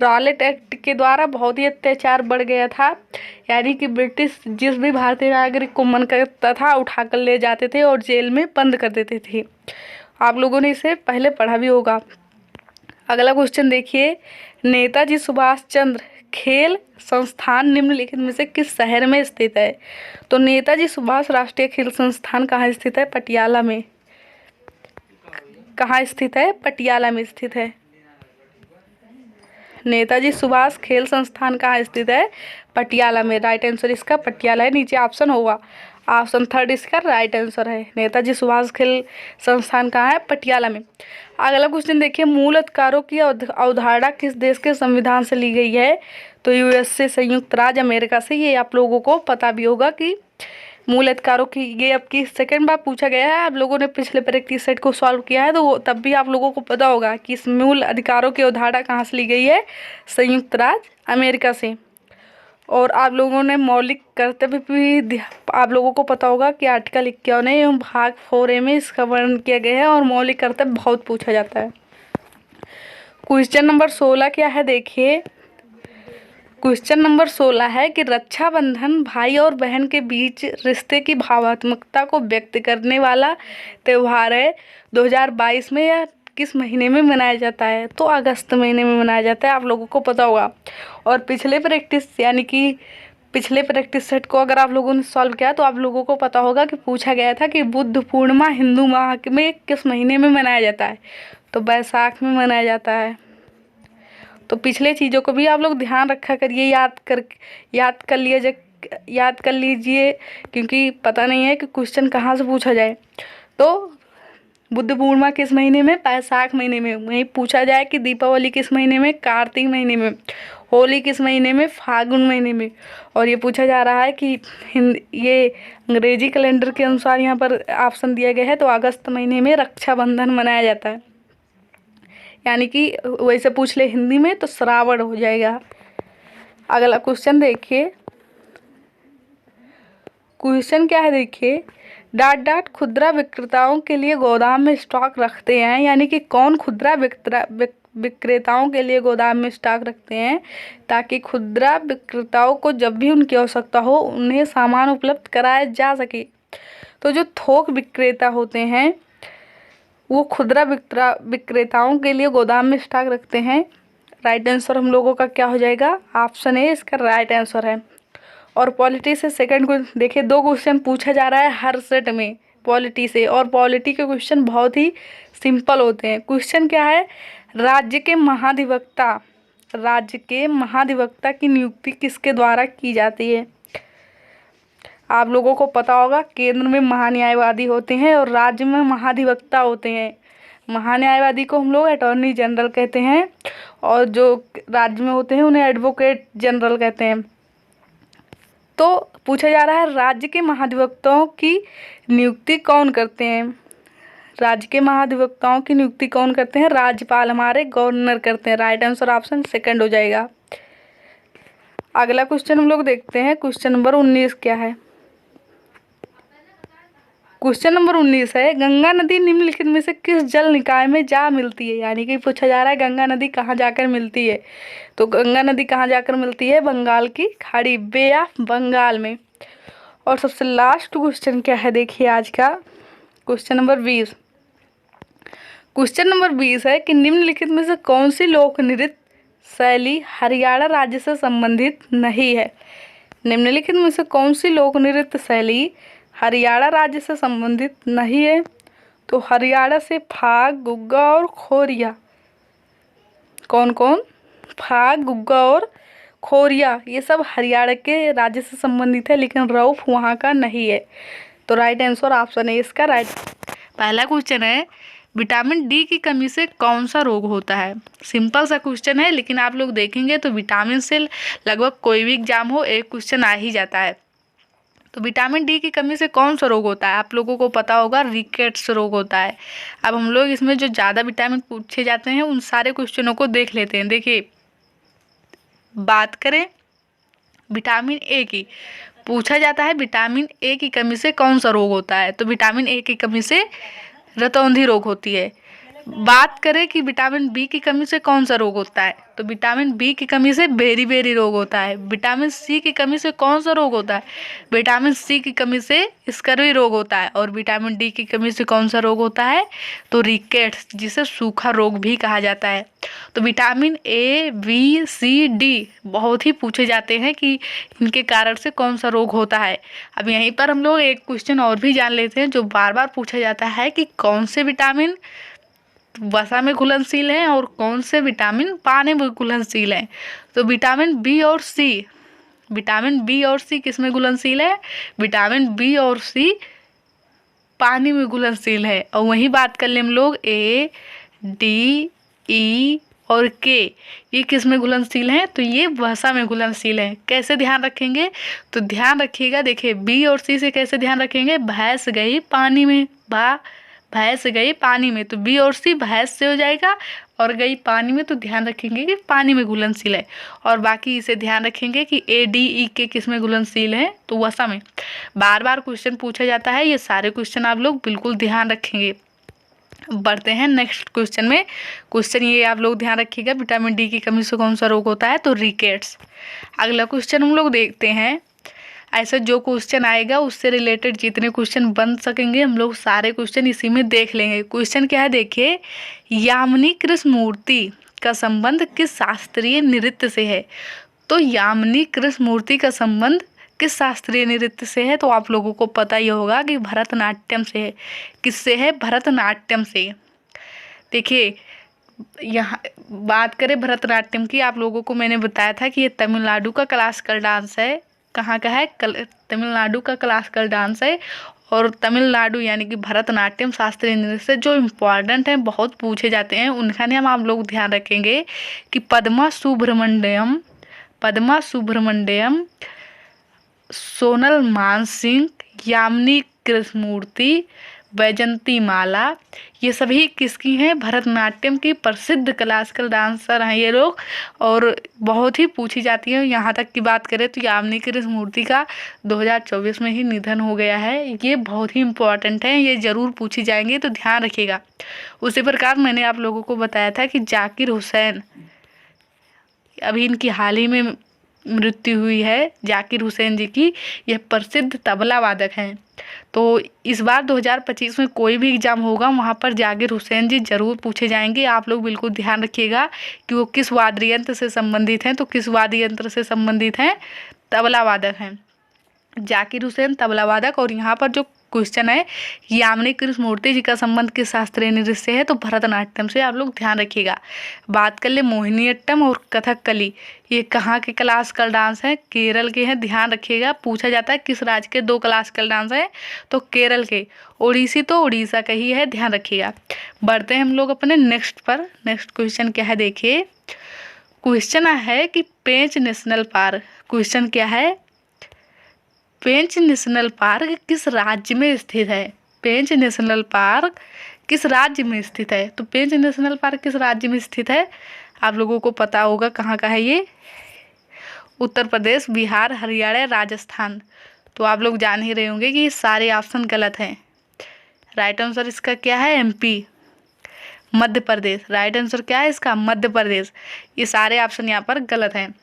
रॉलेट एक्ट के द्वारा बहुत ही अत्याचार बढ़ गया था, यानी कि ब्रिटिश जिस भी भारतीय नागरिक को मन करता था उठाकर ले जाते थे और जेल में बंद कर देते थे। आप लोगों ने इसे पहले पढ़ा भी होगा। अगला क्वेश्चन देखिए। नेताजी सुभाष चंद्र खेल संस्थान निम्नलिखित में से किस शहर में स्थित है? तो नेताजी सुभाष राष्ट्रीय खेल संस्थान कहाँ स्थित है? पटियाला में। कहाँ स्थित है? पटियाला में स्थित है। नेताजी सुभाष खेल संस्थान कहाँ स्थित है? पटियाला में। राइट आंसर इसका पटियाला है। नीचे ऑप्शन होगा, ऑप्शन थर्ड इसका राइट आंसर है। नेताजी सुभाष खेल संस्थान कहाँ है? पटियाला में। अगला क्वेश्चन देखिए। मूल अधिकारों की अवधारणा किस देश के संविधान से ली गई है? तो यूएस से, संयुक्त राज्य अमेरिका से। ये आप लोगों को पता भी होगा कि मूल अधिकारों की ये अब की सेकंड बार पूछा गया है। आप लोगों ने पिछले प्रैक्टिस सेट को सॉल्व किया है तो तब भी आप लोगों को पता होगा कि इस मूल अधिकारों की अवधारणा कहाँ से ली गई है? संयुक्त राज्य अमेरिका से। और आप लोगों ने मौलिक कर्तव्य भी आप लोगों को पता होगा कि आर्टिकल 51 एवं भाग 4A में इसका वर्णन किया गया है और मौलिक कर्तव्य बहुत पूछा जाता है। क्वेश्चन नंबर 16 क्या है देखिए। क्वेश्चन नंबर 16 है कि रक्षाबंधन भाई और बहन के बीच रिश्ते की भावात्मकता को व्यक्त करने वाला त्यौहार है। 2022 में यह किस महीने में मनाया जाता है? तो अगस्त महीने में मनाया जाता है, आप लोगों को पता होगा। और पिछले प्रैक्टिस यानी कि पिछले प्रैक्टिस सेट को अगर आप लोगों ने सॉल्व किया तो आप लोगों को पता होगा कि पूछा गया था कि बुद्ध पूर्णिमा हिंदू माह में किस महीने में मनाया जाता है? तो बैसाख में मनाया जाता है। तो पिछले चीज़ों को भी आप लोग ध्यान रखा करिए, याद कर लीजिए, क्योंकि पता नहीं है कि क्वेश्चन कहाँ से पूछा जाए। तो बुद्ध पूर्णिमा किस महीने में? बैसाख महीने में। वहीं पूछा जाए कि दीपावली किस महीने में? कार्तिक महीने में। होली किस महीने में? फागुन महीने में। और ये पूछा जा रहा है कि ये अंग्रेजी कैलेंडर के अनुसार यहाँ पर ऑप्शन दिया गया है, तो अगस्त महीने में रक्षाबंधन मनाया जाता है। यानी कि वैसे पूछ ले हिंदी में तो श्रावण हो जाएगा। अगला क्वेश्चन देखिए, क्वेश्चन क्या है देखिए, डाट खुदरा विक्रेताओं के लिए गोदाम में स्टॉक रखते हैं, यानी कि कौन खुदरा विक्रेताओं के लिए गोदाम में स्टॉक रखते हैं ताकि खुदरा विक्रेताओं को जब भी उनकी आवश्यकता हो उन्हें सामान उपलब्ध कराया जा सके। तो जो थोक विक्रेता होते हैं वो खुदरा विक्रेताओं के लिए गोदाम में स्टॉक रखते हैं। राइट आंसर हम लोगों का क्या हो जाएगा? ऑप्शन ए इसका राइट आंसर है। और पॉलिटी से सेकंड को देखिए, 2 क्वेश्चन पूछा जा रहा है हर सेट में पॉलिटी से, और पॉलिटी के क्वेश्चन बहुत ही सिंपल होते हैं। क्वेश्चन क्या है? राज्य के महाधिवक्ता की नियुक्ति किसके द्वारा की जाती है? आप लोगों को पता होगा केंद्र में महान्यायवादी होते हैं और राज्य में महाधिवक्ता होते हैं। महान्यायवादी को हम लोग अटॉर्नी जनरल कहते हैं और जो राज्य में होते हैं उन्हें एडवोकेट जनरल कहते हैं। तो पूछा जा रहा है राज्य के महाधिवक्ताओं की नियुक्ति कौन करते हैं? राज्य के महाधिवक्ताओं की नियुक्ति कौन करते हैं? राज्यपाल, हमारे गवर्नर करते हैं। राइट आंसर ऑप्शन सेकंड हो जाएगा। अगला क्वेश्चन हम लोग देखते हैं, क्वेश्चन नंबर 19 क्या है? क्वेश्चन नंबर 19 है, गंगा नदी निम्नलिखित में से किस जल निकाय में जा मिलती है? यानी कि पूछा जा रहा है गंगा नदी कहाँ जाकर मिलती है? तो गंगा नदी कहाँ जाकर मिलती है? बंगाल की खाड़ी, बे ऑफ बंगाल में। और सबसे लास्ट क्वेश्चन क्या है देखिए आज का, क्वेश्चन नंबर 20। क्वेश्चन नंबर 20 है कि निम्नलिखित में से कौन सी लोक नृत्य शैली हरियाणा राज्य से संबंधित नहीं है? निम्नलिखित में से कौन सी लोक नृत्य शैली हरियाणा राज्य से संबंधित नहीं है? तो हरियाणा से फाग, गुग्गा और खोरिया। कौन कौन? फाग, गुग्गा और खोरिया, ये सब हरियाणा के राज्य से संबंधित है, लेकिन रऊफ वहाँ का नहीं है। तो राइट आंसर ऑप्शन है इसका राइट। पहला क्वेश्चन है, विटामिन डी की कमी से कौन सा रोग होता है? सिंपल सा क्वेश्चन है, लेकिन आप लोग देखेंगे तो विटामिन से लगभग कोई भी एग्जाम हो एक क्वेश्चन आ ही जाता है। तो विटामिन डी की कमी से कौन सा रोग होता है? आप लोगों को पता होगा रिकेट्स रोग होता है। अब हम लोग इसमें जो ज़्यादा विटामिन पूछे जाते हैं उन सारे क्वेश्चनों को देख लेते हैं। देखिए, बात करें विटामिन ए की, पूछा जाता है विटामिन ए की कमी से कौन सा रोग होता है? तो विटामिन ए की कमी से रतौंधी रोग होती है। बात करें कि विटामिन बी की कमी से कौन सा रोग होता है? तो विटामिन बी की कमी से बेरी रोग होता है। विटामिन सी की कमी से कौन सा रोग होता है? विटामिन सी की कमी से स्कर्वी रोग होता है। और विटामिन डी की कमी से कौन सा रोग होता है? तो रिकेट्स, जिसे सूखा रोग भी कहा जाता है। तो vitamin A, B, C, D बहुत ही पूछे जाते हैं कि इनके कारण से कौन सा रोग होता है। अब यहीं पर हम लोग एक क्वेश्चन और भी जान लेते हैं जो बार बार पूछा जाता है कि कौन से विटामिन वसा में घुलनशील हैं और कौन से विटामिन पानी में घुलनशील हैं। तो विटामिन बी और सी किस में घुलनशील है? विटामिन बी और सी पानी में घुलनशील है। और वहीं बात कर ले हम लोग ए, डी, ई और के, ये किस में घुलनशील हैं? तो ये वसा में घुलनशील हैं। कैसे ध्यान रखेंगे? तो ध्यान रखिएगा, देखिए बी और सी से कैसे ध्यान रखेंगे? भैंस गई पानी में, भैंस गई पानी में, तो बी और सी भैंस से हो जाएगा, और गई पानी में तो ध्यान रखेंगे कि पानी में घुलनशील है। और बाकी इसे ध्यान रखेंगे कि ए, डी, ई के किस में घुलनशील है? तो वसा में। बार बार क्वेश्चन पूछा जाता है, ये सारे क्वेश्चन आप लोग बिल्कुल ध्यान रखेंगे। बढ़ते हैं नेक्स्ट क्वेश्चन में। क्वेश्चन ये आप लोग ध्यान रखिएगा, विटामिन डी की कमी से कौन सा रोग होता है? तो रिकेट्स। अगला क्वेश्चन हम लोग देखते हैं, ऐसे जो क्वेश्चन आएगा उससे रिलेटेड जितने क्वेश्चन बन सकेंगे हम लोग सारे क्वेश्चन इसी में देख लेंगे। क्वेश्चन क्या है देखिए, यामिनी कृष्णमूर्ति का संबंध किस शास्त्रीय नृत्य से है। तो यामिनी कृष्णमूर्ति का संबंध किस शास्त्रीय नृत्य से है, तो आप लोगों को पता ही होगा कि भरतनाट्यम से है। किससे है? भरतनाट्यम से। देखिए यहाँ बात करें भरतनाट्यम की, आप लोगों को मैंने बताया था कि ये तमिलनाडु का क्लासिकल डांस है। कहाँ का है? तमिलनाडु का क्लासिकल डांस है। और तमिलनाडु यानी कि भरतनाट्यम शास्त्रीय नृत्य जो इम्पॉर्टेंट हैं, बहुत पूछे जाते हैं, उनका नाम आप लोग ध्यान रखेंगे कि पद्मा सुब्रमण्यम, सोनल मानसिंह, यामिनी कृष्णमूर्ति, वैजंती माला, ये सभी किसकी हैं? भरतनाट्यम की प्रसिद्ध क्लासिकल डांसर हैं ये लोग, और बहुत ही पूछी जाती है। यहाँ तक की बात करें तो यामिनी कृष्णमूर्ति का 2024 में ही निधन हो गया है। ये बहुत ही इम्पोर्टेंट है, ये ज़रूर पूछी जाएंगी, तो ध्यान रखिएगा। उसी प्रकार मैंने आप लोगों को बताया था कि जाकिर हुसैन, अभी इनकी हाल ही में मृत्यु हुई है जाकिर हुसैन जी की, यह प्रसिद्ध तबला वादक हैं। तो इस बार 2025 में कोई भी एग्जाम होगा वहाँ पर जाकिर हुसैन जी जरूर पूछे जाएंगे। आप लोग बिल्कुल ध्यान रखिएगा कि वो किस वाद्य यंत्र से संबंधित हैं। तो किस वाद्य यंत्र से संबंधित हैं? तबला वादक हैं जाकिर हुसैन, तबला वादक। और यहाँ पर जो क्वेश्चन है यामिनी कृष्णमूर्ति जी का संबंध किस शास्त्रीय नृत्य से है, तो भरतनाट्यम से। आप लोग ध्यान रखिएगा। बात कर ले मोहिनीअट्टम और कथकली, ये कहाँ के क्लासिकल डांस हैं? केरल के हैं। ध्यान रखिएगा, पूछा जाता है किस राज्य के दो क्लासिकल डांस हैं, तो केरल के। ओडिसी तो उड़ीसा का ही है, ध्यान रखिएगा। बढ़ते हैं हम लोग अपने नेक्स्ट पर। नेक्स्ट क्वेश्चन क्या है देखिए, क्वेश्चन है कि पेंच नेशनल पार्क, क्वेश्चन क्या है, पेंच नेशनल पार्क किस राज्य में स्थित है? पेंच नेशनल पार्क किस राज्य में स्थित है? तो पेंच नेशनल पार्क किस राज्य में स्थित है? आप लोगों को पता होगा कहाँ का है ये, उत्तर प्रदेश, बिहार, हरियाणा, राजस्थान। तो आप लोग जान ही रहे होंगे कि ये सारे ऑप्शन गलत हैं। राइट आंसर इसका क्या है? MP, Madhya Pradesh. Right answer क्या है इसका? मध्य प्रदेश। ये सारे ऑप्शन यहाँ पर गलत हैं।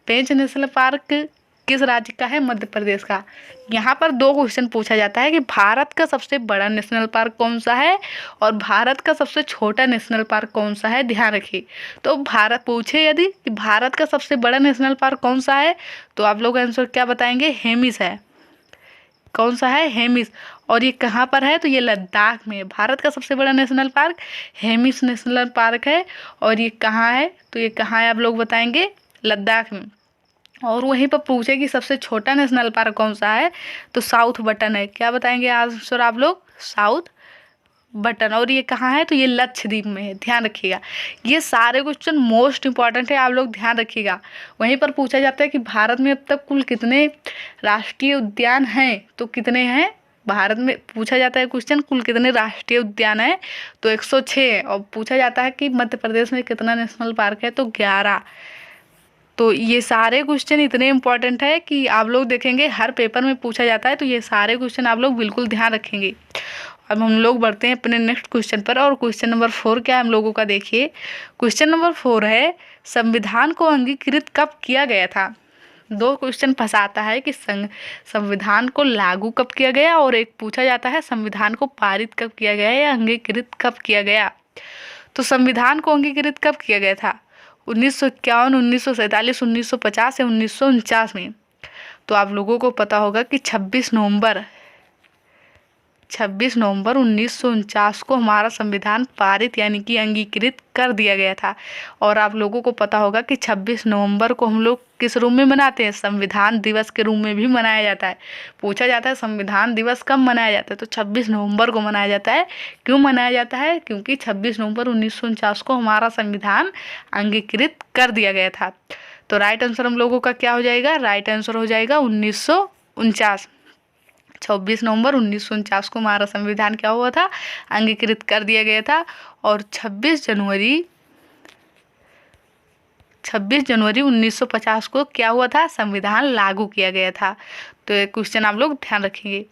पेंच नेशनल पार्क किस राज्य का है? मध्य प्रदेश का। यहाँ पर दो क्वेश्चन पूछा जाता है कि भारत का सबसे बड़ा नेशनल पार्क कौन सा है और भारत का सबसे छोटा नेशनल पार्क कौन सा है, ध्यान रखिए। तो भारत पूछे यदि कि भारत का सबसे बड़ा नेशनल पार्क कौन सा है, तो आप लोग आंसर क्या बताएंगे? हेमिस है। कौन सा है? हेमिस। और ये कहाँ पर है? तो ये लद्दाख में। भारत का सबसे बड़ा national park Hemis national park है। और ये कहाँ है? तो ये कहाँ है आप लोग बताएंगे? लद्दाख में। और वहीं पर पूछे कि सबसे छोटा नेशनल पार्क कौन सा है, तो साउथ बटन है। क्या बताएंगे आंसर आप लोग? South button. और ये कहाँ है? तो ये लक्षद्वीप में है, ध्यान रखिएगा। ये सारे क्वेश्चन मोस्ट इंपॉर्टेंट है, आप लोग ध्यान रखिएगा। वहीं पर पूछा जाता है कि भारत में अब तक कुल कितने राष्ट्रीय उद्यान हैं, तो कितने हैं भारत में? पूछा जाता है क्वेश्चन कुल कितने राष्ट्रीय उद्यान है, तो 106 है। और पूछा जाता है कि मध्य प्रदेश में कितना नेशनल पार्क है, तो 11। तो ये सारे क्वेश्चन इतने इंपॉर्टेंट है कि आप लोग देखेंगे हर पेपर में पूछा जाता है। तो ये सारे क्वेश्चन आप लोग बिल्कुल ध्यान रखेंगे। अब हम लोग बढ़ते हैं अपने नेक्स्ट क्वेश्चन पर। और क्वेश्चन नंबर 4 क्या है हम लोगों का देखिए। क्वेश्चन नंबर 4 है संविधान को अंगीकृत कब किया गया था। दो क्वेश्चन फंसाता है कि संविधान को लागू कब किया गया, और एक पूछा जाता है संविधान को पारित कब किया गया या अंगीकृत कब किया गया। तो संविधान को अंगीकृत कब किया गया था? 1951, 1947, 1950 या 1949 में। तो आप लोगों को पता होगा कि 26 नवंबर 1949 को हमारा संविधान पारित यानी कि अंगीकृत कर दिया गया था। और आप लोगों को पता होगा कि 26 नवंबर को हम लोग किस रूप में मनाते हैं? संविधान दिवस के रूप में भी मनाया जाता है। पूछा जाता है संविधान दिवस कब मनाया जाता है, तो 26 नवंबर को मनाया जाता है। क्यों मनाया जाता है? क्योंकि 26 नवंबर 1949 को हमारा संविधान अंगीकृत कर दिया गया था। तो राइट आंसर हम लोगों का क्या हो जाएगा? राइट आंसर हो जाएगा 1949। 26 नवंबर 1949 को हमारा संविधान क्या हुआ था? अंगीकृत कर दिया गया था। और 26 जनवरी 1950 को क्या हुआ था? संविधान लागू किया गया था। तो ये क्वेश्चन आप लोग ध्यान रखेंगे।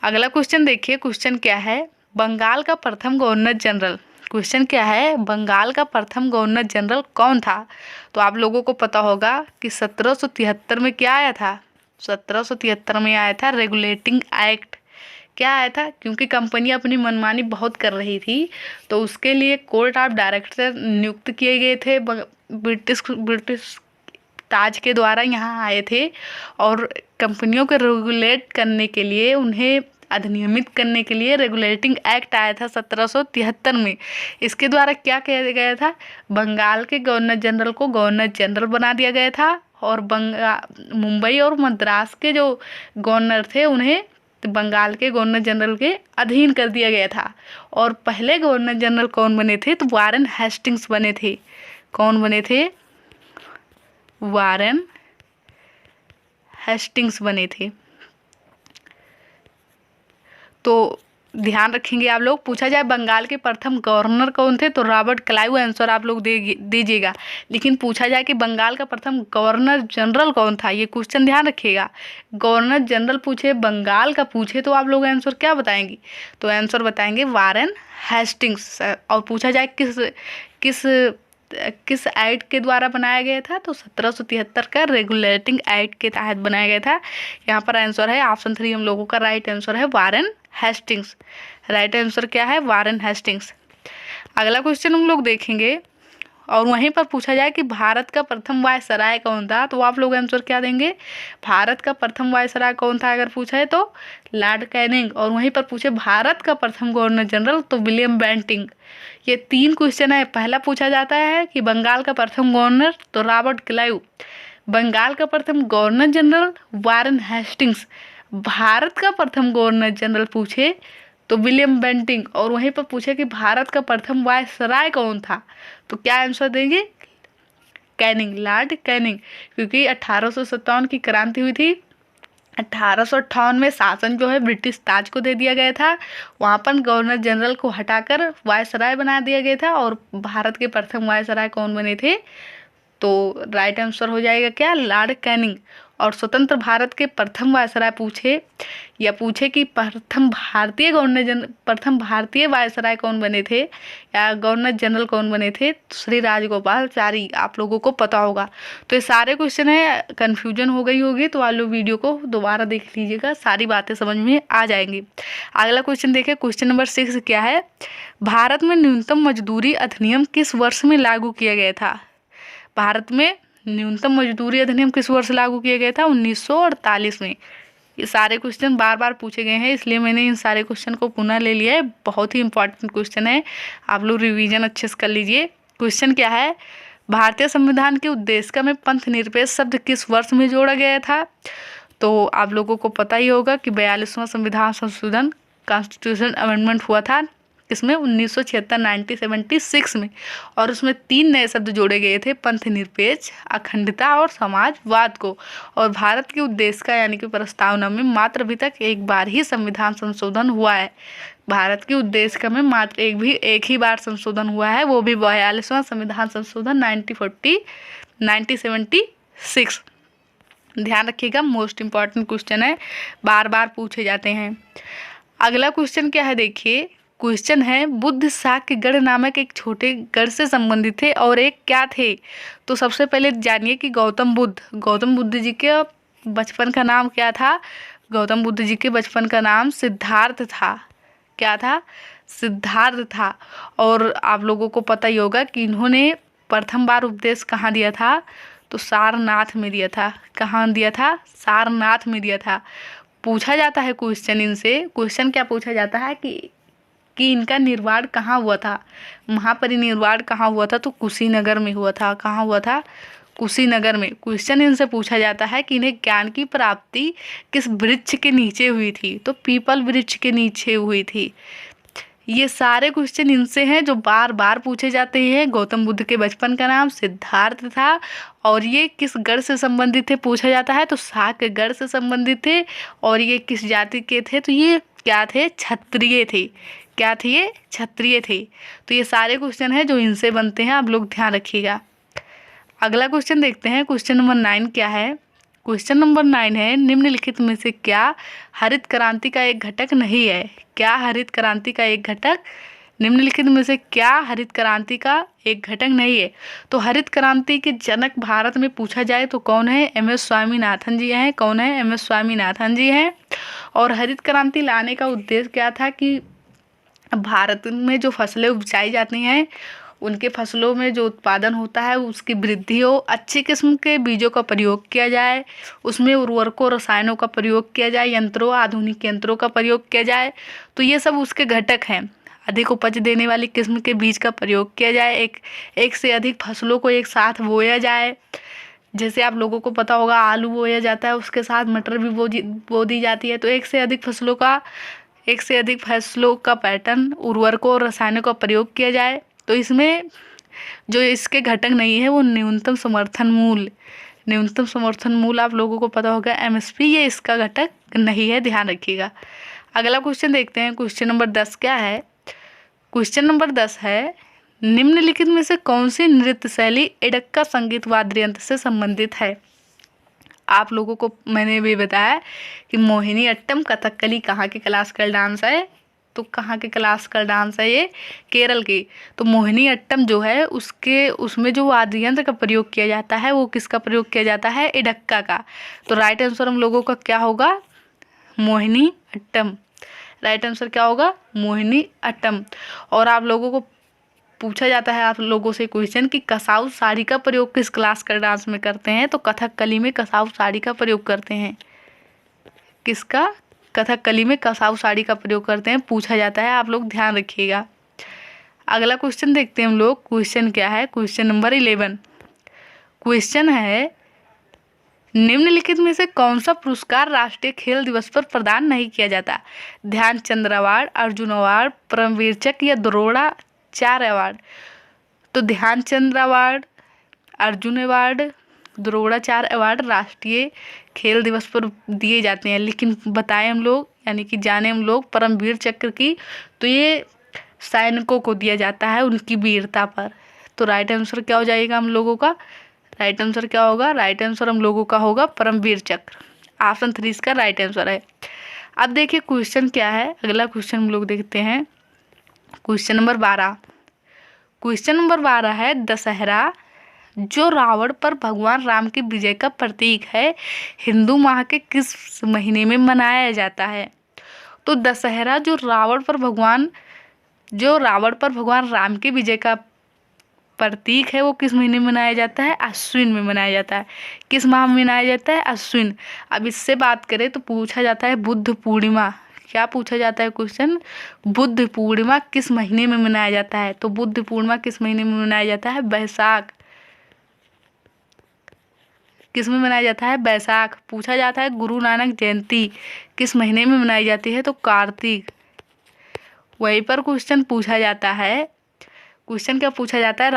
अगला क्वेश्चन देखिए, क्वेश्चन क्या है, बंगाल का प्रथम गवर्नर जनरल। क्वेश्चन क्या है, बंगाल का प्रथम गवर्नर जनरल कौन था? तो आप लोगों को पता होगा कि 1773 में क्या आया था? 1773 में आया था रेगुलेटिंग एक्ट। क्या आया था? क्योंकि कंपनी अपनी मनमानी बहुत कर रही थी, तो उसके लिए कोर्ट ऑफ डायरेक्टर नियुक्त किए गए थे। ब्रिटिश ताज के द्वारा यहाँ आए थे और कंपनियों को रेगुलेट करने के लिए, उन्हें अधिनियमित करने के लिए रेगुलेटिंग एक्ट आया था 1773 में। इसके द्वारा क्या किया गया था? बंगाल के गवर्नर जनरल को गवर्नर जनरल बना दिया गया था और मुंबई और मद्रास के जो गवर्नर थे उन्हें बंगाल के गवर्नर जनरल के अधीन कर दिया गया था। और पहले गवर्नर जनरल कौन बने थे? तो वारेन हेस्टिंग्स बने थे। कौन बने थे? वारेन हेस्टिंग्स बने थे। तो ध्यान रखेंगे आप लोग। पूछा जाए बंगाल के प्रथम गवर्नर कौन थे, तो रॉबर्ट क्लाइव आंसर आप लोग दीजिएगा। लेकिन पूछा जाए कि बंगाल का प्रथम गवर्नर जनरल कौन था, ये क्वेश्चन ध्यान रखिएगा। गवर्नर जनरल पूछे, बंगाल का पूछे, तो आप लोग आंसर क्या बताएंगे? तो आंसर बताएंगे वारेन हेस्टिंग्स। और पूछा जाए किस एक्ट के द्वारा बनाया गया था, तो 1773 का रेगुलेटिंग एक्ट के तहत बनाया गया था। यहाँ पर आंसर है ऑप्शन 3 हम लोगों का राइट आंसर है वारेन हेस्टिंग्स। राइट आंसर क्या है? Warren Hastings. अगला क्वेश्चन हम लोग देखेंगे और वहीं पर पूछा जाए कि भारत का प्रथम वायसराय कौन था, तो आप लोग आंसर क्या देंगे? भारत का प्रथम वायसराय कौन था अगर पूछा है तो लॉर्ड कैनिंग। और वहीं पर पूछे भारत का प्रथम गवर्नर जनरल, तो विलियम बेंटिंग। ये 3 क्वेश्चन है। पहला पूछा जाता है कि बंगाल का प्रथम गवर्नर, तो रॉबर्ट क्लाइव। बंगाल का प्रथम governor general Warren Hastings. Bharat का प्रथम गवर्नर जनरल पूछे तो विलियम बेंटिंग। और वहीं पर पूछे कि भारत का प्रथम वायसराय कौन था, तो क्या आंसर देंगे? Canning, Lord Canning. क्योंकि 1857 की क्रांति हुई थी। 1858 में शासन जो है ब्रिटिश ताज को दे दिया गया था। वहाँ पर गवर्नर जनरल को हटाकर वायसराय बना दिया गया था। और भारत के प्रथम वायसराय कौन बने थे? तो राइट आंसर हो जाएगा क्या? Lord Canning. और स्वतंत्र भारत के प्रथम वायसराय पूछे कि प्रथम भारतीय वायसराय कौन बने थे या गवर्नर जनरल कौन बने थे? श्री राजगोपालाचारी। आप लोगों को पता होगा। तो ये सारे क्वेश्चन है, कन्फ्यूजन हो गई होगी, तो आप लोग वीडियो को दोबारा देख लीजिएगा, सारी बातें समझ में आ जाएंगी। अगला क्वेश्चन देखिए, क्वेश्चन नंबर 6 क्या है? भारत में न्यूनतम मजदूरी अधिनियम किस वर्ष में लागू किया गया था? भारत में न्यूनतम मजदूरी अधिनियम किस वर्ष लागू किया गया था? 1948 में। ये सारे क्वेश्चन बार बार पूछे गए हैं, इसलिए मैंने इन सारे क्वेश्चन को पुनः ले लिया है। बहुत ही इंपॉर्टेंट क्वेश्चन है, आप लोग रिवीजन अच्छे से कर लीजिए। क्वेश्चन क्या है? भारतीय संविधान के उद्देश्य में पंथ निरपेक्ष शब्द किस वर्ष में जोड़ा गया था? तो आप लोगों को पता ही होगा कि 42वां संविधान संशोधन कॉन्स्टिट्यूशन अमेंडमेंट हुआ था। इसमें 1976 1976 में। और उसमें 3 नए शब्द जोड़े गए थे, पंथ निरपेक्ष, अखंडता और समाजवाद को। और भारत के उद्देश्य का यानी कि प्रस्तावना में मात्र अभी तक एक बार ही संविधान संशोधन हुआ है। भारत के उद्देश्य में मात्र एक ही बार संशोधन हुआ है, वो भी 42वां संविधान संशोधन 1976। ध्यान रखिएगा, मोस्ट इंपॉर्टेंट क्वेश्चन है, बार बार पूछे जाते हैं। अगला क्वेश्चन क्या है देखिए, क्वेश्चन है बुद्ध शाक्य गढ़ नामक एक छोटे गढ़ से संबंधित थे और एक क्या थे? तो सबसे पहले जानिए कि गौतम बुद्ध जी के बचपन का नाम क्या था? गौतम बुद्ध जी के बचपन का नाम सिद्धार्थ था। क्या था? सिद्धार्थ था। और आप लोगों को पता ही होगा कि इन्होंने प्रथम बार उपदेश कहाँ दिया था? तो सारनाथ में दिया था। कहाँ दिया था? सारनाथ में दिया था। पूछा जाता है क्वेश्चन इनसे, क्वेश्चन क्या पूछा जाता है कि इनका निर्वाण कहाँ हुआ था, महापरिनिर्वाण कहाँ हुआ था? तो कुशीनगर में हुआ था। कहाँ हुआ था? कुशीनगर में। क्वेश्चन इनसे पूछा जाता है कि इन्हें ज्ञान की प्राप्ति किस वृक्ष के नीचे हुई थी? तो पीपल वृक्ष के नीचे हुई थी। ये सारे क्वेश्चन इनसे हैं जो बार बार पूछे जाते हैं। गौतम बुद्ध के बचपन का नाम सिद्धार्थ था और ये किस गढ़ से संबंधित थे पूछा जाता है? तो शाक्य गढ़ से संबंधित थे। और ये किस जाति के थे? तो ये क्या थे? क्षत्रिय थे। क्या थे? ये क्षत्रिय थे। तो ये सारे क्वेश्चन हैं जो इनसे बनते हैं, आप लोग ध्यान रखिएगा। अगला क्वेश्चन देखते हैं, क्वेश्चन नंबर 9 क्या है? क्वेश्चन नंबर 9 है, निम्नलिखित में से क्या हरित क्रांति का एक घटक नहीं है? क्या हरित क्रांति का एक घटक निम्नलिखित में से क्या हरित क्रांति का एक घटक नहीं है? तो हरित क्रांति के जनक भारत में पूछा जाए तो कौन है? MS स्वामीनाथन जी हैं। कौन है? MS स्वामीनाथन जी हैं। और हरित क्रांति लाने का उद्देश्य क्या था कि भारत में जो फसलें उपजाई जाती हैं उनके फसलों में जो उत्पादन होता है उसकी वृद्धि हो, अच्छी किस्म के बीजों का प्रयोग किया जाए, उसमें उर्वरकों रसायनों का प्रयोग किया जाए, यंत्रों आधुनिक यंत्रों का प्रयोग किया जाए। तो ये सब उसके घटक हैं। अधिक उपज देने वाली किस्म के बीज का प्रयोग किया जाए, एक से अधिक फसलों को एक साथ बोया जाए। जैसे आप लोगों को पता होगा आलू बोया जाता है, उसके साथ मटर भी बो दी जाती है। तो एक से अधिक फसलों का पैटर्न, उर्वरकों और रसायनों का प्रयोग किया जाए। तो इसमें जो इसके घटक नहीं है वो न्यूनतम समर्थन मूल्य आप लोगों को पता होगा MSP, ये इसका घटक नहीं है, ध्यान रखिएगा। अगला क्वेश्चन देखते हैं। क्वेश्चन नंबर 10 क्या है? क्वेश्चन नंबर 10 है, निम्नलिखित में से कौन सी नृत्य शैली एडक्का संगीत वाद्य यंत्र से संबंधित है? आप लोगों को मैंने भी बताया कि मोहिनी अट्टम कथकली कहाँ के क्लासिकल डांस है? तो कहाँ के क्लासिकल डांस है ये? केरल की। तो मोहिनी अट्टम जो है उसमें जो वाद्य यंत्र का प्रयोग किया जाता है वो किसका प्रयोग किया जाता है? एडक्का का। तो राइट आंसर हम लोगों का क्या होगा? मोहिनी अट्टम। राइट आंसर क्या होगा? मोहिनी अट्टम। और आप लोगों को पूछा जाता है आप लोगों से क्वेश्चन कि कसाऊ साड़ी का प्रयोग किस क्लासिकल डांस में करते हैं? तो कथकली में कसाऊ साड़ी का प्रयोग करते हैं। किसका? कथकली में कसाऊ साड़ी का प्रयोग करते हैं, पूछा जाता है, आप लोग ध्यान रखिएगा। अगला क्वेश्चन देखते हैं हम लोग। क्वेश्चन क्या है? Question number 11। क्वेश्चन है, निम्नलिखित में से कौन सा पुरस्कार राष्ट्रीय खेल दिवस पर प्रदान नहीं किया जाता? ध्यानचंद अवार्ड, अर्जुन अवार्ड, परमवीर चक्र या द्रोणाचार्य अवार्ड? तो Dhyanchand award, Arjun award, Dronacharya award राष्ट्रीय खेल दिवस पर दिए जाते हैं, लेकिन बताएं हम लोग यानी कि जाने हम लोग परमवीर चक्र की, तो ये सैनिकों को दिया जाता है उनकी वीरता पर। तो राइट आंसर क्या हो जाएगा हम लोगों का? राइट आंसर क्या होगा? राइट आंसर हम लोगों का होगा परमवीर चक्र। ऑप्शन 3 इसका राइट आंसर है। अब देखिए क्वेश्चन क्या है। अगला क्वेश्चन हम लोग देखते हैं। Question number 12। क्वेश्चन नंबर 12 है, दशहरा जो रावण पर भगवान राम की विजय का प्रतीक है, हिंदू माह के किस महीने में मनाया जाता है? तो दशहरा जो रावण पर भगवान राम की विजय का प्रतीक है वो किस महीने में मनाया जाता है? अश्विन में मनाया जाता है। किस माह में मनाया जाता है? अश्विन। अब इससे बात करें तो पूछा जाता है बुद्ध पूर्णिमा। क्या पूछा जाता है क्वेश्चन? बुद्ध पूर्णिमा किस महीने में मनाया जाता है? तो बुद्ध पूर्णिमा किस महीने में मनाया जाता है? बैसाख। किस में मनाया जाता है? बैसाख। पूछा जाता है गुरु नानक जयंती किस महीने में मनाई जाती है? तो कार्तिक। वहीं पर क्वेश्चन पूछा जाता है, क्वेश्चन क्या पूछा जाता है?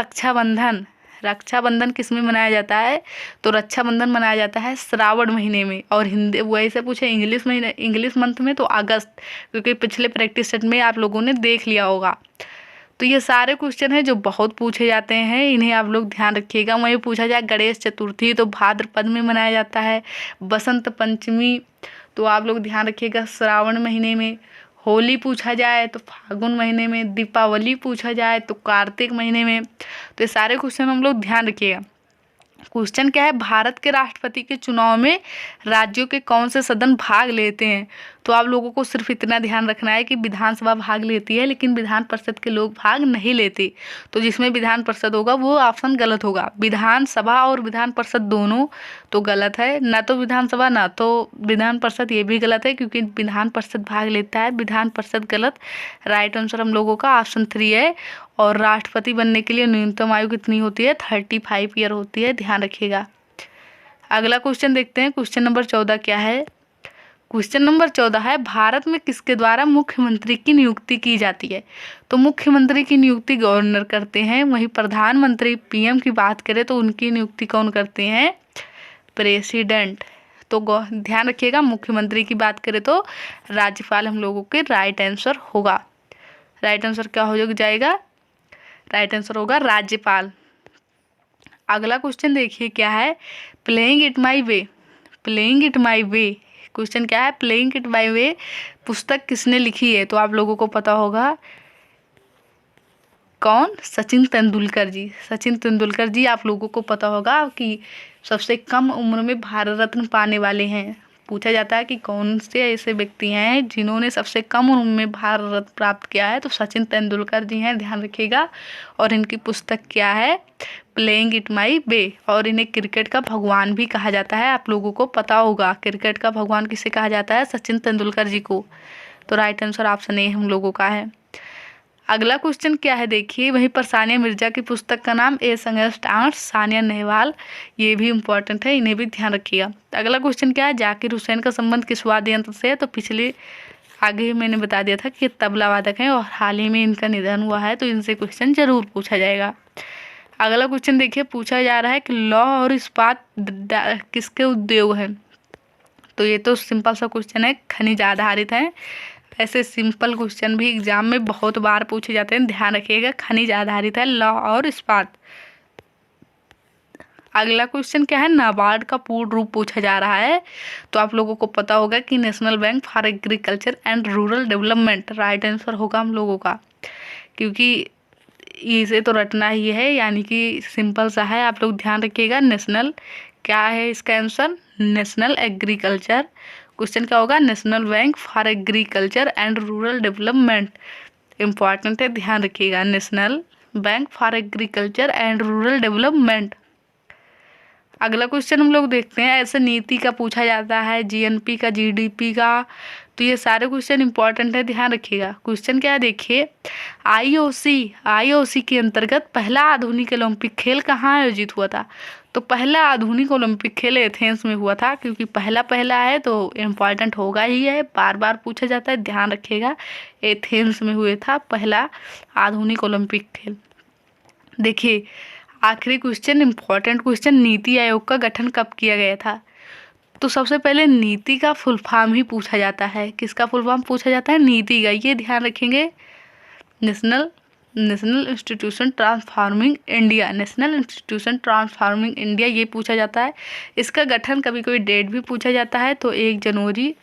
रक्षाबंधन किस में मनाया जाता है? तो रक्षाबंधन मनाया जाता है श्रावण महीने में। और हिंदी वैसे पूछे इंग्लिश मंथ में तो अगस्त, क्योंकि पिछले प्रैक्टिस सेट में आप लोगों ने देख लिया होगा। तो ये सारे क्वेश्चन हैं जो बहुत पूछे जाते हैं, इन्हें आप लोग ध्यान रखिएगा। वहीं पूछा जाए गणेश चतुर्थी तो भाद्रपद में मनाया जाता है। बसंत पंचमी तो आप लोग ध्यान रखिएगा श्रावण महीने में। होली पूछा जाए तो फागुन महीने में। दीपावली पूछा जाए तो कार्तिक महीने में। तो ये सारे क्वेश्चन हम लोग ध्यान रखिएगा। क्वेश्चन क्या है, भारत के राष्ट्रपति के चुनाव में राज्यों के कौन से सदन भाग लेते हैं? तो आप लोगों को सिर्फ इतना ध्यान रखना है कि विधानसभा भाग लेती है लेकिन विधान परिषद के लोग भाग नहीं लेते। तो जिसमें विधान परिषद होगा वो ऑप्शन गलत होगा। विधानसभा और विधान परिषद दोनों तो गलत है, ना तो विधानसभा ना तो विधान परिषद, ये भी गलत है क्योंकि विधान परिषद भाग लेता है, विधान परिषद गलत। राइट आंसर हम लोगों का ऑप्शन 3 है। और राष्ट्रपति बनने के लिए न्यूनतम आयु कितनी होती है? 35 ईयर होती है, ध्यान रखिएगा। अगला क्वेश्चन देखते हैं। क्वेश्चन नंबर 14 क्या है? क्वेश्चन नंबर 14 है, भारत में किसके द्वारा मुख्यमंत्री की नियुक्ति की जाती है? तो मुख्यमंत्री की नियुक्ति गवर्नर करते हैं। वहीं प्रधानमंत्री PM की बात करें तो उनकी नियुक्ति कौन करते हैं? प्रेसिडेंट। तो ध्यान रखिएगा, मुख्यमंत्री की बात करें तो राज्यपाल हम लोगों के राइट आंसर होगा। राइट आंसर क्या हो जाएगा? राइट आंसर होगा राज्यपाल। अगला क्वेश्चन देखिए क्या है, playing it my way. Playing it my way question क्या है? प्लेइंग इट माई वे पुस्तक किसने लिखी है? तो आप लोगों को पता होगा कौन? सचिन तेंदुलकर जी। सचिन तेंदुलकर जी, आप लोगों को पता होगा कि सबसे कम उम्र में भारत रत्न पाने वाले हैं। पूछा जाता है कि कौन से ऐसे व्यक्ति हैं जिन्होंने सबसे कम उम्र में भारत रत्न प्राप्त किया है, तो सचिन तेंदुलकर जी हैं, ध्यान रखिएगा। और इनकी पुस्तक क्या है? प्लेइंग इट माई वे। और इन्हें क्रिकेट का भगवान भी कहा जाता है, आप लोगों को पता होगा। क्रिकेट का भगवान किसे कहा जाता है? सचिन तेंदुलकर जी को। तो राइट आंसर ऑप्शन ए हम लोगों का है। अगला क्वेश्चन क्या है देखिए, वहीं पर सानिया मिर्जा की पुस्तक का नाम ए संघर्ष आर्ट्स, सानिया नेहवाल। ये भी इंपॉर्टेंट है, इन्हें भी ध्यान रखिएगा। अगला क्वेश्चन क्या है, जाकिर हुसैन का संबंध किस वाद्य यंत्र से है? तो पिछले आगे ही मैंने बता दिया था कि ये तबला वादक हैं और हाल ही में इनका निधन हुआ है, तो इनसे क्वेश्चन जरूर पूछा जाएगा। अगला क्वेश्चन देखिए, पूछा जा रहा है कि लौह और इस्पात किसके उद्योग हैं? तो ये तो सिंपल सा क्वेश्चन है, खनिज आधारित है। ऐसे सिंपल क्वेश्चन भी एग्जाम में बहुत बार पूछे जाते हैं, ध्यान रखिएगा। खनिज आधारित है लौह और इस्पात। अगला क्वेश्चन क्या है, नाबार्ड का पूर्ण रूप पूछा जा रहा है। तो आप लोगों को पता होगा कि national bank for agriculture and rural development right answer होगा हम लोगों का, क्योंकि इसे तो रटना ही है, यानी कि सिंपल सा है। आप लोग ध्यान रखिएगा। नेशनल क्या है इसका आंसर? National agriculture. क्वेश्चन क्या होगा? National bank for agriculture and rural development. Important है, ध्यान रखिएगा। National bank for agriculture and rural development. अगला क्वेश्चन हम लोग देखते हैं, ऐसे नीति का पूछा जाता है, जीएनपी का, जीडीपी का। तो ये सारे क्वेश्चन इंपॉर्टेंट है, ध्यान रखिएगा। क्वेश्चन क्या है देखिए, आईओसी के अंतर्गत पहला आधुनिक ओलंपिक खेल कहाँ आयोजित हुआ था? तो पहला आधुनिक ओलंपिक खेल एथेंस में हुआ था, क्योंकि पहला पहला है तो इम्पॉर्टेंट होगा ही है, बार बार पूछा जाता है, ध्यान रखिएगा। एथेंस में हुआ था पहला आधुनिक ओलंपिक खेल। देखिए आखिरी question, important question, NITI Aayog का गठन कब किया गया था? तो सबसे पहले नीति का फुल फॉर्म ही पूछा जाता है। किसका फुल फॉर्म पूछा जाता है? नीति का, ये ध्यान रखेंगे। National institution transforming India, national institution transforming India, ये पूछा जाता है। इसका गठन कभी कोई डेट भी पूछा जाता है, तो 1 जनवरी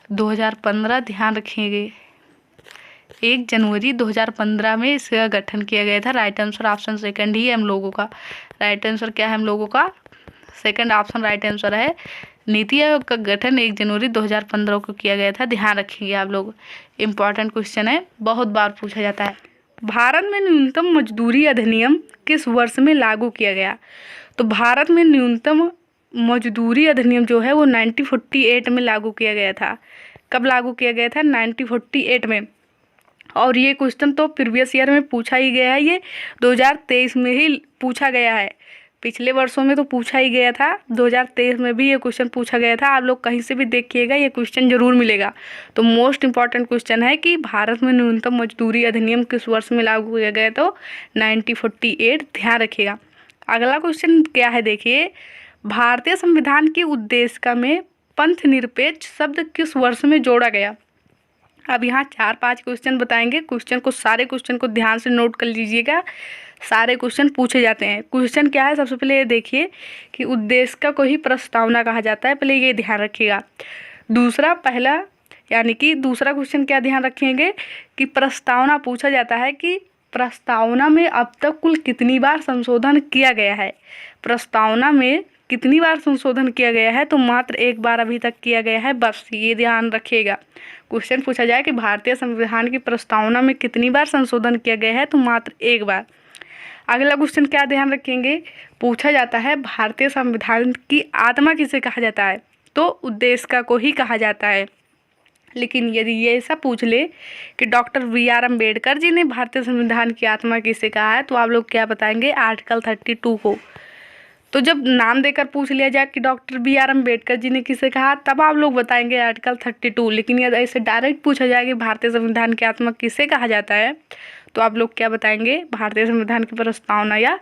2015, ध्यान रखेंगे। 1 जनवरी 2015 में इसका गठन किया गया था। राइट आंसर ऑप्शन सेकंड ही है हम लोगों का। राइट आंसर क्या है हम लोगों का? सेकंड ऑप्शन राइट आंसर है। नीति आयोग का गठन 1 जनवरी 2015 को किया गया था, ध्यान रखेंगे आप लोग। इंपॉर्टेंट क्वेश्चन है, बहुत बार पूछा जाता है। भारत में न्यूनतम मजदूरी अधिनियम किस वर्ष में लागू किया गया? तो भारत में न्यूनतम मजदूरी अधिनियम जो है वो 1948 में लागू किया गया था। कब लागू किया गया था? 1948 में। और ये क्वेश्चन तो प्रीवियस ईयर में पूछा ही गया है, ये 2023 में ही पूछा गया है। पिछले वर्षों में तो पूछा ही गया था, 2023 में भी ये क्वेश्चन पूछा गया था। आप लोग कहीं से भी देखिएगा, ये क्वेश्चन जरूर मिलेगा। तो मोस्ट इंपॉर्टेंट क्वेश्चन है कि भारत में न्यूनतम मजदूरी अधिनियम किस वर्ष में लागू किया गया? तो 1948, ध्यान रखिएगा। अगला क्वेश्चन क्या है देखिए, भारतीय संविधान की उद्देशिका में पंथ निरपेक्ष शब्द किस वर्ष में जोड़ा गया? अब यहाँ 4-5 क्वेश्चन बताएंगे। क्वेश्चन को, सारे क्वेश्चन को ध्यान से नोट कर लीजिएगा, सारे क्वेश्चन पूछे जाते हैं। क्वेश्चन क्या है, सबसे पहले ये देखिए कि उद्देशिका को ही प्रस्तावना कहा जाता है, पहले ये ध्यान रखिएगा। दूसरा क्वेश्चन क्या ध्यान रखेंगे कि प्रस्तावना पूछा जाता है कि प्रस्तावना में अब तक कुल कितनी बार संशोधन किया गया है। प्रस्तावना में कितनी बार संशोधन किया गया है? तो मात्र 1 बार अभी तक किया गया है, बस ये ध्यान रखिएगा। क्वेश्चन पूछा जाए कि भारतीय संविधान की प्रस्तावना में कितनी बार संशोधन किया गया है? तो मात्र 1 बार। अगला क्वेश्चन क्या ध्यान रखेंगे, पूछा जाता है भारतीय संविधान की आत्मा किसे कहा जाता है? तो उद्देशिका को ही कहा जाता है। लेकिन यदि ये ऐसा पूछ ले कि डॉक्टर बी.आर. अम्बेडकर जी ने भारतीय संविधान की आत्मा किसे कहा है, तो आप लोग क्या बताएंगे? आर्टिकल 32 को। तो जब नाम देकर पूछ लिया जाए कि डॉक्टर बी.आर. अम्बेडकर जी ने किसे कहा, तब आप लोग बताएंगे आर्टिकल 32। लेकिन यदि ऐसे डायरेक्ट पूछा जाए कि भारतीय संविधान की आत्मा किसे कहा जाता है, तो आप लोग क्या बताएंगे? भारतीय संविधान की प्रस्तावना या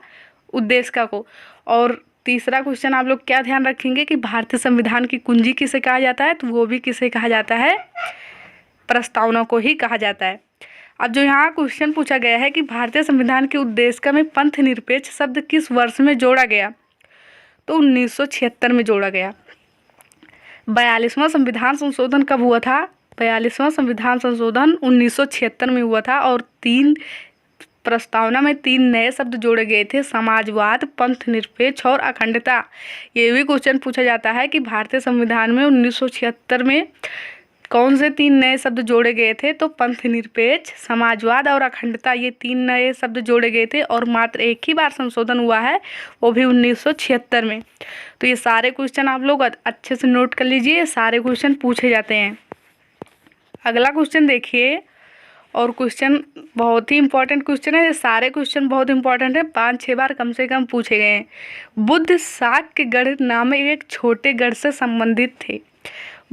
उद्देशिका को। और तीसरा क्वेश्चन आप लोग क्या ध्यान रखेंगे कि भारतीय संविधान की कुंजी किसे कहा जाता है? तो वो भी किसे कहा जाता है? प्रस्तावना को ही कहा जाता है। अब जो यहाँ क्वेश्चन पूछा गया है कि भारतीय संविधान की उद्देशिका में पंथ निरपेक्ष शब्द किस वर्ष में जोड़ा गया? तो 1976 में जोड़ा गया। 42वां संविधान संशोधन कब हुआ था? 42वां संविधान संशोधन 1976 में हुआ था। और प्रस्तावना में 3 नए शब्द जोड़े गए थे, समाजवाद, पंथ निरपेक्ष और अखंडता। ये भी क्वेश्चन पूछा जाता है कि भारतीय संविधान में 1976 में कौन से 3 नए शब्द जोड़े गए थे, तो पंथ निरपेक्ष, समाजवाद और अखंडता, ये 3 नए शब्द जोड़े गए थे और मात्र एक ही बार संशोधन हुआ है, वो भी 1976 में। तो ये सारे क्वेश्चन आप लोग अच्छे से नोट कर लीजिए, ये सारे क्वेश्चन पूछे जाते हैं। अगला क्वेश्चन देखिए, और क्वेश्चन बहुत ही इंपॉर्टेंट क्वेश्चन है, ये सारे क्वेश्चन बहुत इंपॉर्टेंट है, 5-6 बार कम से कम पूछे गए हैं। बुद्ध शाक्यगढ़ नामक एक छोटे गढ़ से संबंधित थे।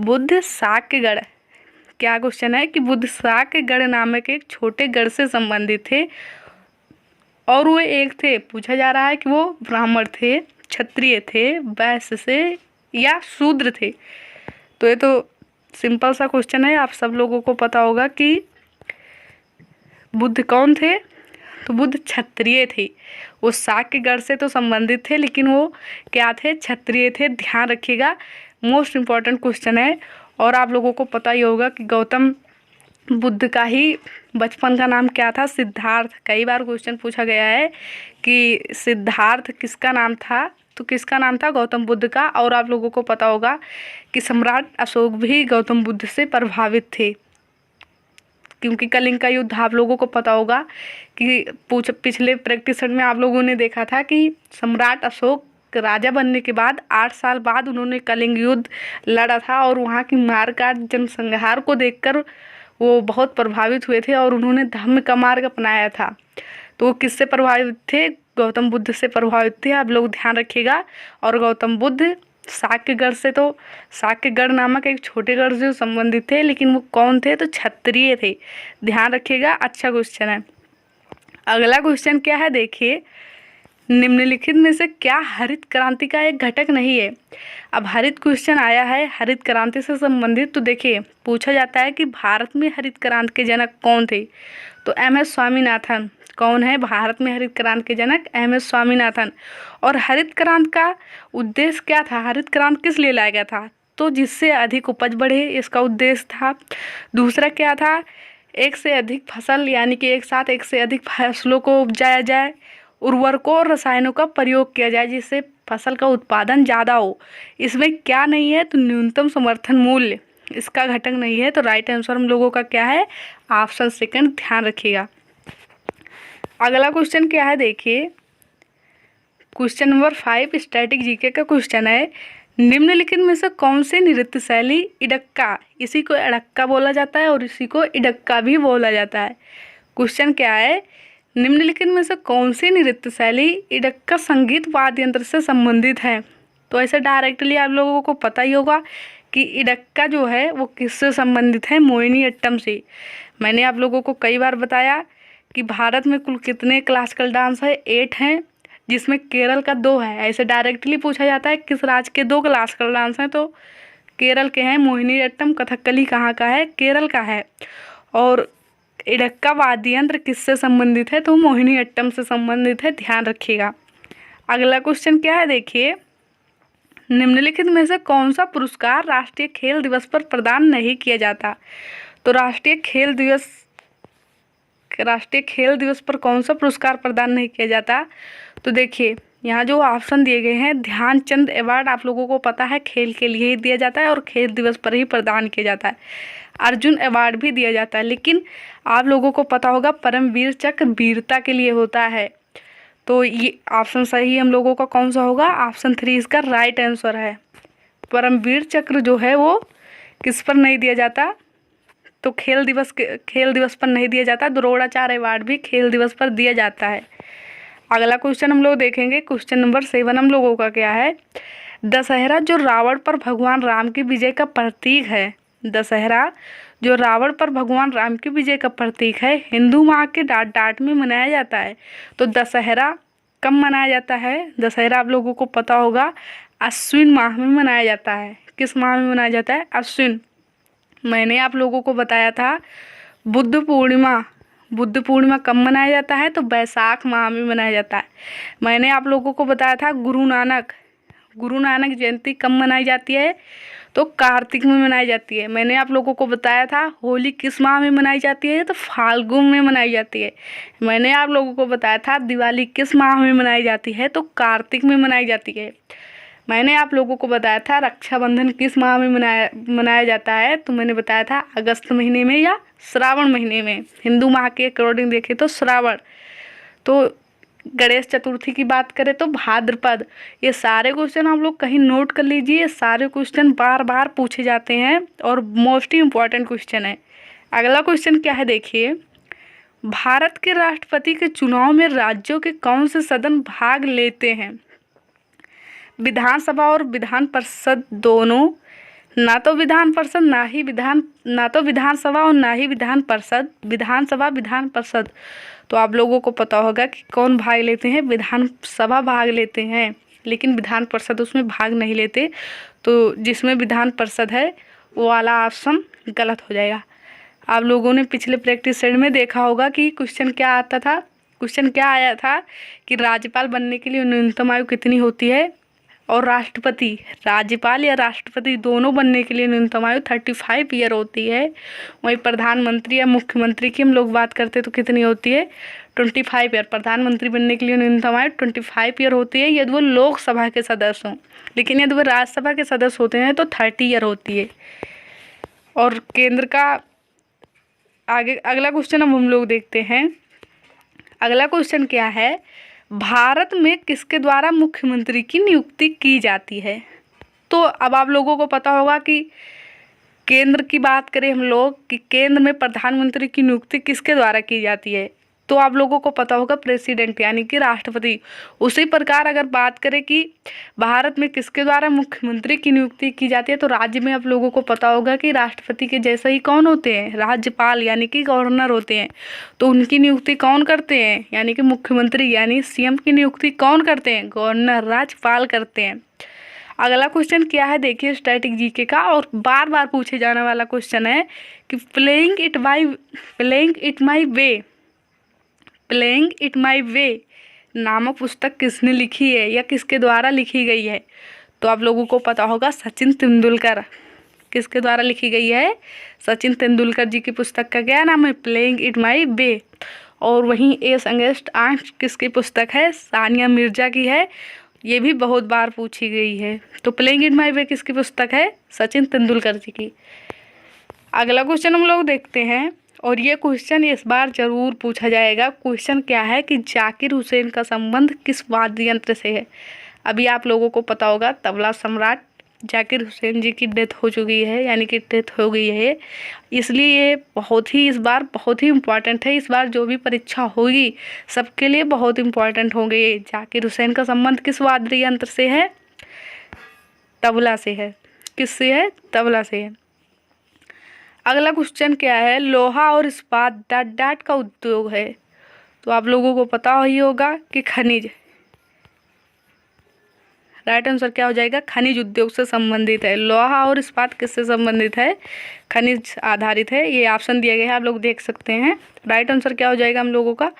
बुद्ध शाक्यगढ़, क्या क्वेश्चन है कि बुद्ध शाक्यगढ़ नामक एक छोटे गढ़ से संबंधित थे और वो एक थे, पूछा जा रहा है कि वो ब्राह्मण थे, क्षत्रिय थे, वैश्य से या शूद्र थे। तो ये तो सिंपल सा क्वेश्चन है, आप सब लोगों को पता होगा कि बुद्ध कौन थे, तो बुद्ध क्षत्रिय थे। वो शाक्यगढ़ से तो संबंधित थे लेकिन वो क्या थे, क्षत्रिय थे, ध्यान रखिएगा, मोस्ट इम्पॉर्टेंट क्वेश्चन है। और आप लोगों को पता ही होगा कि गौतम बुद्ध का ही बचपन का नाम क्या था, सिद्धार्थ। कई बार क्वेश्चन पूछा गया है कि सिद्धार्थ किसका नाम था, तो किसका नाम था, गौतम बुद्ध का। और आप लोगों को पता होगा कि सम्राट अशोक भी गौतम बुद्ध से प्रभावित थे, क्योंकि कलिंग का युद्ध आप लोगों को पता होगा कि पिछले प्रैक्टिस सेट में आप लोगों ने देखा था कि सम्राट अशोक राजा बनने के बाद 8 साल बाद उन्होंने कलिंग युद्ध लड़ा था और वहाँ की मारकाट जनसंहार को देखकर वो बहुत प्रभावित हुए थे और उन्होंने धर्म का मार्ग अपनाया था। तो वो किससे प्रभावित थे, गौतम बुद्ध से प्रभावित थे, आप लोग ध्यान रखिएगा। और गौतम बुद्ध शाक्यगढ़ से, तो शाक्यगढ़ नामक एक छोटे गढ़ से संबंधित थे, लेकिन वो कौन थे, तो क्षत्रिय थे, ध्यान रखिएगा, अच्छा क्वेश्चन है। अगला क्वेश्चन क्या है देखिए, निम्नलिखित में से क्या हरित क्रांति का एक घटक नहीं है। अब हरित क्वेश्चन आया है हरित क्रांति से संबंधित, तो देखिए पूछा जाता है कि भारत में हरित क्रांति के जनक कौन थे, तो MS स्वामीनाथन। कौन है भारत में हरित क्रांति के जनक, MS स्वामीनाथन। और हरित क्रांति का उद्देश्य क्या था, हरित क्रांति किस लिए लाया गया था, तो जिससे अधिक उपज बढ़े, इसका उद्देश्य था। दूसरा क्या था, एक से अधिक फसल, यानी कि एक साथ एक से अधिक फसलों को उपजाया जाए, उर्वरकों और रसायनों का प्रयोग किया जाए जिससे फसल का उत्पादन ज़्यादा हो। इसमें क्या नहीं है, तो न्यूनतम समर्थन मूल्य, इसका घटक नहीं है। तो राइट आंसर हम लोगों का क्या है, ऑप्शन सेकंड, ध्यान रखिएगा। अगला क्वेश्चन क्या है देखिए, क्वेश्चन नंबर 5 स्टैटिक जीके का क्वेश्चन है, निम्नलिखित में से कौन सी नृत्य शैली इडक्का, इसी को अड़क्का बोला जाता है और इसी को इडक्का भी बोला जाता है। क्वेश्चन क्या है, निम्नलिखित में से कौन सी नृत्य शैली इडक्का संगीत वाद्य यंत्र से संबंधित है। तो ऐसे डायरेक्टली आप लोगों को पता ही होगा कि इडक्का जो है वो किससे संबंधित है, मोहिनीअट्टम से। मैंने आप लोगों को कई बार बताया कि भारत में कुल कितने क्लासिकल डांस है, 8 हैं, जिसमें केरल का 2 है। ऐसे डायरेक्टली पूछा जाता है किस राज्य के 2 क्लासिकल डांस हैं, तो केरल के हैं। मोहिनीअट्टम कथकली कहाँ का है, केरल का है। और इडक्का वाद्य यंत्र किससे संबंधित है, तो मोहिनीअट्टम से संबंधित है, ध्यान रखिएगा। अगला क्वेश्चन क्या है देखिए, निम्नलिखित में से कौन सा पुरस्कार राष्ट्रीय खेल दिवस पर प्रदान नहीं किया जाता। तो राष्ट्रीय खेल दिवस पर कौन सा पुरस्कार प्रदान नहीं किया जाता, तो देखिए यहाँ जो ऑप्शन दिए गए हैं, ध्यानचंद अवार्ड आप लोगों को पता है खेल के लिए ही दिया जाता है और खेल दिवस पर ही प्रदान किया जाता है। अर्जुन अवार्ड भी दिया जाता है, लेकिन आप लोगों को पता होगा परमवीर चक्र वीरता के लिए होता है। तो ये ऑप्शन सही हम लोगों का कौन सा होगा, ऑप्शन 3 इसका राइट आंसर है। परमवीर चक्र जो है वो किस पर नहीं दिया जाता, तो खेल दिवस पर नहीं दिया जाता। द्रोणाचार्य अवार्ड भी खेल दिवस पर दिया जाता है। अगला क्वेश्चन हम लोग देखेंगे, क्वेश्चन नंबर 7 हम लोगों का क्या है, दशहरा जो रावण पर भगवान राम की विजय का प्रतीक है, दशहरा जो रावण पर भगवान राम की विजय का प्रतीक है, हिंदू माह के डाट में मनाया जाता है। तो दशहरा कब मनाया जाता है, दशहरा आप लोगों को पता होगा अश्विन माह में मनाया जाता है। किस माह में मनाया जाता है, अश्विन। मैंने आप लोगों को बताया था बुद्ध पूर्णिमा कब मनाया जाता है, तो बैसाख माह में मनाया जाता है। मैंने आप लोगों को बताया था गुरु नानक जयंती कब मनाई जाती है, तो कार्तिक में मनाई जाती है। मैंने आप लोगों को बताया था होली किस माह में मनाई जाती है, तो फाल्गुन में मनाई जाती है। मैंने आप लोगों को बताया था दिवाली किस माह में मनाई जाती है, तो कार्तिक में मनाई जाती है। मैंने आप लोगों को बताया था रक्षाबंधन किस माह में मनाया जाता है, तो मैंने बताया था अगस्त महीने में या श्रावण महीने में। हिंदू माह के अकॉर्डिंग देखें तो श्रावण। तो गणेश चतुर्थी की बात करें तो भाद्रपद। ये सारे क्वेश्चन आप लोग कहीं नोट कर लीजिए, ये सारे क्वेश्चन बार बार पूछे जाते हैं और मोस्ट इम्पॉर्टेंट क्वेश्चन है। अगला क्वेश्चन क्या है देखिए, भारत के राष्ट्रपति के चुनाव में राज्यों के कौन से सदन भाग लेते हैं? विधानसभा और विधान परिषद दोनों, ना तो विधानसभा और ना ही विधान परिषद, विधानसभा विधान परिषद। तो आप लोगों को पता होगा कि कौन भाग लेते हैं, विधानसभा भाग लेते हैं, लेकिन विधान परिषद उसमें भाग नहीं लेते। तो जिसमें विधान परिषद है वो वाला ऑप्शन गलत हो जाएगा। आप लोगों ने पिछले प्रैक्टिस सेट में देखा होगा कि क्वेश्चन क्या आया था कि राज्यपाल बनने के लिए न्यूनतम आयु कितनी होती है, और राज्यपाल या राष्ट्रपति दोनों बनने के लिए न्यूनतम आयु 35 ईयर होती है। वहीं प्रधानमंत्री या मुख्यमंत्री की हम लोग बात करते हैं तो कितनी होती है, 25 ईयर। प्रधानमंत्री बनने के लिए न्यूनतम आयु 25 ईयर होती है यदि वो लोकसभा के सदस्य हों, लेकिन यदि वो राज्यसभा के सदस्य होते हैं तो 30 ईयर होती है। और केंद्र का आगे अगला क्वेश्चन अब हम लोग देखते हैं। अगला क्वेश्चन क्या है, भारत में किसके द्वारा मुख्यमंत्री की नियुक्ति की जाती है? तो अब आप लोगों को पता होगा कि केंद्र की बात करें हम लोग कि केंद्र में प्रधानमंत्री की नियुक्ति किसके द्वारा की जाती है, तो आप लोगों को पता होगा प्रेसिडेंट यानी कि राष्ट्रपति। उसी प्रकार अगर बात करें कि भारत में किसके द्वारा मुख्यमंत्री की नियुक्ति की जाती है, तो राज्य में आप लोगों को पता होगा कि राष्ट्रपति के जैसे ही कौन होते हैं, राज्यपाल यानी कि गवर्नर होते हैं। तो उनकी नियुक्ति कौन करते हैं, यानी कि मुख्यमंत्री यानी सीएम की नियुक्ति कौन करते हैं, गवर्नर राज्यपाल करते हैं। अगला क्वेश्चन क्या है देखिए स्टैटिक जीके का, और बार बार पूछे जाने वाला क्वेश्चन है कि प्लेइंग इट माई वे नामक पुस्तक किसने लिखी है या किसके द्वारा लिखी गई है? तो आप लोगों को पता होगा सचिन तेंदुलकर। किसके द्वारा लिखी गई है? सचिन तेंदुलकर जी की पुस्तक का क्या नाम है? प्लेइंग इट माई वे। और वहीं एस अगेंस्ट ऑल किसकी पुस्तक है? सानिया मिर्जा की है। ये भी बहुत बार पूछी गई है। तो प्लेइंग इट माई वे किसकी पुस्तक है? सचिन तेंदुलकर जी की। अगला क्वेश्चन हम लोग देखते हैं, और ये क्वेश्चन इस बार जरूर पूछा जाएगा। क्वेश्चन क्या है कि जाकिर हुसैन का संबंध किस वाद्य यंत्र से है? अभी आप लोगों को पता होगा तबला सम्राट जाकिर हुसैन जी की डेथ हो चुकी है, यानी कि डेथ हो गई है, इसलिए ये इस बार बहुत ही इम्पॉर्टेंट है। इस बार जो भी परीक्षा होगी सबके लिए बहुत इम्पॉर्टेंट होंगे। जाकिर हुसैन का संबंध किस वाद्य यंत्र से है? तबला से है। किससे है? तबला से है। अगला क्वेश्चन क्या है, लोहा और इस्पात डॉट का उद्योग है। तो आप लोगों को पता ही होगा कि खनिज। राइट आंसर क्या हो जाएगा? खनिज उद्योग से संबंधित है। लोहा और इस्पात किससे संबंधित है? खनिज आधारित है। ये ऑप्शन दिया गया है, आप लोग देख सकते हैं। राइट आंसर क्या हो जाएगा हम लोगों का?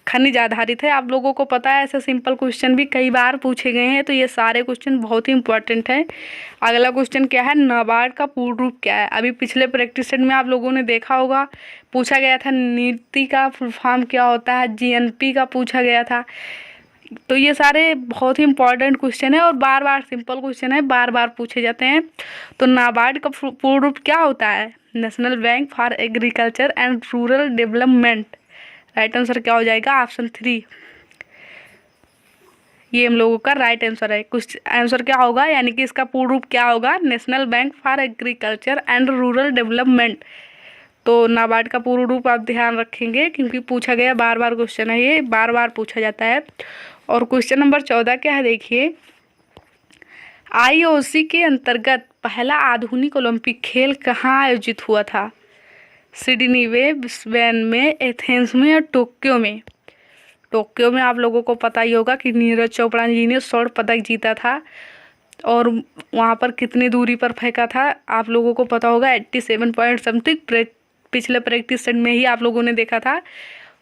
खनिज आधारित है। आप लोगों को पता है ऐसे सिंपल क्वेश्चन भी कई बार पूछे गए हैं, तो ये सारे क्वेश्चन बहुत ही इंपॉर्टेंट है। अगला क्वेश्चन क्या है, नाबार्ड का पूर्ण रूप क्या है? अभी पिछले प्रैक्टिस सेट में आप लोगों ने देखा होगा, पूछा गया था नीति का फुल फॉर्म क्या होता है, जीएनपी का पूछा गया था। तो ये सारे बहुत ही इंपॉर्टेंट क्वेश्चन है और बार बार सिंपल क्वेश्चन है, बार बार पूछे जाते हैं। तो नाबार्ड का पूर्ण रूप क्या होता है? National bank for agriculture and rural development. Right answer क्या हो जाएगा? ऑप्शन 3। ये हम लोगों का राइट आंसर है। कुछ आंसर क्या होगा, यानी कि इसका पूर्ण रूप क्या होगा? National bank for agriculture and rural development. तो नाबार्ड का पूर्ण रूप आप ध्यान रखेंगे, क्योंकि पूछा गया बार बार क्वेश्चन है, ये बार बार पूछा जाता है। और क्वेश्चन नंबर 14 क्या है देखिए, आईओसी के अंतर्गत पहला आधुनिक ओलंपिक खेल कहाँ आयोजित हुआ था? सिडनी में, ब्रिस्बेन में, एथेंस में या टोक्यो में? टोक्यो में आप लोगों को पता ही होगा कि नीरज चोपड़ा जी ने स्वर्ण पदक जीता था, और वहाँ पर कितनी दूरी पर फेंका था आप लोगों को पता होगा, 87 पॉइंट समथिंग। पिछले प्रैक्टिस सेट में ही आप लोगों ने देखा था।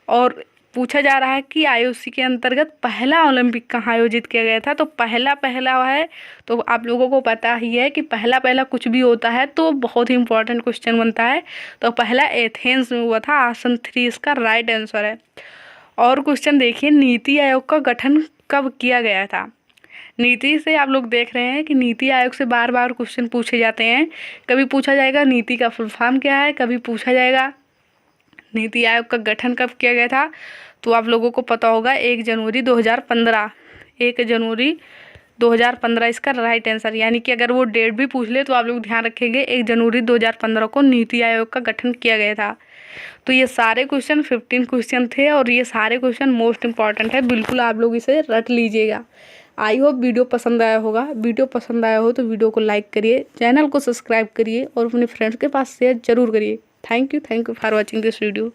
और पूछा जा रहा है कि आईओसी के अंतर्गत पहला ओलंपिक कहाँ आयोजित किया गया था। तो पहला है, तो आप लोगों को पता ही है कि पहला कुछ भी होता है तो बहुत ही इंपॉर्टेंट क्वेश्चन बनता है। तो पहला एथेंस में हुआ था, ऑप्शन 3 इसका राइट आंसर है। और क्वेश्चन देखिए, नीति आयोग का गठन कब किया गया था। नीति से आप लोग देख रहे हैं कि नीति आयोग से बार बार क्वेश्चन पूछे जाते हैं। कभी पूछा जाएगा नीति का फुल फॉर्म क्या है, कभी पूछा जाएगा नीति आयोग का गठन कब किया गया था। तो आप लोगों को पता होगा 1 जनवरी 2015, 1 जनवरी 2015 इसका राइट आंसर। यानी कि अगर वो डेट भी पूछ ले तो आप लोग ध्यान रखेंगे 1 जनवरी 2015 को नीति आयोग का गठन किया गया था। तो ये सारे क्वेश्चन 15 क्वेश्चन थे और ये सारे क्वेश्चन मोस्ट इंपॉर्टेंट है, बिल्कुल आप लोग इसे रट लीजिएगा। आई होप वीडियो पसंद आया होगा। वीडियो पसंद आया हो तो वीडियो को लाइक करिए, चैनल को सब्सक्राइब करिए और अपने फ्रेंड्स के पास शेयर जरूर करिए। Thank you for watching this video.